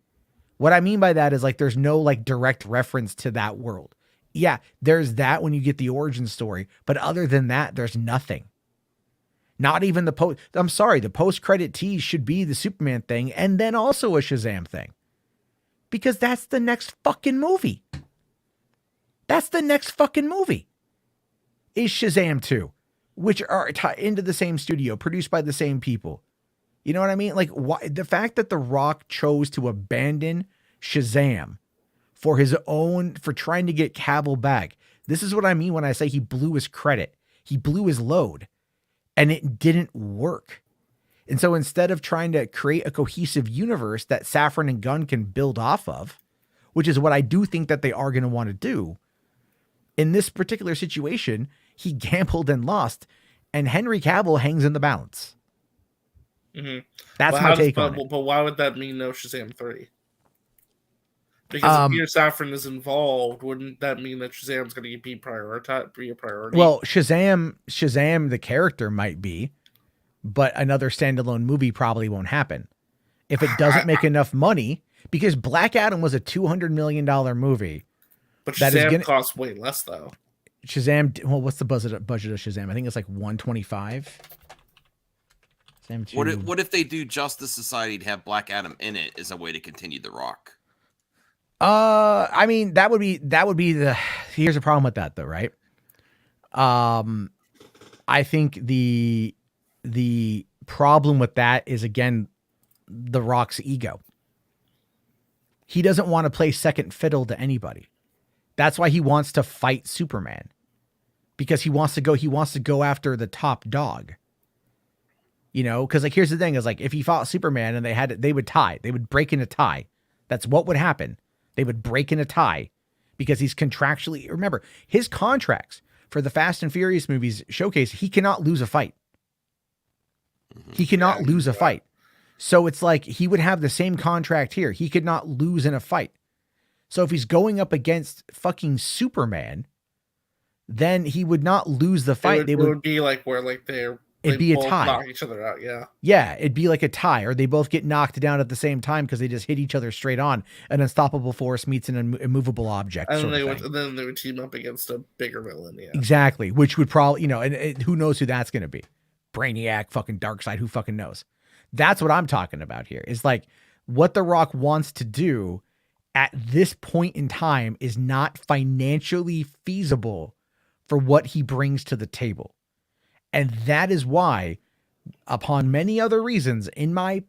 Speaker 1: What I mean by that is, like, there's no like direct reference to that world. Yeah, there's that when you get the origin story, but other than that, there's nothing. Not even the post-credit tease should be the Superman thing and then also a Shazam thing. Because that's the next fucking movie. Is Shazam 2, which are into the same studio, produced by the same people. You know what I mean? Like, why, the fact that The Rock chose to abandon Shazam for trying to get Cavill back. This is what I mean when I say he blew his credit. He blew his load. And it didn't work. And so instead of trying to create a cohesive universe that Safran and Gunn can build off of, which is what I do think that they are going to want to do, in this particular situation, he gambled and lost, and Henry Cavill hangs in the balance.
Speaker 2: Mm-hmm.
Speaker 1: That's my take on
Speaker 2: it. But why would that mean no Shazam 3? Because if Peter Safran is involved, wouldn't that mean that Shazam's going to be a priority?
Speaker 1: Well, Shazam, the character might be, but another standalone movie probably won't happen. If it doesn't make enough money, because Black Adam was a $200 million movie.
Speaker 2: But Shazam costs way less, though.
Speaker 1: Shazam, well, what's the budget of Shazam? I think it's like 125. Shazam 2.
Speaker 3: What if they do Justice Society to have Black Adam in it as a way to continue The Rock?
Speaker 1: I mean, that would be here's a problem with that though, right? I think the problem with that is, again, The Rock's ego. He doesn't want to play second fiddle to anybody. That's why he wants to fight Superman, because he wants to go after the top dog. You know, because like, here's the thing is like, if he fought Superman and they would tie, they would break in a tie. That's what would happen. They would break in a tie because he's contractually, remember, his contracts for the Fast and Furious movies showcase he cannot lose a fight. He cannot lose a fight. So it's like he would have the same contract here. He could not lose in a fight. So if he's going up against fucking Superman, then he would not lose the fight.
Speaker 2: It would be like where like it'd
Speaker 1: be a
Speaker 2: both
Speaker 1: tie.
Speaker 2: knock each other out, yeah.
Speaker 1: Yeah, it'd be like a tie, or they both get knocked down at the same time because they just hit each other straight on. An unstoppable force meets an immovable object.
Speaker 2: And then they would team up against a bigger villain, yeah.
Speaker 1: Exactly, which would probably, and who knows who that's going to be. Brainiac, fucking Darkseid, who fucking knows? That's what I'm talking about here. Is like what The Rock wants to do at this point in time is not financially feasible for what he brings to the table. And that is why, upon many other reasons, in my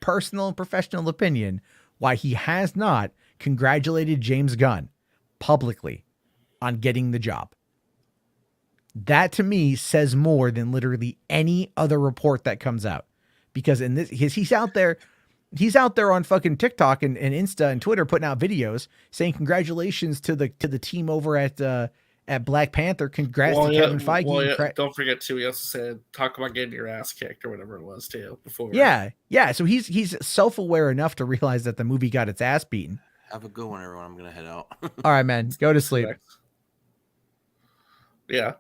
Speaker 1: personal and professional opinion, why he has not congratulated James Gunn publicly on getting the job. That to me says more than literally any other report that comes out. Because he's out there on fucking TikTok and Insta and Twitter putting out videos saying congratulations to the team over at Black Panther. Congrats to Kevin Feige.
Speaker 2: Well, yeah, don't forget too. He also said talk about getting your ass kicked or whatever it was too before.
Speaker 1: Yeah. So he's self-aware enough to realize that the movie got its ass beaten.
Speaker 3: Have a good one, everyone. I'm gonna head out.
Speaker 1: All right, man. Go to sleep.
Speaker 2: Yeah.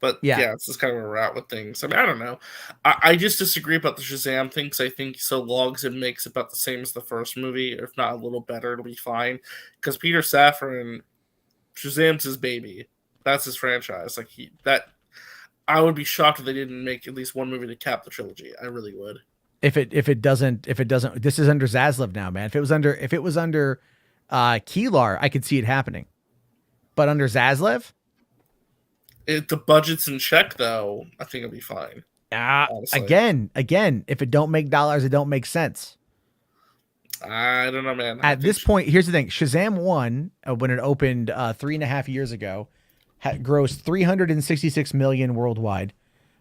Speaker 2: But yeah, it's just kind of where we're at with things. I mean, I don't know. I just disagree about the Shazam thing because I think so long as it makes about the same as the first movie, if not a little better, it'll be fine. Because Peter Safran, Shazam's his baby. That's his franchise. I would be shocked if they didn't make at least one movie to cap the trilogy. I really would. If it doesn't,
Speaker 1: this is under Zaslav now, man. If it was under Keelar, I could see it happening. But under Zaslav,
Speaker 2: the budget's in check, though, I think it'll be fine.
Speaker 1: Again, if it don't make dollars, it don't make sense.
Speaker 2: I don't know, man.
Speaker 1: At this point, here's the thing. Shazam 1, when it opened 3.5 years ago, had grossed $366 million worldwide.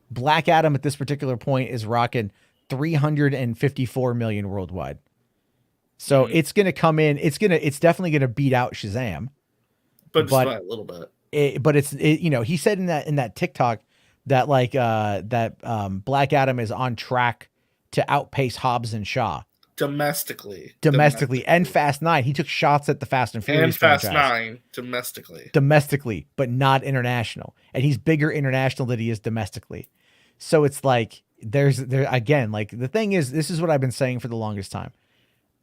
Speaker 1: Black Adam at this particular point is rocking $354 million worldwide. So it's going to come in. It's definitely going to beat out Shazam.
Speaker 2: But just by a little bit.
Speaker 1: He said in that TikTok that Black Adam is on track to outpace Hobbs and Shaw domestically and Fast 9. He took shots at the Fast and Furious franchise.
Speaker 2: And Fast 9
Speaker 1: domestically, but not international. And he's bigger international than he is domestically. So it's like again, like the thing is, this is what I've been saying for the longest time.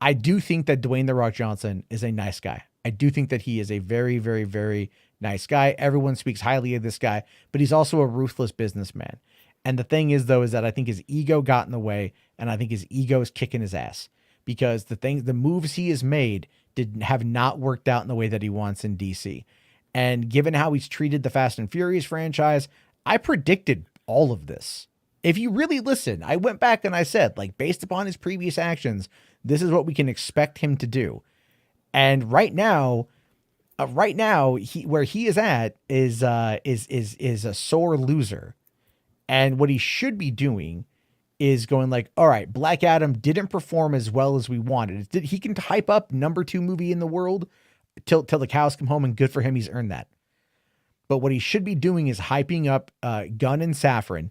Speaker 1: I do think that Dwayne "The Rock" Johnson is a nice guy. I do think that he is a very, very, very nice guy. Everyone speaks highly of this guy, but he's also a ruthless businessman. And the thing is, though, is that I think his ego got in the way, and I think his ego is kicking his ass because the moves he has made have not worked out in the way that he wants in DC. And given how he's treated the Fast and Furious franchise, I predicted all of this. If you really listen, I went back and I said, like, based upon his previous actions, this is what we can expect him to do. And right now, where he is at is a sore loser. And what he should be doing is going like, all right, Black Adam didn't perform as well as we wanted. He can hype up number 2 movie in the world till the cows come home, and good for him. He's earned that. But what he should be doing is hyping up Gunn and Safran.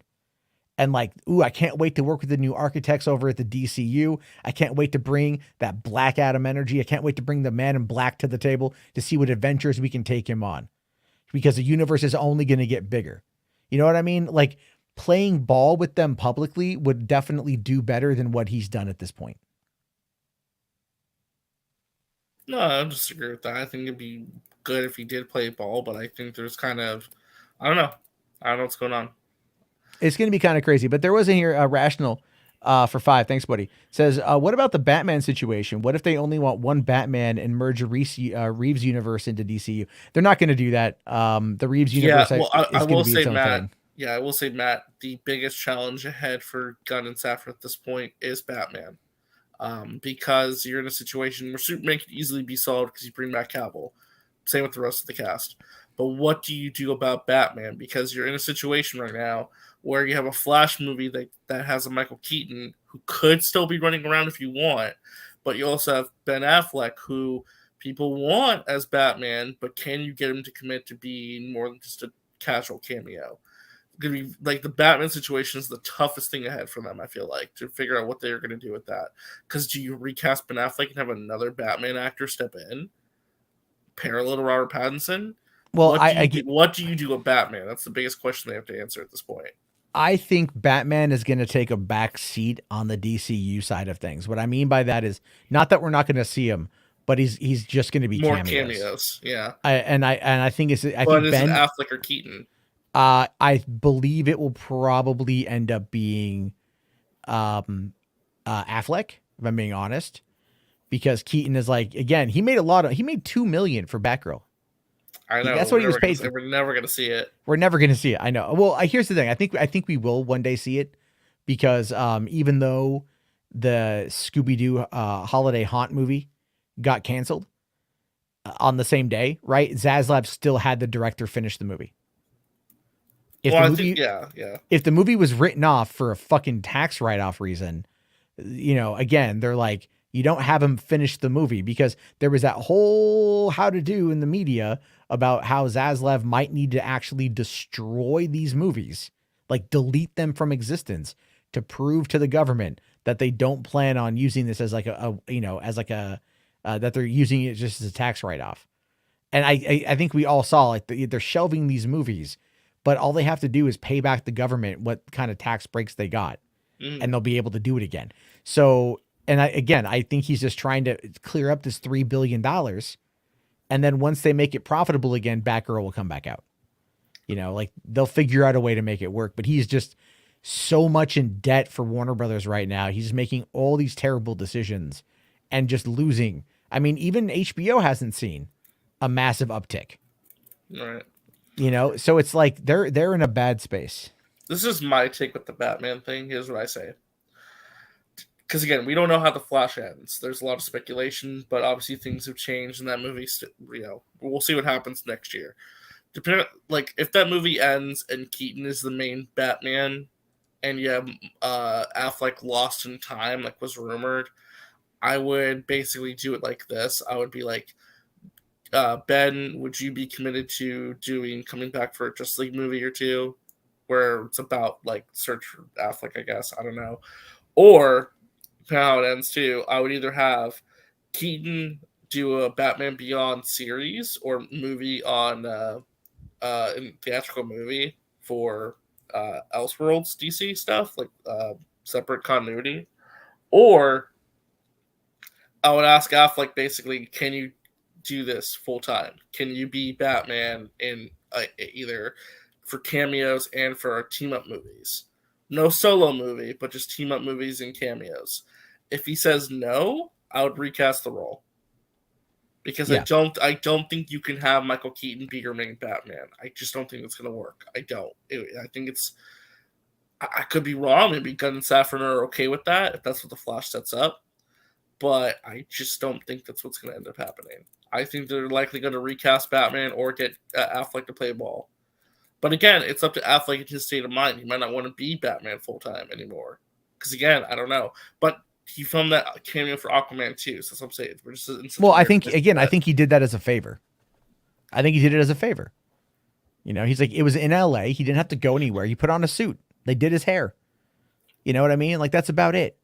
Speaker 1: And like, ooh, I can't wait to work with the new architects over at the DCU. I can't wait to bring that Black Adam energy. I can't wait to bring the Man in Black to the table to see what adventures we can take him on. Because the universe is only going to get bigger. You know what I mean? Like, playing ball with them publicly would definitely do better than what he's done at this point.
Speaker 2: No, I disagree with that. I think it'd be good if he did play ball, but I think there's I don't know what's going on.
Speaker 1: It's going to be kind of crazy, but there was in here Rational for 5. Thanks, buddy. Says, what about the Batman situation? What if they only want one Batman and merge a Reeves universe into DCU? They're not going to do that. The Reeves universe is going to be its own thing.
Speaker 2: Yeah, I will say, Matt, the biggest challenge ahead for Gunn and Safran at this point is Batman. because you're in a situation where Superman could easily be solved because you bring back Cavill. Same with the rest of the cast. But what do you do about Batman? Because you're in a situation right now where you have a Flash movie that has a Michael Keaton who could still be running around if you want, but you also have Ben Affleck who people want as Batman, but can you get him to commit to being more than just a casual cameo? Gonna be like the Batman situation is the toughest thing ahead for them. I feel like to figure out what they're going to do with that. Because do you recast Ben Affleck and have another Batman actor step in, parallel to Robert Pattinson?
Speaker 1: Well,
Speaker 2: what do you do with Batman? That's the biggest question they have to answer at this point.
Speaker 1: I think Batman is going to take a back seat on the DCU side of things. What I mean by that is not that we're not going to see him, but he's just going to be
Speaker 2: more
Speaker 1: cameos.
Speaker 2: Yeah.
Speaker 1: I think it's
Speaker 2: think Ben Affleck or Keaton.
Speaker 1: I believe it will probably end up being Affleck, if I'm being honest, because Keaton is like, again, he made $2 million for Batgirl.
Speaker 2: I know.
Speaker 1: That's what he was paid for.
Speaker 2: We're never going to see it.
Speaker 1: We're never going to see it. I know. Well, here's the thing. I think we will one day see it because even though the Scooby-Doo Holiday Haunt movie got canceled on the same day, right? Zaslav still had the director finish the movie. If the movie was written off for a fucking tax write-off reason, again, they're like, you don't have him finish the movie because there was that whole how to do in the media about how Zaslav might need to actually destroy these movies, like delete them from existence to prove to the government that they don't plan on using this as like that they're using it just as a tax write-off. And I think we all saw like they're shelving these movies, but all they have to do is pay back the government what kind of tax breaks they got, and they'll be able to do it again. So, and I think he's just trying to clear up this $3 billion. And then once they make it profitable again, Batgirl will come back out. Like they'll figure out a way to make it work, but he's just so much in debt for Warner Brothers right now. He's making all these terrible decisions and just losing. I mean, even HBO hasn't seen a massive uptick.
Speaker 2: Right.
Speaker 1: So it's like they're in a bad space.
Speaker 2: This is my take with the Batman thing. Here's what I say. Because again, we don't know how the Flash ends. There's a lot of speculation, but obviously things have changed in that movie. We'll see what happens next year. If that movie ends and Keaton is the main Batman, and you have Affleck lost in time, like was rumored, I would basically do it like this. I would be like, Ben, would you be committed to coming back for a Justice League movie or two, where it's about like search for Affleck? I guess I don't know, or how it ends too. I would either have Keaton do a Batman Beyond series or movie on theatrical movie for Elseworlds DC stuff, like separate continuity, or I would ask Affleck basically, can you do this full time? Can you be Batman in either for cameos and for our team up movies? No solo movie, but just team up movies and cameos. If he says no, I would recast the role. Because I don't think you can have Michael Keaton be your main Batman. I just don't think it's going to work. I don't. I think it's... I could be wrong. Maybe Gunn and Safran are okay with that, if that's what the Flash sets up. But I just don't think that's what's going to end up happening. I think they're likely going to recast Batman or get Affleck to play ball. But again, it's up to Affleck and his state of mind. He might not want to be Batman full-time anymore. Because again, I don't know. But he filmed that cameo for Aquaman too, so that's what I'm saying. We're just
Speaker 1: I think he did that as a favor. He's like, it was in LA. He didn't have to go anywhere. He put on a suit. They did his hair. You know what I mean? Like, that's about it.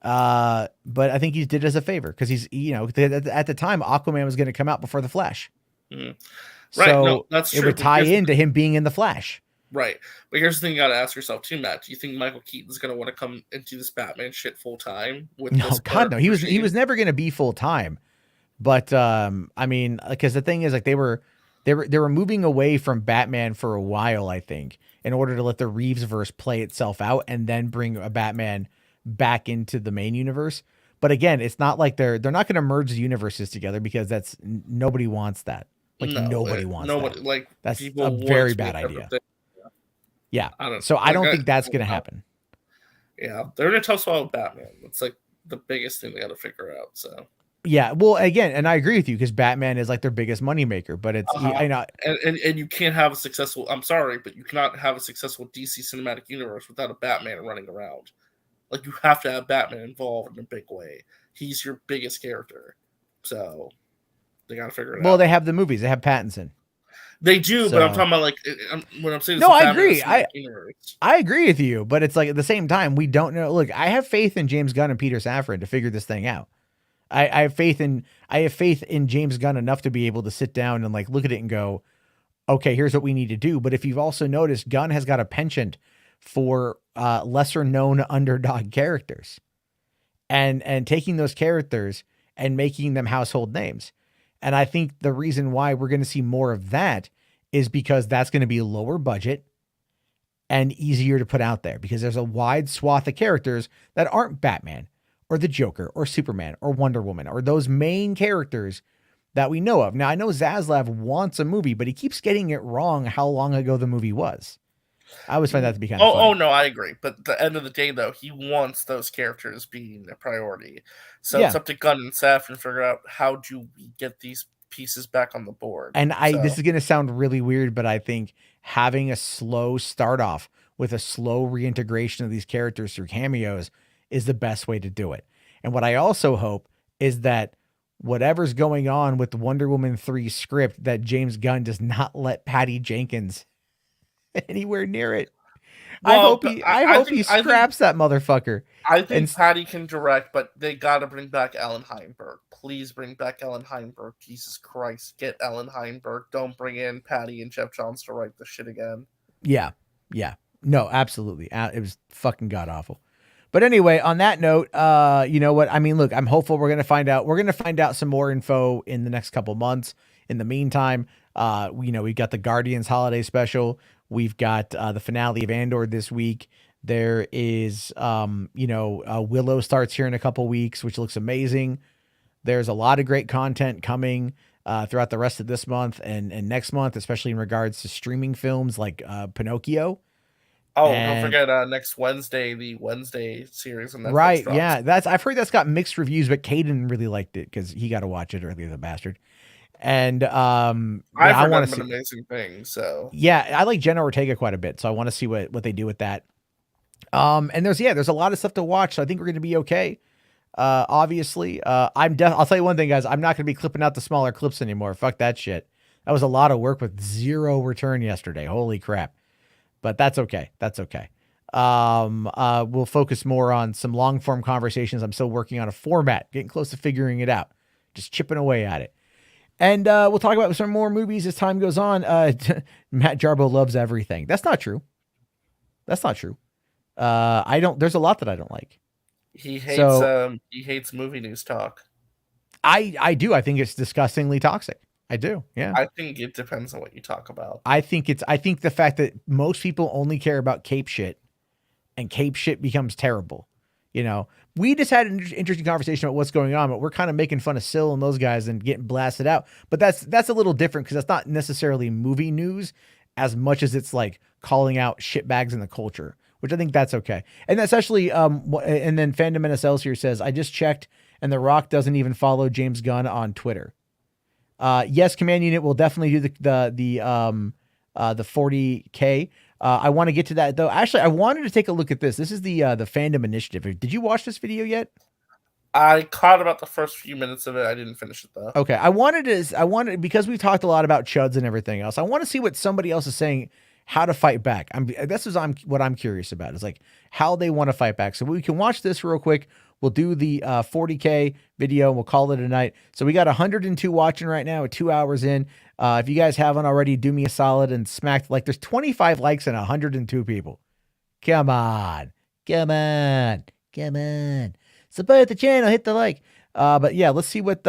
Speaker 1: But I think he did it as a favor because he's, at the time, Aquaman was going to come out before The Flash.
Speaker 2: Mm-hmm.
Speaker 1: Right. So no, that's true. It would tie into him being in The Flash.
Speaker 2: Right. But here's the thing you got to ask yourself too, Matt. Do you think Michael Keaton's going to want to come into this Batman shit full time?
Speaker 1: No, God, no. He was never going to be full time. But I mean, because the thing is, like, they were moving away from Batman for a while, I think, in order to let the Reeves verse play itself out and then bring a Batman back into the main universe. But again, it's not like they're not going to merge the universes together because nobody wants that. Like, nobody wants that.
Speaker 2: Like,
Speaker 1: that's a very bad idea. Yeah. I don't think that's going to happen.
Speaker 2: Yeah. They're in a tough spot with Batman. It's like, the biggest thing they got to figure out. So
Speaker 1: Yeah, well, again, and I agree with you because Batman is like their biggest moneymaker, but it's I know.
Speaker 2: And you can't have a successful. I'm sorry, but you cannot have a successful DC cinematic universe without a Batman running around. Like, you have to have Batman involved in a big way. He's your biggest character, so they got to figure it out.
Speaker 1: Well, they have the movies. They have Pattinson.
Speaker 2: They do, but I'm talking about like when I'm saying.
Speaker 1: No, I agree.
Speaker 2: Universe.
Speaker 1: I agree with you, but it's like at the same time we don't know. Look, I have faith in James Gunn and Peter Safran to figure this thing out. I have faith in James Gunn enough to be able to sit down and like look at it and go, okay, here's what we need to do. But if you've also noticed, Gunn has got a penchant for lesser known underdog characters, and taking those characters and making them household names. And I think the reason why we're going to see more of that is because that's going to be lower budget and easier to put out there because there's a wide swath of characters that aren't Batman or the Joker or Superman or Wonder Woman or those main characters that we know of. Now, I know Zaslav wants a movie, but he keeps getting it wrong how long ago the movie was. I always find that to be kind of funny.
Speaker 2: Oh, no, I agree. But at the end of the day, though, he wants those characters being a priority. So it's up to Gunn and Safran to figure out how do we get these pieces back on the board.
Speaker 1: And this is going to sound really weird, but I think having a slow start off with a slow reintegration of these characters through cameos is the best way to do it. And what I also hope is that whatever's going on with the Wonder Woman 3 script, that James Gunn does not let Patty Jenkins anywhere near it. Well, I hope he scraps that motherfucker.
Speaker 2: I think Patty can direct, but they got to bring back Ellen Heinberg. Please bring back Ellen Heinberg. Jesus Christ, get Ellen Heinberg. Don't bring in Patty and Jeff Johns to write the shit again.
Speaker 1: Yeah. No, absolutely. It was fucking god awful. But anyway, on that note, you know what? I mean, look, I'm hopeful we're going to find out. We're going to find out some more info in the next couple months. In the meantime, we've got the Guardians holiday special. We've got the finale of Andor this week. There is, Willow starts here in a couple weeks, which looks amazing. There's a lot of great content coming throughout the rest of this month and next month, especially in regards to streaming films like Pinocchio.
Speaker 2: Oh, don't forget next Wednesday, the Wednesday series on Netflix.
Speaker 1: Right,
Speaker 2: drops.
Speaker 1: yeah. I've heard that's got mixed reviews, but Caden really liked it because he got to watch it earlier, the bastard. And I want to see
Speaker 2: an amazing thing. So
Speaker 1: yeah, I like Jenna Ortega quite a bit, so I want to see what they do with that. And there's a lot of stuff to watch, so I think we're going to be okay. Obviously, I'll tell you one thing, guys. I'm not going to be clipping out the smaller clips anymore. Fuck that shit. That was a lot of work with zero return yesterday. Holy crap. But that's okay. We'll focus more on some long form conversations. I'm still working on a format, getting close to figuring it out, just chipping away at it. And we'll talk about some more movies as time goes on. Matt Jarbo loves everything. That's not true. There's a lot that I don't like.
Speaker 2: He hates movie news talk.
Speaker 1: I do. I think it's disgustingly toxic. I do. Yeah.
Speaker 2: I think it depends on what you talk about.
Speaker 1: I think the fact that most people only care about Cape shit and Cape shit becomes terrible. We just had an interesting conversation about what's going on, but we're kind of making fun of Syl and those guys and getting blasted out. But that's a little different because that's not necessarily movie news as much as it's like calling out shitbags in the culture, which I think that's okay. And that's actually, and then Fandom NSLs here says, I just checked and The Rock doesn't even follow James Gunn on Twitter. Yes, Command Unit will definitely do the 40K. I want to get to that though. Actually, I wanted to take a look at this. This is the Fandom Initiative. Did you watch this video yet?
Speaker 2: I caught about the first few minutes of it. I didn't finish it though.
Speaker 1: Okay. I wanted because we've talked a lot about chuds and everything else. I want to see what somebody else is saying, how to fight back. What I'm curious about is like how they want to fight back. So we can watch this real quick. We'll do the 40K video. We'll call it a night. So we got 102 watching right now at 2 hours in. If you guys haven't already, do me a solid and smack. Like there's 25 likes and 102 people. Come on. Support the channel. Hit the like. But yeah, let's see what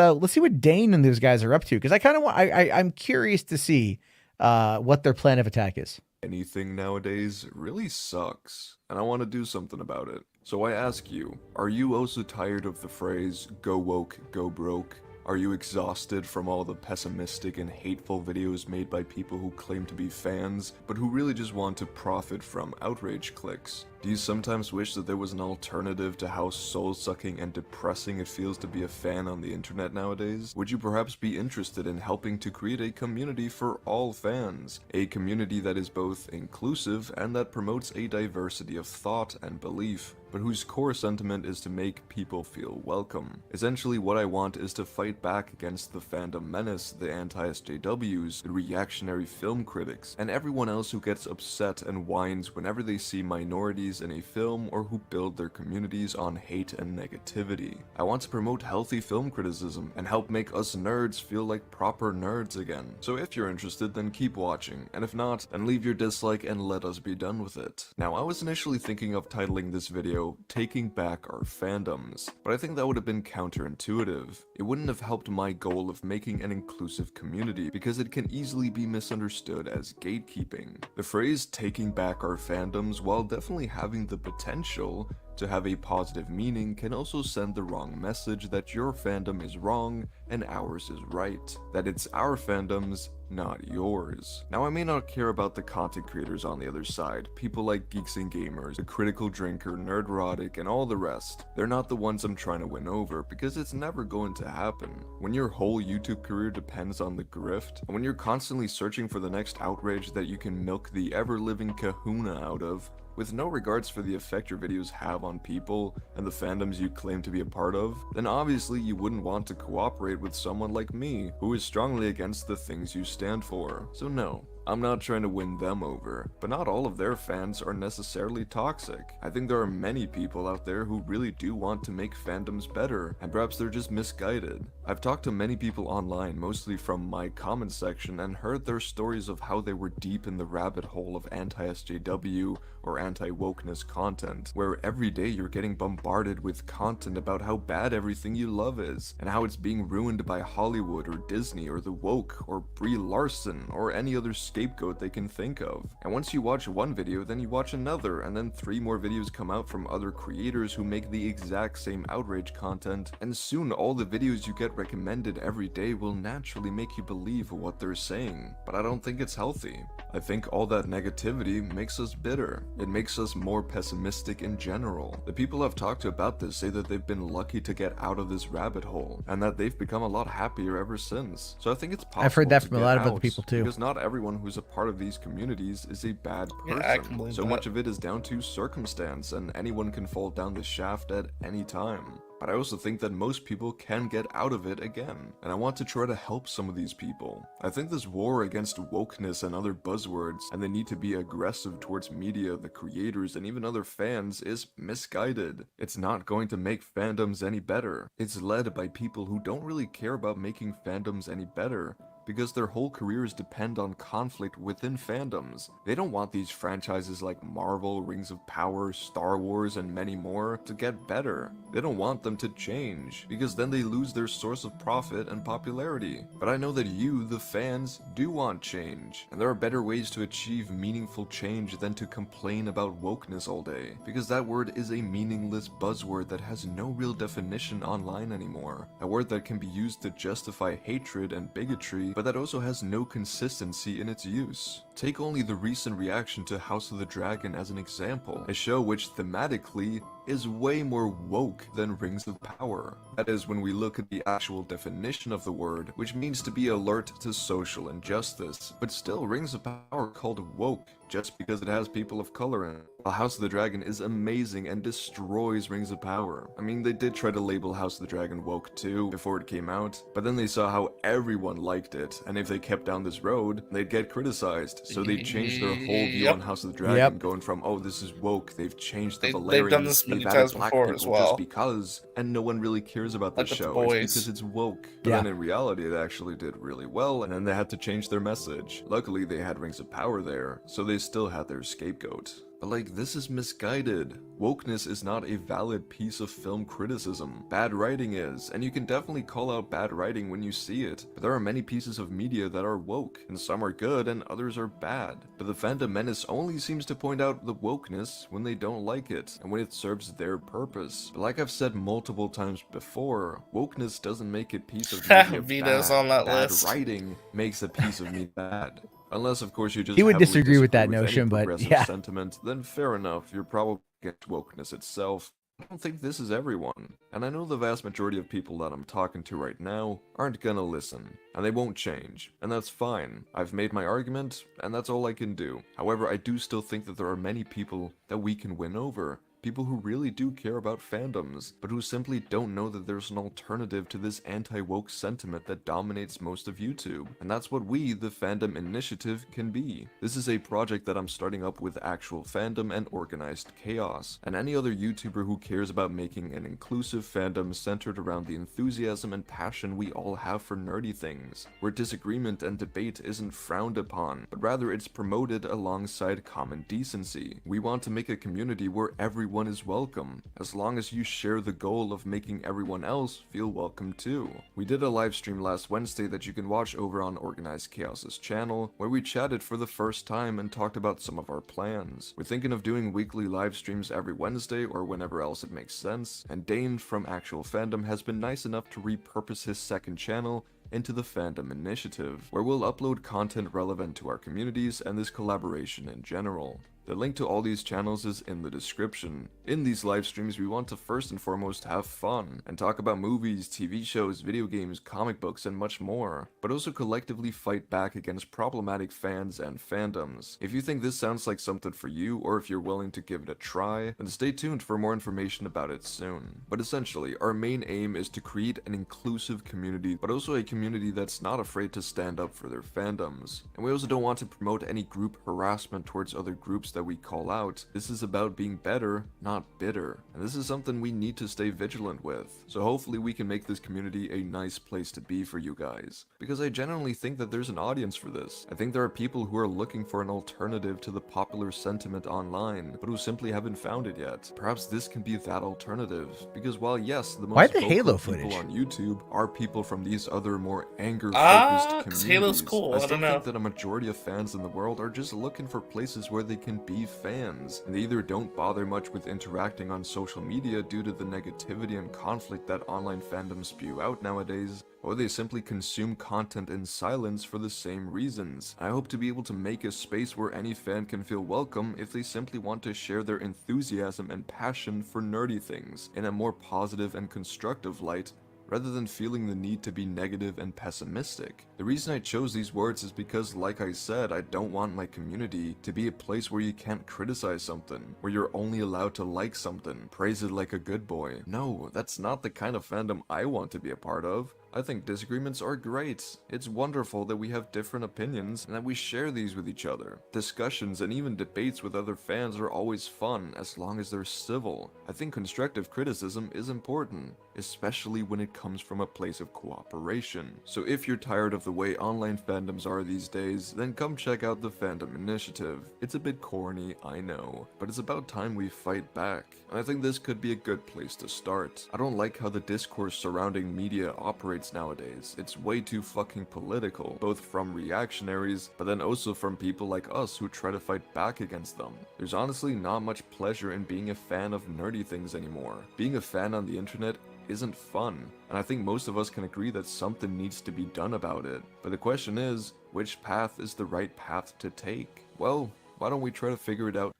Speaker 1: Dane and those guys are up to. Cause I'm curious to see what their plan of attack is.
Speaker 4: Anything nowadays really sucks, and I want to do something about it. So I ask you, are you also tired of the phrase, go woke, go broke? Are you exhausted from all the pessimistic and hateful videos made by people who claim to be fans, but who really just want to profit from outrage clicks? Do Do you sometimes wish that there was an alternative to how soul-sucking and depressing it feels to be a fan on the internet nowadays? Would you perhaps be interested in helping to create a community for all fans? A community that is both inclusive and that promotes a diversity of thought and belief, but whose core sentiment is to make people feel welcome. Essentially, what I want is to fight back against the fandom menace, the anti-SJWs, the reactionary film critics, and everyone else who gets upset and whines whenever they see minorities in a film or who build their communities on hate and negativity. I want to promote healthy film criticism and help make us nerds feel like proper nerds again. So if you're interested, then keep watching, and if not, then leave your dislike and let us be done with it. Now, I was initially thinking of titling this video Taking Back Our Fandoms, but I think that would have been counterintuitive. It wouldn't have helped my goal of making an inclusive community because it can easily be misunderstood as gatekeeping. The phrase taking back our fandoms, while definitely having the potential to have a positive meaning, can also send the wrong message that your fandom is wrong and ours is right. That it's our fandoms, not yours. Now, I may not care about the content creators on the other side, people like Geeks and Gamers, The Critical Drinker, Nerdrotic, and all the rest. They're not the ones I'm trying to win over, because it's never going to happen. When your whole YouTube career depends on the grift, and when you're constantly searching for the next outrage that you can milk the ever-living kahuna out of, with no regards for the effect your videos have on people and the fandoms you claim to be a part of, then obviously you wouldn't want to cooperate with someone like me, who is strongly against the things you stand for. So no, I'm not trying to win them over, but not all of their fans are necessarily toxic. I think there are many people out there who really do want to make fandoms better, and perhaps they're just misguided. I've talked to many people online, mostly from my comment section, and heard their stories of how they were deep in the rabbit hole of anti-SJW or anti-wokeness content, where every day you're getting bombarded with content about how bad everything you love is, and how it's being ruined by Hollywood or Disney or the woke or Brie Larson or any other scapegoat they can think of. And once you watch one video, then you watch another, and then 3 more videos come out from other creators who make the exact same outrage content, and soon all the videos you get recommended every day will naturally make you believe what they're saying. But I don't think it's healthy. I think all that negativity makes us bitter. It makes us more pessimistic in general. The people I've talked to about this say that they've been lucky to get out of this rabbit hole, and that they've become a lot happier ever since. So I think it's possible.
Speaker 1: I've heard that
Speaker 4: to
Speaker 1: from a
Speaker 4: get
Speaker 1: lot of
Speaker 4: out,
Speaker 1: other people too.
Speaker 4: because not everyone who's a part of these communities is a bad person.
Speaker 2: Yeah, I can believe
Speaker 4: so
Speaker 2: that.
Speaker 4: much of it is down to circumstance, and anyone can fall down the shaft at any time. But I also think that most people can get out of it again, and I want to try to help some of these people. I think this war against wokeness and other buzzwords, and the need to be aggressive towards media, the creators, and even other fans is misguided. It's not going to make fandoms any better. It's led by people who don't really care about making fandoms any better, because their whole careers depend on conflict within fandoms. They don't want these franchises like Marvel, Rings of Power, Star Wars, and many more to get better. They don't want them to change, because then they lose their source of profit and popularity. But I know that you, the fans, do want change, and there are better ways to achieve meaningful change than to complain about wokeness all day, because that word is a meaningless buzzword that has no real definition online anymore. A word that can be used to justify hatred and bigotry, but that also has no consistency in its use. Take only the recent reaction to House of the Dragon as an example, a show which thematically is way more woke than Rings of Power. That is, when we look at the actual definition of the word, which means to be alert to social injustice. But still, Rings of Power called woke just because it has people of color in it. While House of the Dragon is amazing and destroys Rings of Power. I mean, they did try to label House of the Dragon woke too before it came out, but then they saw how everyone liked it, and if they kept down this road, they'd get criticized. So they changed their whole view on House of the Dragon, going from, oh, this is woke, they've changed the Valerians,
Speaker 2: they've done this many times before as well.
Speaker 4: Just because, and no one really cares about this show. It's because it's woke. But then in reality, it actually did really well, and then they had to change their message. Luckily, they had Rings of Power there, so they still had their scapegoat. But like, this is misguided. Wokeness is not a valid piece of film criticism. Bad writing is, and you can definitely call out bad writing when you see it. But there are many pieces of media that are woke, and some are good and others are bad. But the fandom menace only seems to point out the wokeness when they don't like it, and when it serves their purpose. But like I've said multiple times before, wokeness doesn't make a piece of media
Speaker 2: Vito's
Speaker 4: bad.
Speaker 2: on that
Speaker 4: Bad
Speaker 2: list.
Speaker 4: writing makes a piece of media bad. Unless, of course, you just
Speaker 1: He would
Speaker 4: heavily
Speaker 1: disagree with that
Speaker 4: any
Speaker 1: notion, but
Speaker 4: progressive
Speaker 1: yeah.
Speaker 4: sentiment, then fair enough. You're probably against wokeness itself. I don't think this is everyone, and I know the vast majority of people that I'm talking to right now aren't gonna listen, and they won't change, and that's fine. I've made my argument, and that's all I can do. However, I do still think that there are many people that we can win over. People who really do care about fandoms, but who simply don't know that there's an alternative to this anti-woke sentiment that dominates most of YouTube. And that's what we, the Fandom Initiative, can be. This is a project that I'm starting up with actual fandom and organized chaos, and any other YouTuber who cares about making an inclusive fandom centered around the enthusiasm and passion we all have for nerdy things, where disagreement and debate isn't frowned upon, but rather it's promoted alongside common decency. We want to make a community where everyone is welcome, as long as you share the goal of making everyone else feel welcome too. We did a live stream last Wednesday that you can watch over on Organized Chaos's channel, where we chatted for the first time and talked about some of our plans. We're thinking of doing weekly live streams every Wednesday or whenever else it makes sense, and Dane from Actual Fandom has been nice enough to repurpose his second channel into the Fandom Initiative, where we'll upload content relevant to our communities and this collaboration in general. The link to all these channels is in the description. In these live streams, we want to first and foremost have fun, and talk about movies, TV shows, video games, comic books, and much more, but also collectively fight back against problematic fans and fandoms. If you think this sounds like something for you, or if you're willing to give it a try, then stay tuned for more information about it soon. But essentially, our main aim is to create an inclusive community, but also a community that's not afraid to stand up for their fandoms. And we also don't want to promote any group harassment towards other groups that we call out. This is about being better, not bitter. And this is something we need to stay vigilant with. So hopefully we can make this community a nice place to be for you guys. Because I genuinely think that there's an audience for this. I think there are people who are looking for an alternative to the popular sentiment online, but who simply haven't found it yet. Perhaps this can be that alternative. Because while yes, the most vocal
Speaker 1: Halo
Speaker 4: people
Speaker 1: footage
Speaker 4: on YouTube are people from these other more anger-focused communities,
Speaker 2: Halo's cool.
Speaker 4: I
Speaker 2: I
Speaker 4: still
Speaker 2: don't know.
Speaker 4: think that a majority of fans in the world are just looking for places where they can be fans, and they either don't bother much with interacting on social media due to the negativity and conflict that online fandoms spew out nowadays, or they simply consume content in silence for the same reasons. I hope to be able to make a space where any fan can feel welcome if they simply want to share their enthusiasm and passion for nerdy things in a more positive and constructive light, rather than feeling the need to be negative and pessimistic. The reason I chose these words is because, like I said, I don't want my community to be a place where you can't criticize something, where you're only allowed to like something, praise it like a good boy. No, that's not the kind of fandom I want to be a part of. I think disagreements are great. It's wonderful that we have different opinions and that we share these with each other. Discussions and even debates with other fans are always fun as long as they're civil. I think constructive criticism is important, especially when it comes from a place of cooperation. So if you're tired of the way online fandoms are these days, then come check out the Fandom Initiative. It's a bit corny, I know, but it's about time we fight back. And I think this could be a good place to start. I don't like how the discourse surrounding media operates nowadays. It's way too fucking political, both from reactionaries, but then also from people like us who try to fight back against them. There's honestly not much pleasure in being a fan of nerdy things anymore. Being a fan on the internet isn't fun, and I think most of us can agree that something needs to be done about it. But the question is, which path is the right path to take? Well, why don't we try to figure it out?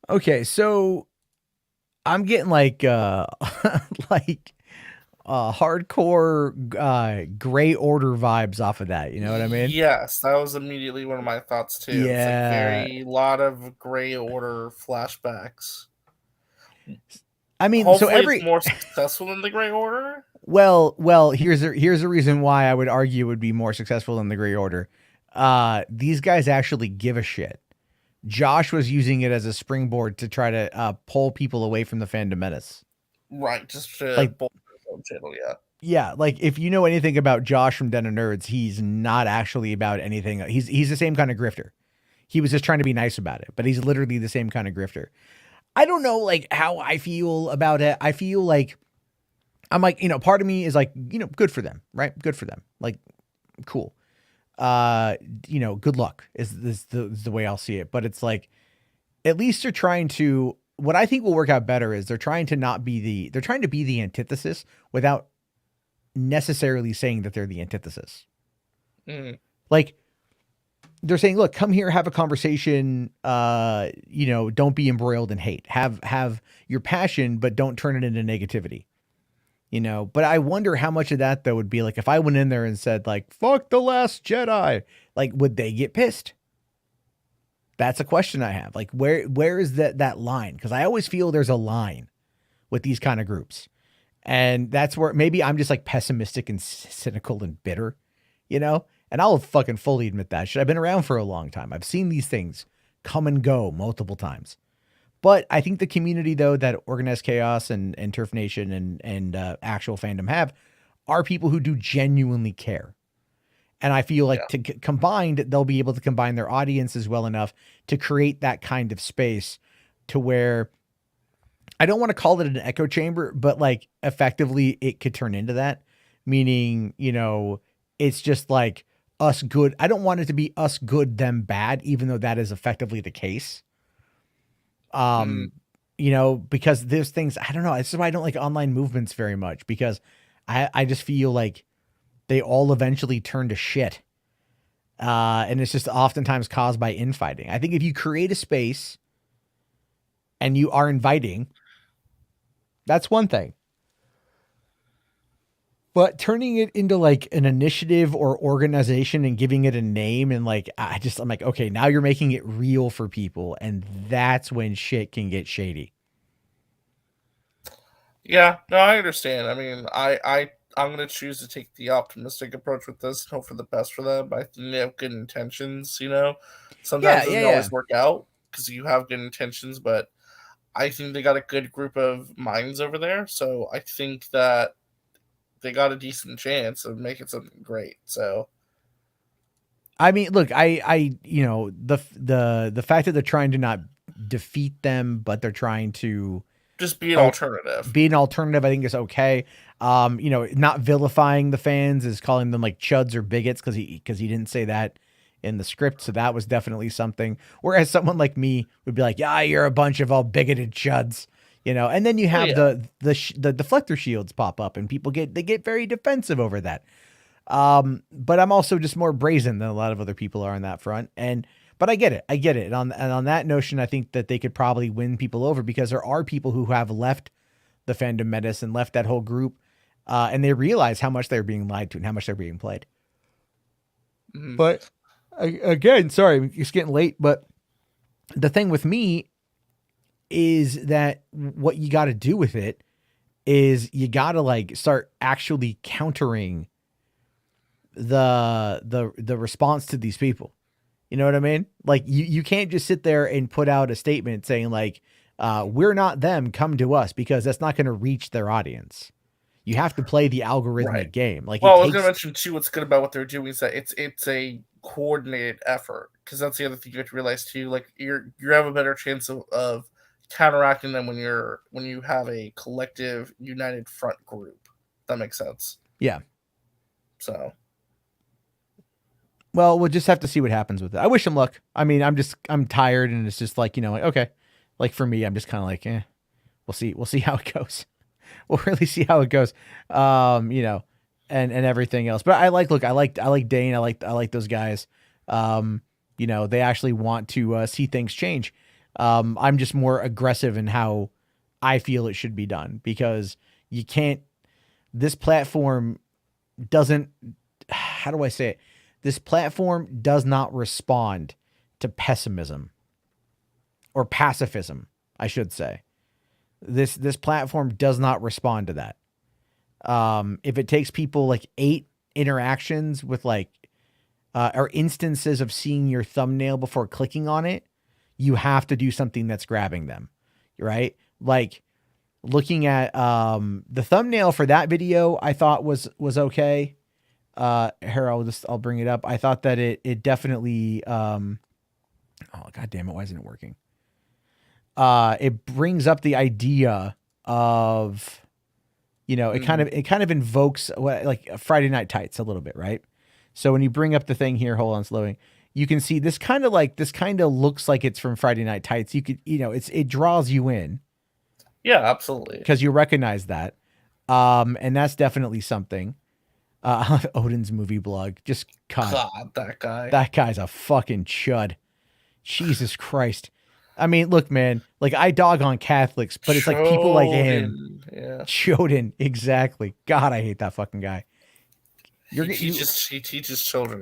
Speaker 1: Okay, so I'm getting like like hardcore Gray Order vibes off of that. You know what I mean?
Speaker 2: Yes, that was immediately one of my thoughts too. It's
Speaker 1: Yeah.
Speaker 2: like very lot of Gray Order flashbacks.
Speaker 1: I mean,
Speaker 2: Hopefully
Speaker 1: so every
Speaker 2: it's more successful than the Gray Order.
Speaker 1: well, here's a reason why I would argue it would be more successful than the Gray Order. These guys actually give a shit. Josh was using it as a springboard to try to pull people away from the Fandom Menace.
Speaker 2: Right, just to
Speaker 1: Like-
Speaker 2: bolster his own channel, yeah.
Speaker 1: Yeah, like if you know anything about Josh from Den of Nerds, he's not actually about anything. He's the same kind of grifter. He was just trying to be nice about it, but he's literally the same kind of grifter. I don't know like how I feel about it. I feel like I'm like, part of me is like, good for them, right? Good for them. Like, cool. Good luck is the way I'll see it. But it's like, at least they're trying to, what I think will work out better is they're trying to be the antithesis without necessarily saying that they're the antithesis.
Speaker 2: Mm.
Speaker 1: Like, they're saying, look, come here, have a conversation. Don't be embroiled in hate. Have your passion, but don't turn it into negativity. But I wonder how much of that though would be like if I went in there and said like, fuck The Last Jedi, like, would they get pissed? That's a question I have. Like, where is that line? Because I always feel there's a line with these kind of groups. And that's where maybe I'm just like pessimistic and cynical and bitter, and I'll fucking fully admit that shit. I've been around for a long time. I've seen these things come and go multiple times. But I think the community, though, that Organized Chaos and Turf Nation and actual fandom have are people who do genuinely care. And I feel like combined, they'll be able to combine their audiences well enough to create that kind of space to where I don't want to call it an echo chamber, but like effectively it could turn into that. Meaning, it's just like us good. I don't want it to be us good, them bad, even though that is effectively the case. Because there's things, I don't know. This is why I don't like online movements very much, because I just feel like they all eventually turn to shit. And it's just oftentimes caused by infighting. I think if you create a space and you are inviting, that's one thing. But turning it into like an initiative or organization and giving it a name and like, I'm like, okay, now you're making it real for people. And that's when shit can get shady.
Speaker 2: Yeah, no, I understand. I mean, I'm going to choose to take the optimistic approach with this and hope for the best for them. I think they have good intentions, Sometimes it doesn't always work out because you have good intentions, but I think they got a good group of minds over there. So I think that they got a decent chance of making something great. So,
Speaker 1: I mean, look, the fact that they're trying to not defeat them, but they're trying to
Speaker 2: just be an alternative.
Speaker 1: Be an alternative, I think is okay. Not vilifying the fans is calling them like chuds or bigots because he didn't say that in the script. So that was definitely something. Whereas someone like me would be like, yeah, you're a bunch of all bigoted chuds. And then you have the deflector shields pop up and people get very defensive over that. But I'm also just more brazen than a lot of other people are on that front. But I get it. And on that notion, I think that they could probably win people over because there are people who have left the fandom menace and left that whole group. And they realize how much they're being lied to and how much they're being played. Mm-hmm. But again, sorry, it's getting late, but the thing with me is that what you got to do with it is you got to like start actually countering the response to these people. You know what I mean? Like you can't just sit there and put out a statement saying like, we're not them, come to us, because that's not going to reach their audience. You have to play the algorithmic game. Like,
Speaker 2: well, I was going to mention too, what's good about what they're doing is that it's a coordinated effort, because that's the other thing you have to realize too. Like you have a better chance of counteracting them when you have a collective united front group. That makes sense.
Speaker 1: Yeah.
Speaker 2: So.
Speaker 1: Well, we'll just have to see what happens with it. I wish him luck. I mean, I'm tired, and it's just like, like, okay. Like for me, I'm just kind of like, we'll see how it goes. We'll really see how it goes. And everything else. But I like Dane. I like those guys. They actually want to see things change. I'm just more aggressive in how I feel it should be done, because you can't, this platform doesn't, how do I say it? This platform does not respond to pessimism or pacifism, I should say. This platform does not respond to that. If it takes people like 8 interactions with like, or instances of seeing your thumbnail before clicking on it, you have to do something that's grabbing them, right? Like looking at the thumbnail for that video, I thought was okay. Here, I'll bring it up. I thought that it definitely, oh God damn it. Why isn't it working? It brings up the idea of, it kind of invokes like Friday Night Tights a little bit, right? So when you bring up the thing here, hold on, it's loading. You can see this kind of looks like it's from Friday Night Tights. You could, it draws you in.
Speaker 2: Yeah, absolutely.
Speaker 1: Because you recognize that. And that's definitely something. Odin's movie blog. Just God,
Speaker 2: that guy.
Speaker 1: that guy's a fucking chud. Jesus Christ. I mean, look, man, like I dog on Catholics, but it's like people like him.
Speaker 2: Yeah.
Speaker 1: Choden, exactly. God, I hate that fucking guy.
Speaker 2: He teaches children.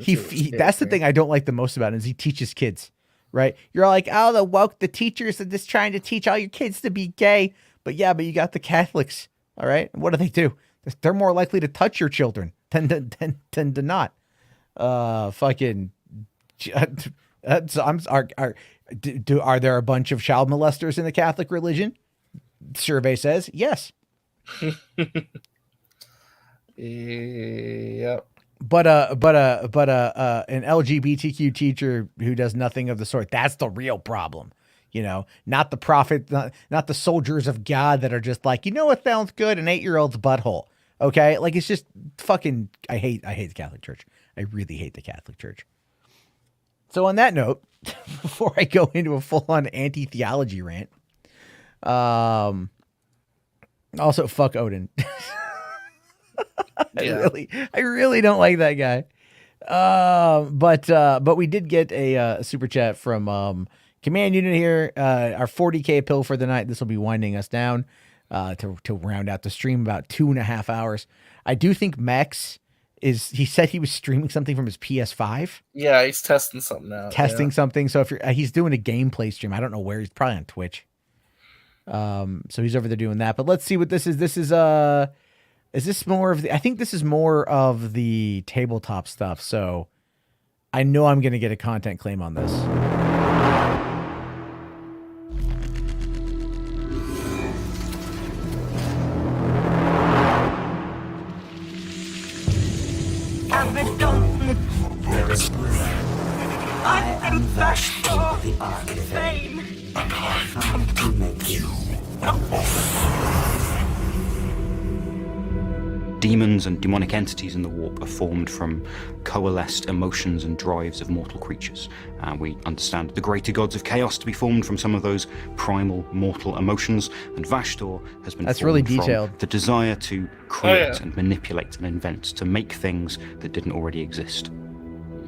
Speaker 1: That's the thing I don't like the most about him is he teaches kids, right? You're like, oh, the teachers are just trying to teach all your kids to be gay. But yeah, but you got the Catholics, all right? What do? They're more likely to touch your children than to not. Fucking. Are there a bunch of child molesters in the Catholic religion? Survey says yes.
Speaker 2: Yep.
Speaker 1: But an LGBTQ teacher who does nothing of the sort, that's the real problem. You know, not the prophet, not the soldiers of God that are just like, you know what sounds good? An 8-year-old's butthole. Okay. Like it's just fucking, I hate the Catholic Church. I really hate the Catholic Church. So on that note, before I go into a full on anti-theology rant, also fuck Odin. I really don't like that guy. But we did get a super chat from Command Unit here. Our 40K pill for the night. This will be winding us down to round out the stream about 2.5 hours. I do think Max he said he was streaming something from his PS5.
Speaker 2: Yeah, he's testing something out.
Speaker 1: Something. So if he's doing a gameplay stream, I don't know where. He's probably on Twitch. So he's over there doing that. But let's see what this is. This is this more of the? I think this is more of the tabletop stuff. So I know I'm going to get a content claim on this.
Speaker 5: I am Vashtor, the Archfane, and I come to make you.
Speaker 6: Demons and demonic entities in the warp are formed from coalesced emotions and drives of mortal creatures. We understand the greater gods of chaos to be formed from some of those primal mortal emotions, and Vashtor has been formed
Speaker 1: really detailed.
Speaker 6: from the desire to create and manipulate and invent, to make things that didn't already exist.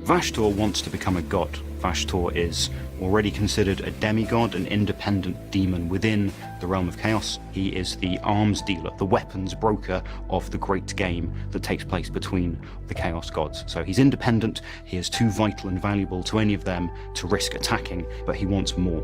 Speaker 6: Vashtor wants to become a god. Vashtor is already considered a demigod, an independent demon within the realm of chaos. He is the arms dealer, the weapons broker of the great game that takes place between the chaos gods. So he's independent, he is too vital and valuable to any of them to risk attacking, but he wants more.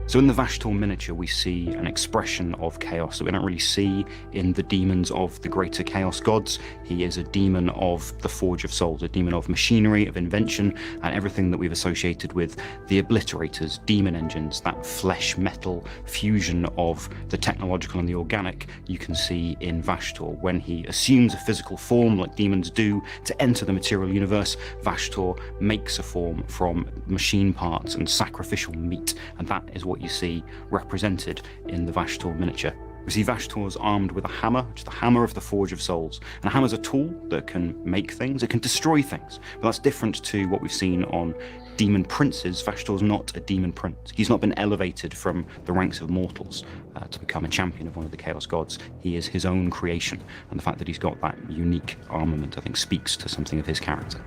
Speaker 6: So in the Vashtor miniature, we see an expression of chaos that we don't really see in the demons of the greater chaos gods. He is a demon of the Forge of Souls, a demon of machinery, of invention, and everything that we've associated with the obliterators, demon engines, that flesh metal fusion of the technological and the organic you can see in Vashtor. When he assumes a physical form like demons do to enter the material universe, Vashtor makes a form from machine parts and sacrificial meat, and that is what you see represented in the Vashtor miniature. We see Vashtor's armed with a hammer, which is the hammer of the Forge of Souls. And a hammer's a tool that can make things, it can destroy things. But that's different to what we've seen on demon princes. Vashtor's not a demon prince. He's not been elevated from the ranks of mortals to become a champion of one of the Chaos Gods. He is his own creation. And the fact that he's got that unique armament, I think, speaks to something of his character.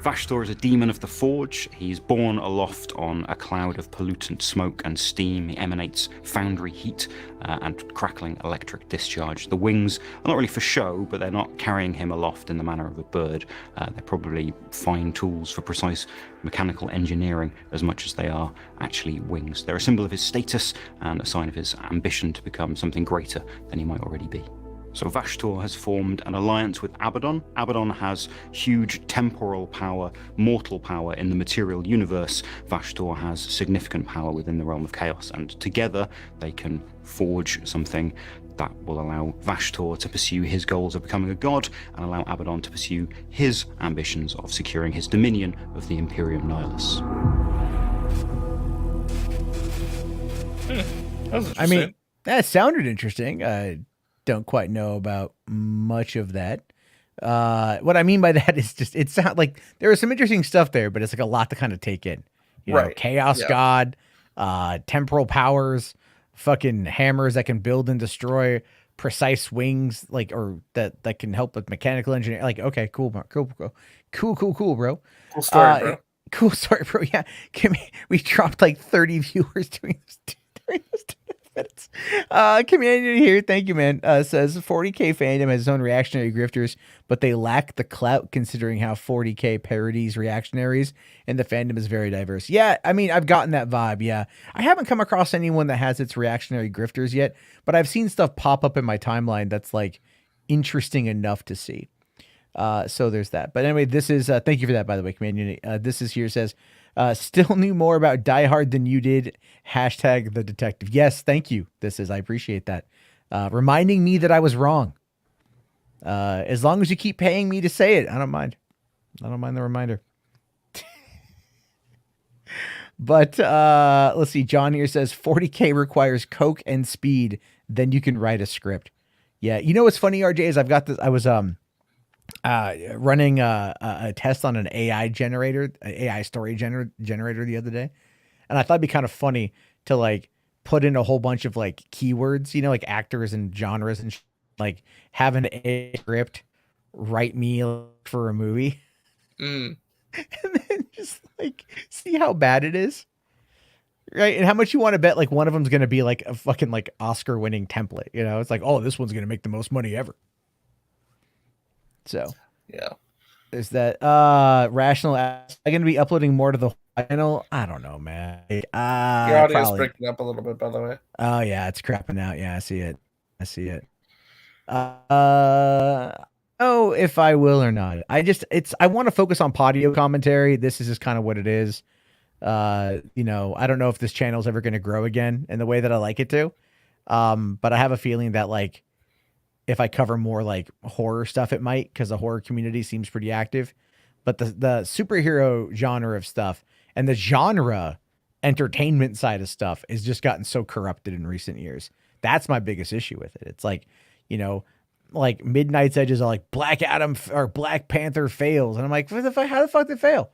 Speaker 6: Vashtor is a demon of the Forge. He's born aloft on a cloud of pollutant smoke and steam. He emanates foundry heat and crackling electric discharge. The wings are not really for show, but they're not carrying him aloft in the manner of a bird. They're probably fine tools for precise mechanical engineering as much as they are actually wings. They're a symbol of his status and a sign of his ambition to become something greater than he might already be. So Vashtor has formed an alliance with Abaddon. Abaddon has huge temporal power, mortal power in the material universe. Vashtor has significant power within the realm of chaos, and together they can forge something that will allow Vashtor to pursue his goals of becoming a god and allow Abaddon to pursue his ambitions of securing his dominion of the Imperium Nihilus.
Speaker 1: I mean, that sounded interesting. Don't quite know about much of that. What I mean by that is just, it sounds like there was some interesting stuff there, but it's like a lot to kind of take in. You know, Chaos God, temporal powers, fucking hammers that can build and destroy, precise wings, like, or that can help with mechanical engineering. Like, okay, cool, bro. Cool, bro. Cool, bro.
Speaker 2: Cool story, bro.
Speaker 1: Cool story, bro. Yeah, we dropped like 30 viewers during those 2 minutes. Community here, thank you, man. Says 40K fandom has its own reactionary grifters, but they lack the clout considering how 40K parodies reactionaries, and the fandom is very diverse. Yeah, I mean, I've gotten that vibe. Yeah, I haven't come across anyone that has its reactionary grifters yet, but I've seen stuff pop up in my timeline that's like interesting enough to see. So there's that. But anyway, this is thank you for that, by the way, community. This is here says still knew more about Die Hard than you did. Hashtag the detective. Yes, thank you. I appreciate that. Reminding me that I was wrong. As long as you keep paying me to say it, I don't mind. I don't mind the reminder. But let's see. John here says 40K requires coke and speed. Then you can write a script. Yeah. You know what's funny, RJ, is I've got this. I was running a test on an AI generator, AI story generator the other day. And I thought it'd be kind of funny to like put in a whole bunch of like keywords, you know, like actors and genres and like have an AI script write me for a movie. And then just like see how bad it is. Right. And how much you want to bet like one of them's going to be like a fucking like Oscar winning template. You know, it's like, oh, this one's going to make the most money ever. So
Speaker 2: yeah,
Speaker 1: there's that. Rational. I'm going to be uploading more to the channel. I don't know, man.
Speaker 2: Your audio's breaking up a little bit, by the way.
Speaker 1: Oh yeah, it's crapping out. Yeah, I see it. Oh, if I will or not. I want to focus on Podio commentary. This is just kind of what it is. You know, I don't know if this channel is ever going to grow again in the way that I like it to. But I have a feeling that like if I cover more like horror stuff, it might, because the horror community seems pretty active. But the superhero genre of stuff and the genre entertainment side of stuff has just gotten so corrupted in recent years. That's my biggest issue with it. It's like, you know, like Midnight's Edges are like Black Adam or Black Panther fails. And I'm like, how the fuck did it fail?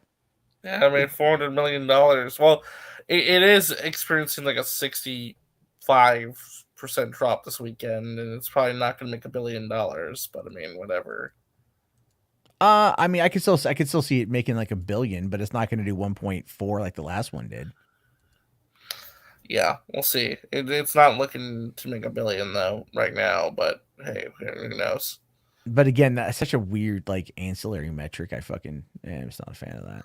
Speaker 2: Yeah, I mean, $400 million. Well, it is experiencing like a 65% drop this weekend, and it's probably not going to make $1 billion. But I mean, whatever.
Speaker 1: I mean, I could still see it making like $1 billion, but it's not going to do 1.4 like the last one did.
Speaker 2: Yeah, we'll see. It's not looking to make $1 billion though right now, but hey, who knows?
Speaker 1: But again, that's such a weird like ancillary metric. I'm just not a fan of that.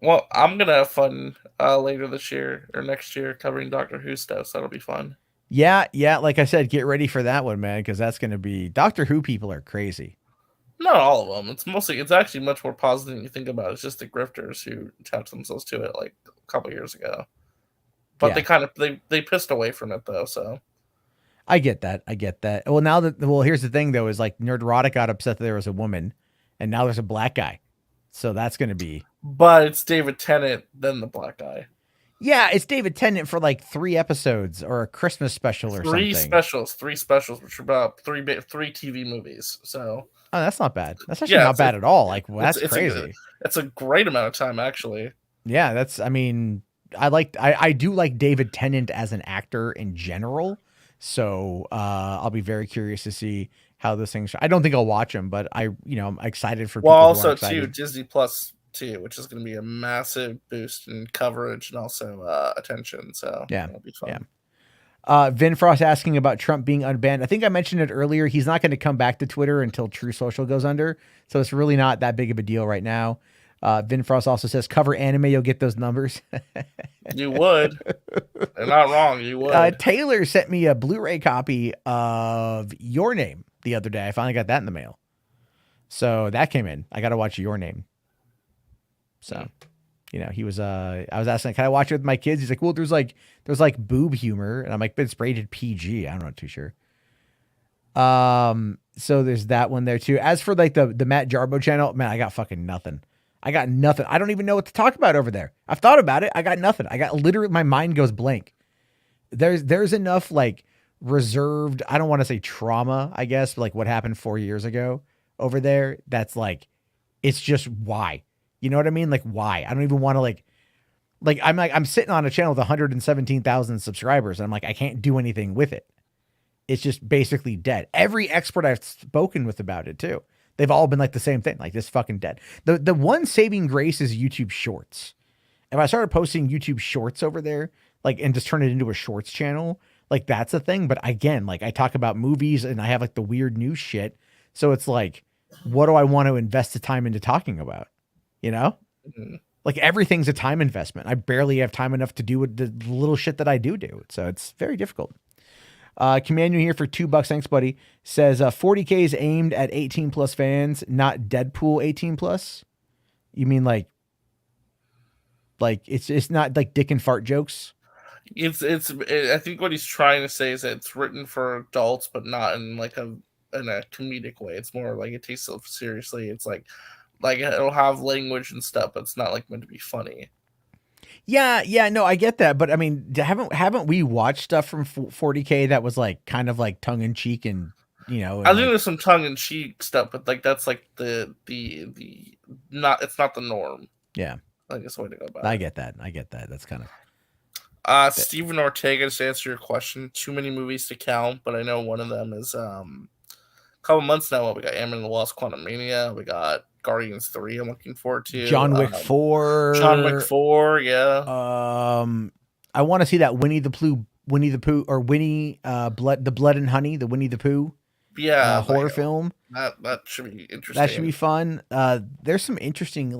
Speaker 2: Well, I'm gonna have fun later this year or next year covering Doctor Who stuff, so that'll be fun.
Speaker 1: Yeah. Like I said, get ready for that one, man, because that's gonna be Doctor Who people are crazy.
Speaker 2: Not all of them. It's actually much more positive than you think about. It's just the grifters who attached themselves to it like a couple years ago. But yeah. they pissed away from it though, so
Speaker 1: I get that. Well, here's the thing though, is like Nerdrotic got upset that there was a woman, and now there's a black guy. So that's gonna be.
Speaker 2: But it's David Tennant, then the black guy.
Speaker 1: Yeah, it's David Tennant for like 3 episodes or a Christmas special or something. 3 specials,
Speaker 2: which are about 3 TV movies. So
Speaker 1: that's not bad. That's actually not bad at all. Like, well, that's crazy.
Speaker 2: It's a great amount of time, actually.
Speaker 1: Yeah, I do like David Tennant as an actor in general. So I'll be very curious to see how this thing. I don't think I'll watch him, but I'm excited for.
Speaker 2: Well, also too, Disney Plus too, which is going to be a massive boost in coverage and also attention. So
Speaker 1: yeah,
Speaker 2: it'll be fun.
Speaker 1: Yeah. Vin Frost asking about Trump being unbanned. I think I mentioned it earlier. He's not going to come back to Twitter until True Social goes under. So it's really not that big of a deal right now. Vin Frost also says, cover anime, you'll get those numbers.
Speaker 2: You would. They're not wrong. You would.
Speaker 1: Taylor sent me a Blu-ray copy of Your Name the other day. I finally got that in the mail. So that came in. I got to watch Your Name. So, he was, I was asking, can I watch it with my kids? He's like, well, there's like boob humor. And I'm like, but it's rated PG. I'm not too sure. So there's that one there too. As for like the Matt Jarbo channel, man, I got fucking nothing. I don't even know what to talk about over there. I've thought about it. I got nothing. I got literally, my mind goes blank. There's enough like reserved, I don't want to say trauma, I guess, like what happened 4 years ago over there. That's like, it's just why, you know what I mean? Like why? I don't even want to I'm sitting on a channel with 117,000 subscribers and I'm like, I can't do anything with it. it's just basically dead. Every expert I've spoken with about it too, they've all been like the same thing, like this fucking dead. The one saving grace is YouTube Shorts. If I started posting YouTube Shorts over there, like, and just turn it into a Shorts channel, like that's a thing. But again, like I talk about movies and I have like the weird news shit. So it's like, what do I want to invest the time into talking about? You know, like everything's a time investment. I barely have time enough to do the little shit that I do. So it's very difficult. Commander here for $2. Thanks, buddy. Says 40K is aimed at 18 plus fans, not Deadpool 18 plus. You mean like it's not like dick and fart jokes?
Speaker 2: I think what he's trying to say is that it's written for adults, but not in like in a comedic way. It's more like it takes itself seriously. It's like it'll have language and stuff, but it's not like meant to be funny.
Speaker 1: Yeah, no, I get that, but I mean, haven't we watched stuff from 40K that was like kind of like tongue in cheek and I think
Speaker 2: there's some tongue in cheek stuff, but like that's like the not, it's not the norm.
Speaker 1: Yeah,
Speaker 2: I guess the way to go about
Speaker 1: I get that. That's kind
Speaker 2: of. Steven Ortega, to answer your question, too many movies to count, but I know one of them is a couple months now. We got Ant-Man and the Lost Quantumania. We got Guardians 3 I'm looking forward to.
Speaker 1: John Wick 4.
Speaker 2: John Wick 4, yeah.
Speaker 1: I want to see that Winnie the Pooh the Blood and Honey, the Winnie the Pooh horror film.
Speaker 2: That should be interesting.
Speaker 1: That should be fun. There's some interesting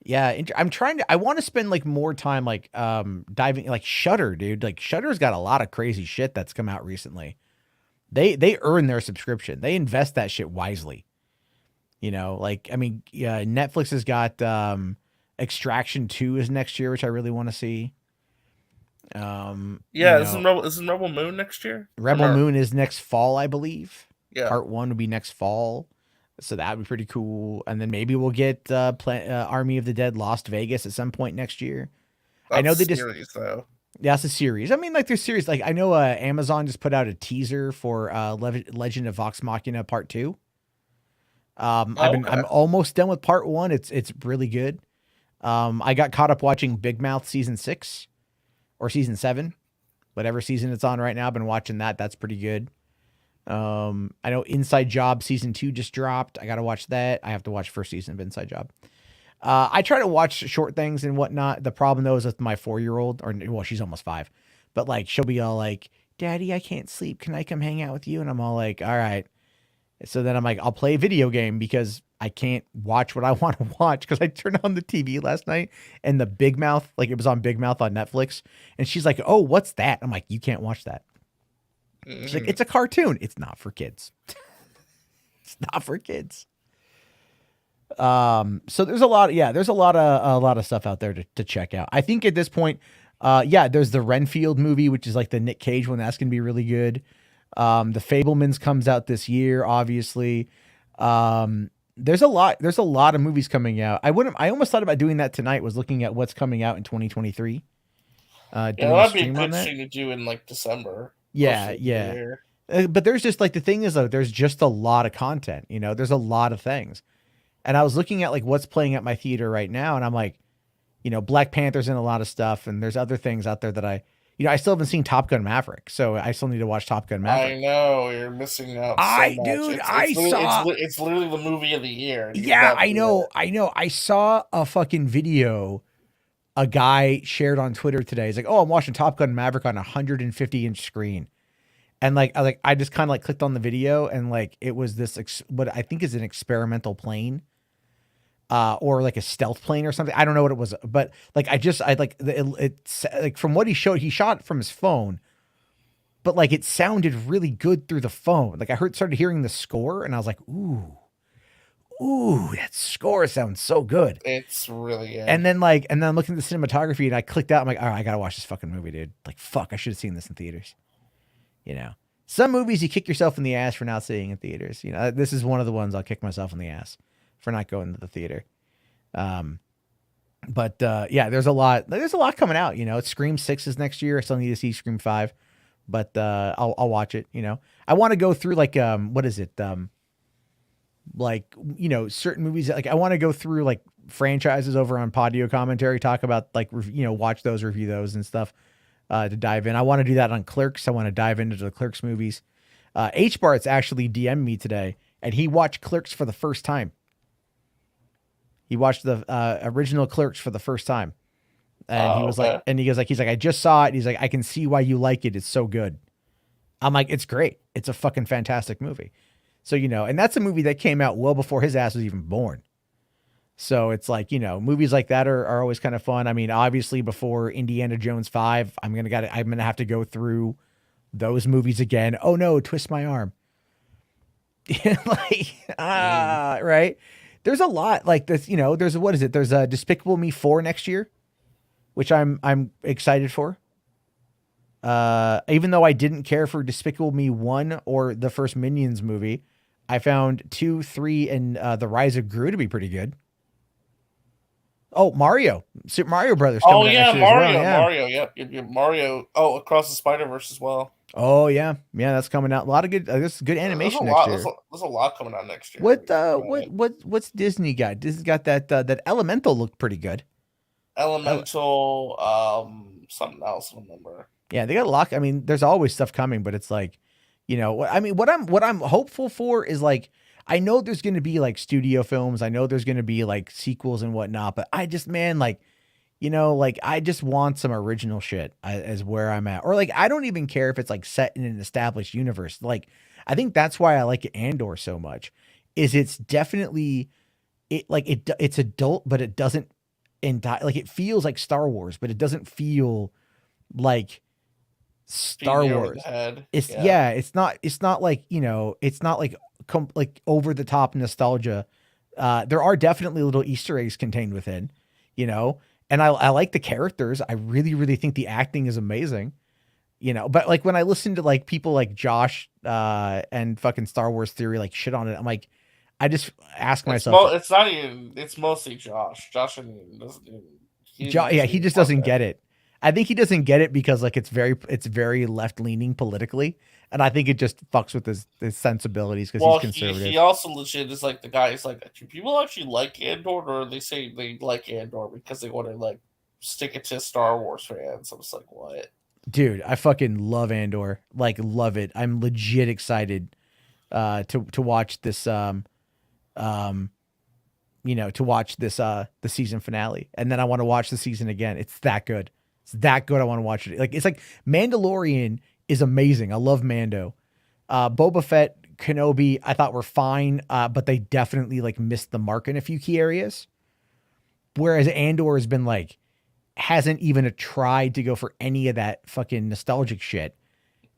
Speaker 1: I want to spend like more time like diving like Shudder, dude. Like Shudder's got a lot of crazy shit that's come out recently. They earn their subscription. They invest that shit wisely. Netflix has got Extraction 2 is next year, which I really want to see.
Speaker 2: Isn't Rebel Moon next year?
Speaker 1: Rebel Moon is next fall, I believe.
Speaker 2: Yeah.
Speaker 1: Part 1 would be next fall. So that would be pretty cool. And then maybe we'll get Army of the Dead Lost Vegas at some point next year.
Speaker 2: That's
Speaker 1: I know they
Speaker 2: series, though.
Speaker 1: Yeah, it's a series. I mean, like there's series. Like I know Amazon just put out a teaser for Legend of Vox Machina Part 2. I'm almost done with Part 1. It's really good. I got caught up watching Big Mouth season 6 or season 7, whatever season it's on right now. I've been watching that. That's pretty good. I know Inside Job season 2 just dropped. I got to watch that. I have to watch first season of Inside Job. I try to watch short things and whatnot. The problem though is with my 4-year-old, she's almost 5, but like she'll be all like, "Daddy, I can't sleep. Can I come hang out with you?" And I'm all like, "All right." So then I'm like, I'll play a video game because I can't watch what I want to watch because I turned on the TV last night and the Big Mouth, like it was on Big Mouth on Netflix. And she's like, "Oh, what's that?" I'm like, "You can't watch that." She's like, "It's a cartoon." It's not for kids. It's not for kids. So there's a lot of stuff out there to check out. I think at this point, there's the Renfield movie, which is like the Nick Cage one. That's going to be really good. The Fablemans comes out this year, obviously. There's a lot of movies coming out. I almost thought about doing that tonight, was looking at what's coming out in 2023.
Speaker 2: That'd be a good thing to do in like December.
Speaker 1: Yeah. But there's just like, the thing is though, there's just a lot of content, there's a lot of things. And I was looking at like what's playing at my theater right now. And I'm like, Black Panther's in a lot of stuff. And there's other things out there that I still haven't seen Top Gun Maverick. So I still need to watch Top Gun Maverick.
Speaker 2: I know, you're missing out.
Speaker 1: It's
Speaker 2: literally the movie of the year.
Speaker 1: Yeah, I know. I saw a fucking video a guy shared on Twitter today. He's like, "Oh, I'm watching Top Gun Maverick on a 150-inch screen." And I just kind of like clicked on the video and like, it was this, what I think is an experimental plane. Or like a stealth plane or something. I don't know what it was, but like, it's like from what he showed, he shot it from his phone, but like, it sounded really good through the phone. Like started hearing the score and I was like, ooh, that score sounds so good.
Speaker 2: It's really good.
Speaker 1: And then I'm looking at the cinematography and I clicked out. I'm like, all right, I got to watch this fucking movie, dude. Like, fuck, I should have seen this in theaters. Some movies you kick yourself in the ass for not seeing in theaters. This is one of the ones I'll kick myself in the ass for not going to the theater. There's a lot coming out, Scream 6 is next year. I still need to see Scream 5, but, I'll watch it. I want to go through like, what is it? Certain movies, like I want to go through like franchises over on Podio Commentary, talk about like, watch those, review those and stuff. to dive in. I want to do that on Clerks. I want to dive into the Clerks movies. H-Bart's actually DM'd me today, and he watched Clerks for the first time. He watched the original Clerks for the first time. And he was like, and he goes like, he's like, I just saw it. He's like, I can see why you like it. It's so good. I'm like, it's great. It's a fucking fantastic movie. So, you know, and that's a movie that came out well before his ass was even born. So it's like, you know, movies like that are always kind of fun. I mean, obviously before Indiana Jones 5, I'm going to have to go through those movies again. Oh no, twist my arm. Right. There's a lot like this, you know, there's a Despicable Me 4 next year, which I'm excited for. Even though I didn't care for Despicable Me 1 or the first Minions movie, I found 2, 3, and The Rise of Gru to be pretty good. Oh, Mario. Super Mario Brothers.
Speaker 2: Oh, yeah, Mario.
Speaker 1: Well. Yeah.
Speaker 2: Mario. Yep. Mario. Oh, Across the Spider-Verse as well.
Speaker 1: Oh, yeah. Yeah, that's coming out. A lot of good, this is good animation next year.
Speaker 2: There's a lot coming out next year.
Speaker 1: What's Disney got? Disney's got that Elemental looked pretty good.
Speaker 2: Elemental, something else, I don't remember.
Speaker 1: Yeah, they got a lot. I mean, there's always stuff coming, but it's like, you know, I mean, what I'm hopeful for is like, I know there's going to be like studio films. I know there's going to be like sequels and whatnot, but I just, man, like, you know, like I just want some original shit as where I'm at. Or like, I don't even care if it's like set in an established universe. Like, I think that's why I like Andor so much is it's definitely it's adult, but it doesn't like it feels like Star Wars, but it doesn't feel like Star Wars. It's not like, you know, it's not like like over the top nostalgia. There are definitely little Easter eggs contained within, you know, and I like the characters. I really, really think the acting is amazing, you know, but like when I listen to like people like Josh and fucking Star Wars Theory, like shit on it, I'm like, I just ask myself,
Speaker 2: it's mostly Josh. Josh doesn't
Speaker 1: he just doesn't get it. I think he doesn't get it because like it's very left leaning politically, and I think it just fucks with his sensibilities because he's conservative.
Speaker 2: He also legit is like the guy. He's like, do people actually like Andor, or they say they like Andor because they want to like stick it to Star Wars fans? I'm just like, what?
Speaker 1: Dude, I fucking love Andor. Like, love it. I'm legit excited to watch this. You know, to watch this the season finale, and then I want to watch the season again. It's that good. It's that good. I want to watch it. Like, it's like Mandalorian is amazing. I love Mando. Boba Fett, Kenobi, I thought were fine, but they definitely like missed the mark in a few key areas. Whereas Andor has been like, hasn't even tried to go for any of that fucking nostalgic shit.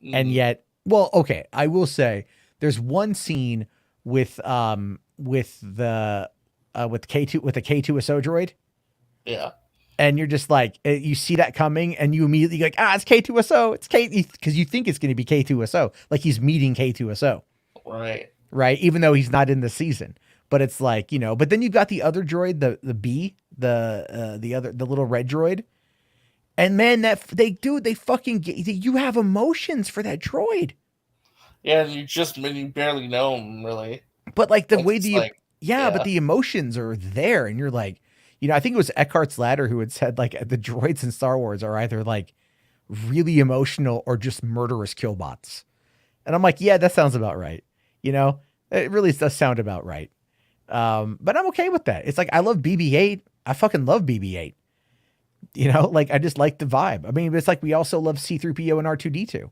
Speaker 1: And yet, well, okay, I will say there's one scene with the K2SO droid.
Speaker 2: Yeah.
Speaker 1: And you're just like, you see that coming and you immediately go like, it's K2SO. It's because you think it's going to be K2SO. Like he's meeting K2SO. Right. Even though he's not in the season, but it's like, you know, but then you've got the other droid, the B, the little red droid. And man, they fucking you have emotions for that droid.
Speaker 2: Yeah. You barely know him really.
Speaker 1: But like the way but the emotions are there and you're like, you know, I think it was Eckhart's Ladder who had said like the droids in Star Wars are either like really emotional or just murderous killbots. And I'm like, yeah, that sounds about right. You know, it really does sound about right. But I'm okay with that. It's like, I love BB-8. I fucking love BB-8. You know, like I just like the vibe. I mean, it's like we also love C-3PO and R2-D2.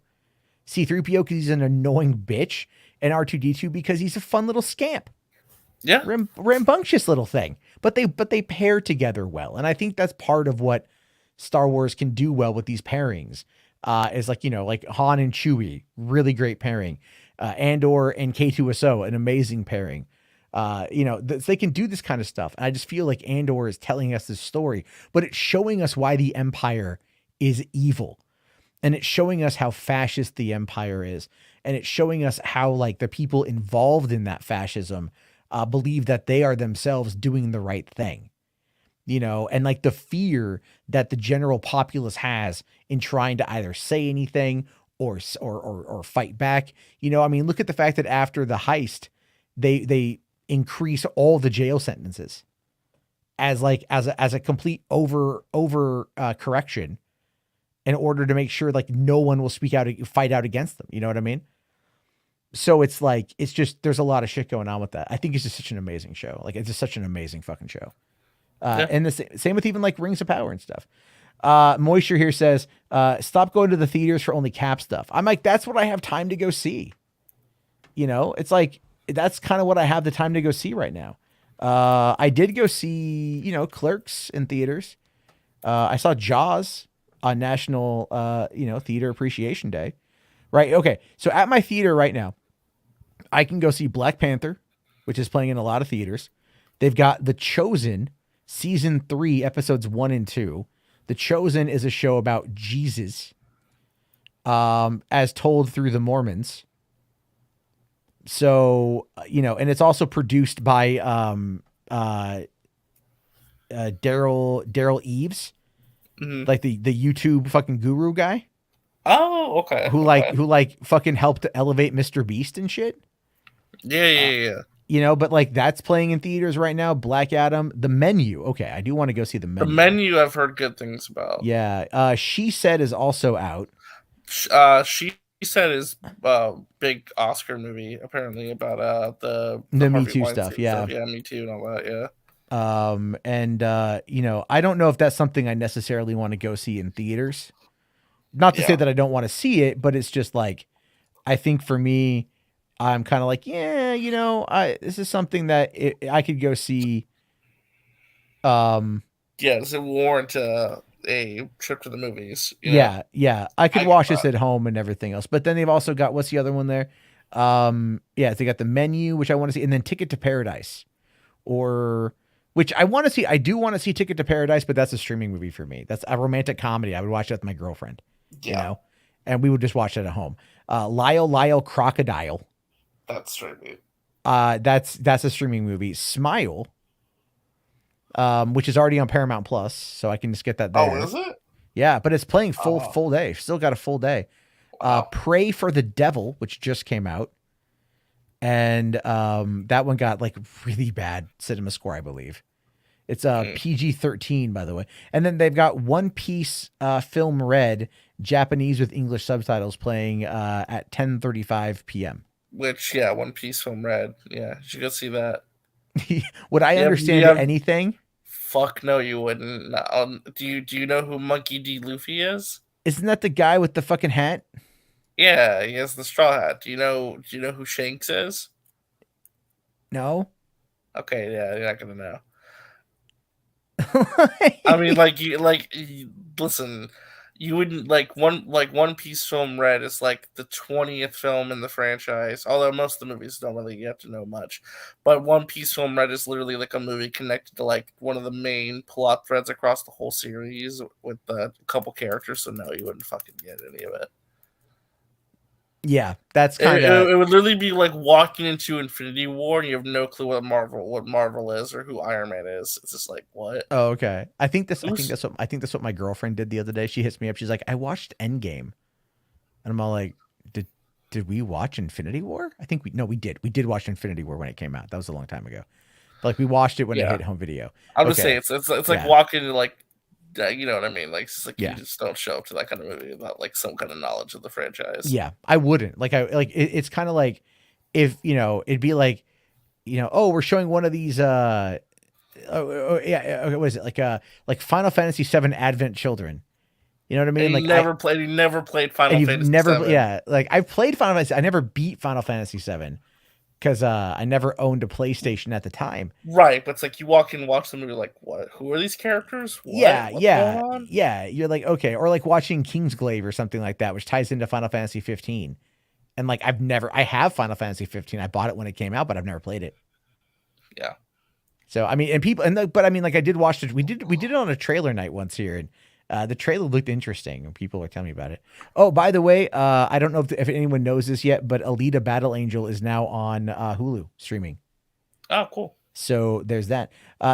Speaker 1: C-3PO because he's an annoying bitch and R2-D2 because he's a fun little scamp.
Speaker 2: Yeah.
Speaker 1: Rambunctious little thing. But they pair together well. And I think that's part of what Star Wars can do well with these pairings. Is like, you know, like Han and Chewie, really great pairing. Andor and K2SO, an amazing pairing. You know, they can do this kind of stuff. And I just feel like Andor is telling us this story, but it's showing us why the Empire is evil. And it's showing us how fascist the Empire is. And it's showing us how like the people involved in that fascism believe that they are themselves doing the right thing, you know, and like the fear that the general populace has in trying to either say anything or fight back. You know, I mean, look at the fact that after the heist, they increase all the jail sentences as a complete over correction in order to make sure like no one will fight out against them. You know what I mean? So it's like, it's just, there's a lot of shit going on with that. I think it's just such an amazing show. Like, it's just such an amazing fucking show. And the same with even like Rings of Power and stuff. Moisture here says, stop going to the theaters for only Cap stuff. I'm like, that's what I have time to go see. You know, it's like, that's kind of what I have the time to go see right now. I did go see, you know, Clerks in theaters. I saw Jaws on National, Theater Appreciation Day. Right. Okay. So at my theater right now, I can go see Black Panther, which is playing in a lot of theaters. They've got The Chosen season 3, episodes 1 and 2. The Chosen is a show about Jesus, as told through the Mormons. So, and it's also produced by Daryl Eves, like the YouTube fucking guru guy.
Speaker 2: Oh, okay.
Speaker 1: Who fucking helped to elevate Mr. Beast and shit.
Speaker 2: Yeah.
Speaker 1: But like that's playing in theaters right now. Black Adam, The Menu. Okay, I do want to go see The Menu.
Speaker 2: The Menu I've heard good things about.
Speaker 1: Yeah. She Said is also out.
Speaker 2: She Said is big Oscar movie apparently about the
Speaker 1: Me Too stuff. Yeah.
Speaker 2: Yeah, Me Too and all that. Yeah.
Speaker 1: I don't know if that's something I necessarily want to go see in theaters. Not to say that I don't want to see it, but it's just like, I think for me, I'm kind of like, this is something that I could go see.
Speaker 2: Does it warrant a trip to the movies?
Speaker 1: Yeah. I could watch this at home and everything else. But then they've also got, what's the other one there? They got The Menu, which I want to see, and then Ticket to Paradise, which I want to see. I do want to see Ticket to Paradise, but that's a streaming movie for me. That's a romantic comedy. I would watch that with my girlfriend. And we would just watch it at home. Lyle Crocodile.
Speaker 2: That's streaming.
Speaker 1: That's a streaming movie. Smile, which is already on Paramount Plus, so I can just get that there.
Speaker 2: Oh, is it?
Speaker 1: Yeah, but it's playing full day. Still got a full day.
Speaker 2: Wow.
Speaker 1: Pray for the Devil, which just came out, and that one got like really bad cinema score, I believe. It's PG-13, by the way. And then they've got One Piece Film Red, Japanese with English subtitles, playing at 10:35 p.m.
Speaker 2: Which, One Piece Film Red. Yeah, you should go see that.
Speaker 1: Would I understand anything?
Speaker 2: Fuck no, you wouldn't. Do you know who Monkey D. Luffy is?
Speaker 1: Isn't that the guy with the fucking hat?
Speaker 2: Yeah, he has the straw hat. Do you know who Shanks is?
Speaker 1: No.
Speaker 2: Okay, yeah, you're not gonna know. I mean, listen, you wouldn't One Piece Film Red is like the 20th film in the franchise, although most of the movies don't really get to know much. But One Piece Film Red is literally like a movie connected to like one of the main plot threads across the whole series with a couple characters. So no, you wouldn't fucking get any of it.
Speaker 1: Yeah, that's kind of.
Speaker 2: It would literally be like walking into Infinity War and you have no clue what Marvel is or who Iron Man is. It's just like, what?
Speaker 1: Oh, okay. I think that's what my girlfriend did the other day. She hits me up. She's like, I watched Endgame, and I'm all like, did we watch Infinity War? I think we did. We did watch Infinity War when it came out. That was a long time ago. But like we watched it when it hit home video.
Speaker 2: I'm just saying it's like walking into like. You know what I mean? Like, it's like you just don't show up to that kind of movie without like some kind of knowledge of the franchise.
Speaker 1: Yeah, I wouldn't. It's kind of like if it'd be like, we're showing one of these. What is it like Final Fantasy VII Advent Children? You know what I mean?
Speaker 2: And you never played Final Fantasy VII.
Speaker 1: Like I've played Final Fantasy. I never beat Final Fantasy VII. Because I never owned a PlayStation at the time.
Speaker 2: Right, but it's like you walk in and watch the movie, like, what? Who are these characters? What's going on?
Speaker 1: Yeah. You're like, okay. Or like watching Kingsglaive or something like that, which ties into Final Fantasy 15. And like, I have Final Fantasy 15. I bought it when it came out, but I've never played it.
Speaker 2: Yeah.
Speaker 1: So, I mean, I did watch it. We did it on a trailer night once here. And the trailer looked interesting, and people are telling me about it. Oh, by the way, I don't know if anyone knows this yet, but Alita Battle Angel is now on Hulu streaming.
Speaker 2: Oh, cool.
Speaker 1: So there's that.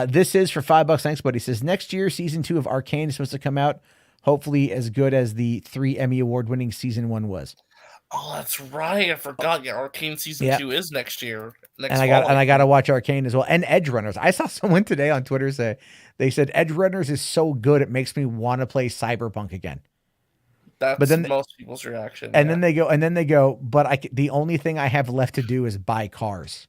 Speaker 1: This is for $5. Thanks, buddy. Says next year, season 2 of Arcane is supposed to come out. Hopefully as good as the 3 Emmy Award winning season 1 was.
Speaker 2: Oh, that's right. I forgot. Yeah, Arcane season 2 is next year.
Speaker 1: I got to watch Arcane as well. And Edge Runners. I saw someone today on Twitter they said Edge Runners is so good it makes me want to play Cyberpunk again.
Speaker 2: That's
Speaker 1: then
Speaker 2: most people's reaction.
Speaker 1: and then they go, but the only thing I have left to do is buy cars.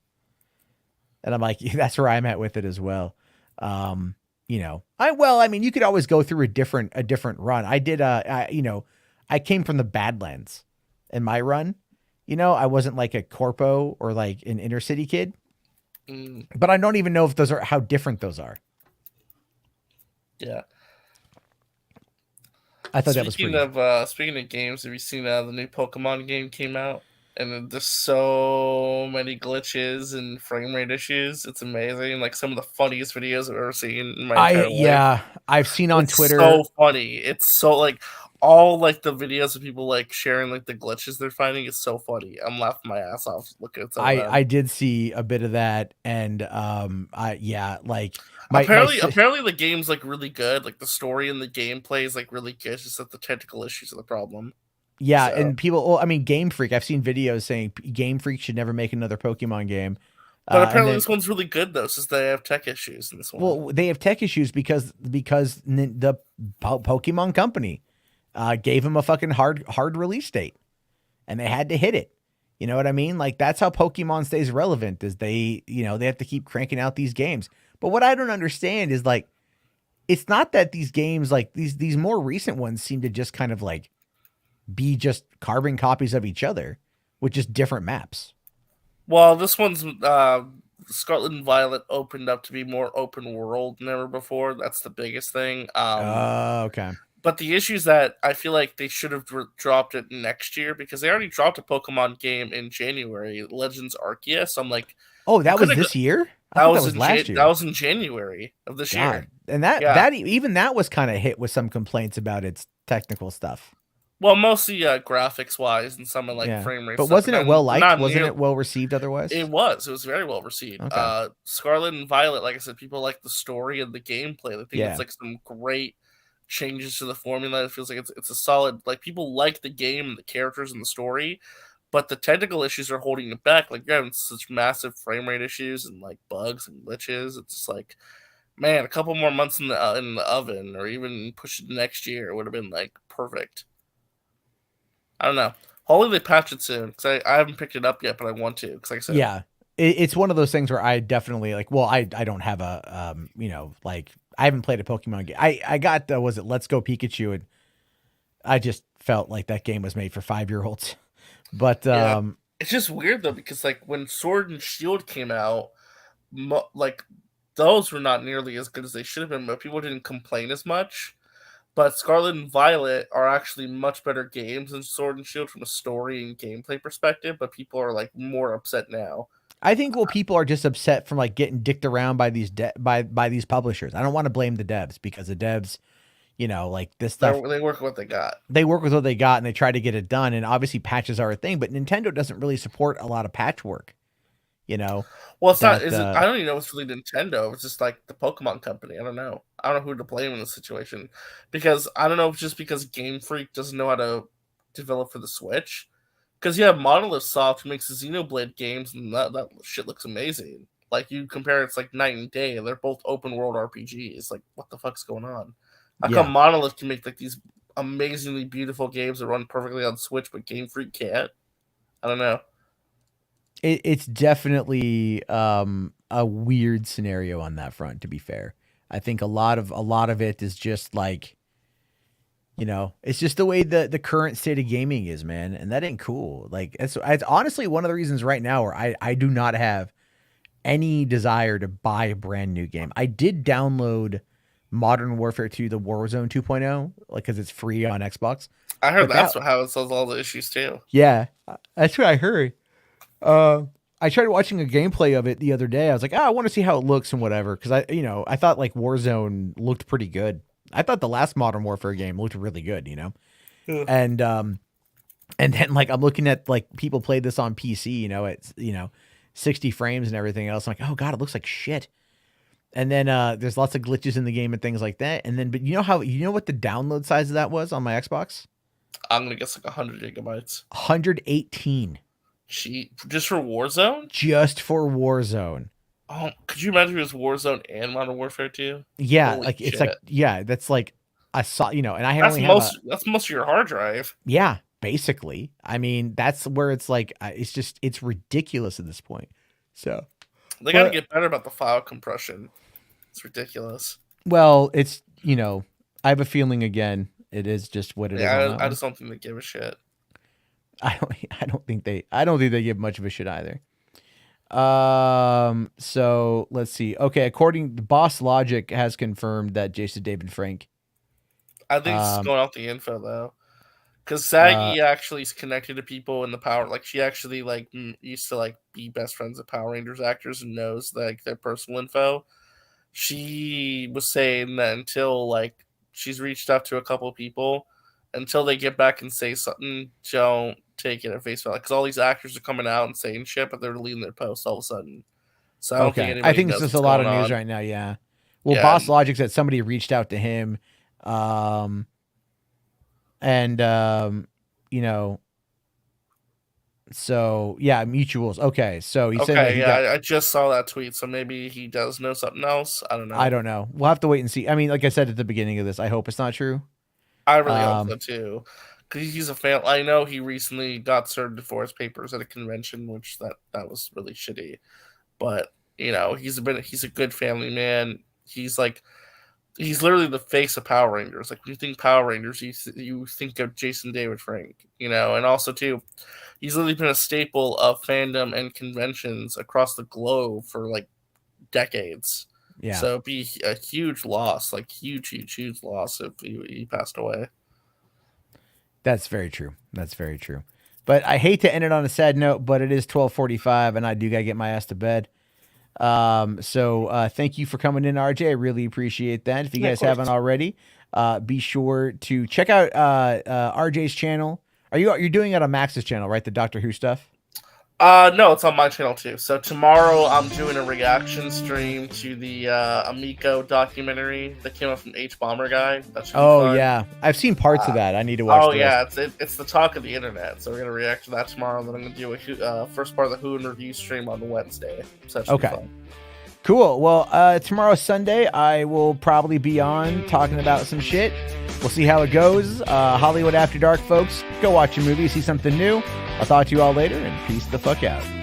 Speaker 1: And I'm like, that's where I'm at with it as well. You know, I mean, you could always go through a different run. I did, I came from the Badlands in my run. You know, I wasn't like a corpo or like an inner city kid, but I don't even know if those are how different those are.
Speaker 2: Yeah.
Speaker 1: I thought that was pretty.
Speaker 2: Speaking of games, have you seen the new Pokemon game came out? And there's so many glitches and frame rate issues. It's amazing. Like some of the funniest videos I've ever seen in my entire life.
Speaker 1: Yeah, I've seen on Twitter.
Speaker 2: So funny. It's so like all like the videos of people like sharing like the glitches they're finding is so funny. I'm laughing my ass off looking at some of them.
Speaker 1: I did see a bit of that, and apparently
Speaker 2: the game's like really good. Like the story and the gameplay is like really good. It's just that the technical issues are the problem.
Speaker 1: Yeah, so. And people, well, I mean, Game Freak, I've seen videos saying Game Freak should never make another Pokemon game.
Speaker 2: But apparently this one's really good, though, since they have tech issues in this one.
Speaker 1: Well, they have tech issues because the Pokemon company gave them a fucking hard release date, and they had to hit it. You know what I mean? Like, that's how Pokemon stays relevant, is they have to keep cranking out these games. But what I don't understand is, like, it's not that these games, like, these more recent ones seem to just kind of, like, be just carbon copies of each other with just different maps.
Speaker 2: Well, this one's Scarlet and Violet opened up to be more open world than ever before. That's the biggest thing.
Speaker 1: Okay.
Speaker 2: But the issue is that I feel like they should have dropped it next year, because they already dropped a Pokemon game in January, Legends Arceus. So I'm like,
Speaker 1: oh, that was this year?
Speaker 2: That was last year. That was in January of this year.
Speaker 1: And that was kind of hit with some complaints about its technical stuff.
Speaker 2: Well, mostly graphics wise and some like frame rate.
Speaker 1: But wasn't it well liked? Wasn't it well received otherwise?
Speaker 2: It was. It was very well received. Okay. Scarlet and Violet, like I said, people like the story and the gameplay. I think it's like some great changes to the formula. It feels like it's a solid, like, people like the game and the characters and the story, but the technical issues are holding it back. Like, you're having such massive frame rate issues and like bugs and glitches. It's just like, man, a couple more months in the oven, or even push it next year, would have been like perfect. I don't know. Hopefully they patch it soon, because I haven't picked it up yet, but I want to. Because like I said,
Speaker 1: yeah, it's one of those things where I definitely like. Well, I don't have a like, I haven't played a Pokemon game. I got was it Let's Go Pikachu, and I just felt like that game was made for 5-year-olds. But
Speaker 2: it's just weird though, because like when Sword and Shield came out, like those were not nearly as good as they should have been, but people didn't complain as much. But Scarlet and Violet are actually much better games than Sword and Shield from a story and gameplay perspective, but people are like more upset now.
Speaker 1: I think people are just upset from like getting dicked around by these by these publishers. I don't want to blame the devs, because the devs, like this stuff,
Speaker 2: they work with what they got.
Speaker 1: They work with what they got, and they try to get it done. And obviously patches are a thing, but Nintendo doesn't really support a lot of patchwork.
Speaker 2: Well, it's not. I don't even know if it's really Nintendo. It's just like the Pokemon company. I don't know who to blame in this situation, because I don't know if it's just because Game Freak doesn't know how to develop for the Switch. Because you have Monolith Soft, who makes the Xenoblade games, and that shit looks amazing. Like, you compare, it's like night and day. They're both open world RPGs. Like, what the fuck's going on? How come Monolith can make like these amazingly beautiful games that run perfectly on Switch, but Game Freak can't? I don't know.
Speaker 1: It's definitely a weird scenario on that front, to be fair. I think a lot of it is just like, it's just the way the current state of gaming is, man. And that ain't cool. Like, it's honestly one of the reasons right now where I do not have any desire to buy a brand new game. I did download Modern Warfare 2, the Warzone 2.0, like, because it's free on Xbox.
Speaker 2: I heard that's how it solves all the issues too.
Speaker 1: Yeah, that's what I heard. I tried watching a gameplay of it the other day. I was like, I want to see how it looks and whatever. Cause I thought like Warzone looked pretty good. I thought the last Modern Warfare game looked really good, Yeah. And then like, I'm looking at like people play this on PC, it's, 60 frames and everything else. I'm like, oh God, it looks like shit. And then, there's lots of glitches in the game and things like that. And then, but you know what the download size of that was on my Xbox?
Speaker 2: I'm going to guess like 100 gigabytes.
Speaker 1: 118.
Speaker 2: Just for Warzone?
Speaker 1: Just for Warzone.
Speaker 2: Oh, could you imagine if it was Warzone and Modern Warfare 2?
Speaker 1: Yeah,
Speaker 2: Holy
Speaker 1: like
Speaker 2: shit.
Speaker 1: it's like, yeah, that's like, I saw, and I
Speaker 2: That's
Speaker 1: only
Speaker 2: that's most of your hard drive.
Speaker 1: Yeah, basically. I mean, that's where it's like, it's ridiculous at this point. So
Speaker 2: they got to get better about the file compression. It's ridiculous.
Speaker 1: Well, it's, I have a feeling again, it is just what it is.
Speaker 2: I just don't think they give a shit.
Speaker 1: I don't think they give much of a shit either. So let's see. Okay, according to Boss Logic has confirmed that Jason David Frank.
Speaker 2: I think it's going off the info though, because Saggy actually is connected to people in the Power. Like she actually used to be best friends with Power Rangers actors and knows their personal info. She was saying that until she's reached out to a couple people, until they get back and say something, don't take it at face value, because all these actors are coming out and saying shit, but they're deleting their posts all of a sudden. So I don't think anybody
Speaker 1: I think
Speaker 2: knows
Speaker 1: it's just
Speaker 2: what's
Speaker 1: a lot of
Speaker 2: going
Speaker 1: news
Speaker 2: on.
Speaker 1: right now. Yeah. Well, Boss Logic said somebody reached out to him, so yeah, mutuals. Okay, so he said
Speaker 2: I just saw that tweet, so maybe he does know something else. I don't know.
Speaker 1: I don't know. We'll have to wait and see. I mean, like I said at the beginning of this, I hope it's not true.
Speaker 2: I really hope so too, because he's a fan. I know he recently got served for his papers at a convention, which that was really shitty. But he's a good family man. He's literally the face of Power Rangers. Like when you think Power Rangers, you think of Jason David Frank. And also too, he's literally been a staple of fandom and conventions across the globe for decades.
Speaker 1: Yeah.
Speaker 2: So it'd be a huge loss, huge loss if he passed away.
Speaker 1: That's very true. But I hate to end it on a sad note, but it is 12:45 and I do gotta get my ass to bed. So thank you for coming in, RJ. I really appreciate that. If you guys haven't already, be sure to check out RJ's channel. You're doing it on Max's channel, right? The Doctor Who stuff?
Speaker 2: No, it's on my channel too. So tomorrow I'm doing a reaction stream to the Amico documentary that came out from H-Bomber guy. That should be fun.
Speaker 1: Yeah, I've seen parts of that. I need to watch.
Speaker 2: It's the talk of the internet. So we're gonna react to that tomorrow. And then I'm gonna do a first part of the Who and Review stream on Wednesday. So that should be fun.
Speaker 1: Cool. Well, tomorrow's Sunday. I will probably be on talking about some shit. We'll see how it goes. Hollywood After Dark, folks. Go watch a movie, see something new. I'll talk to you all later, and peace the fuck out.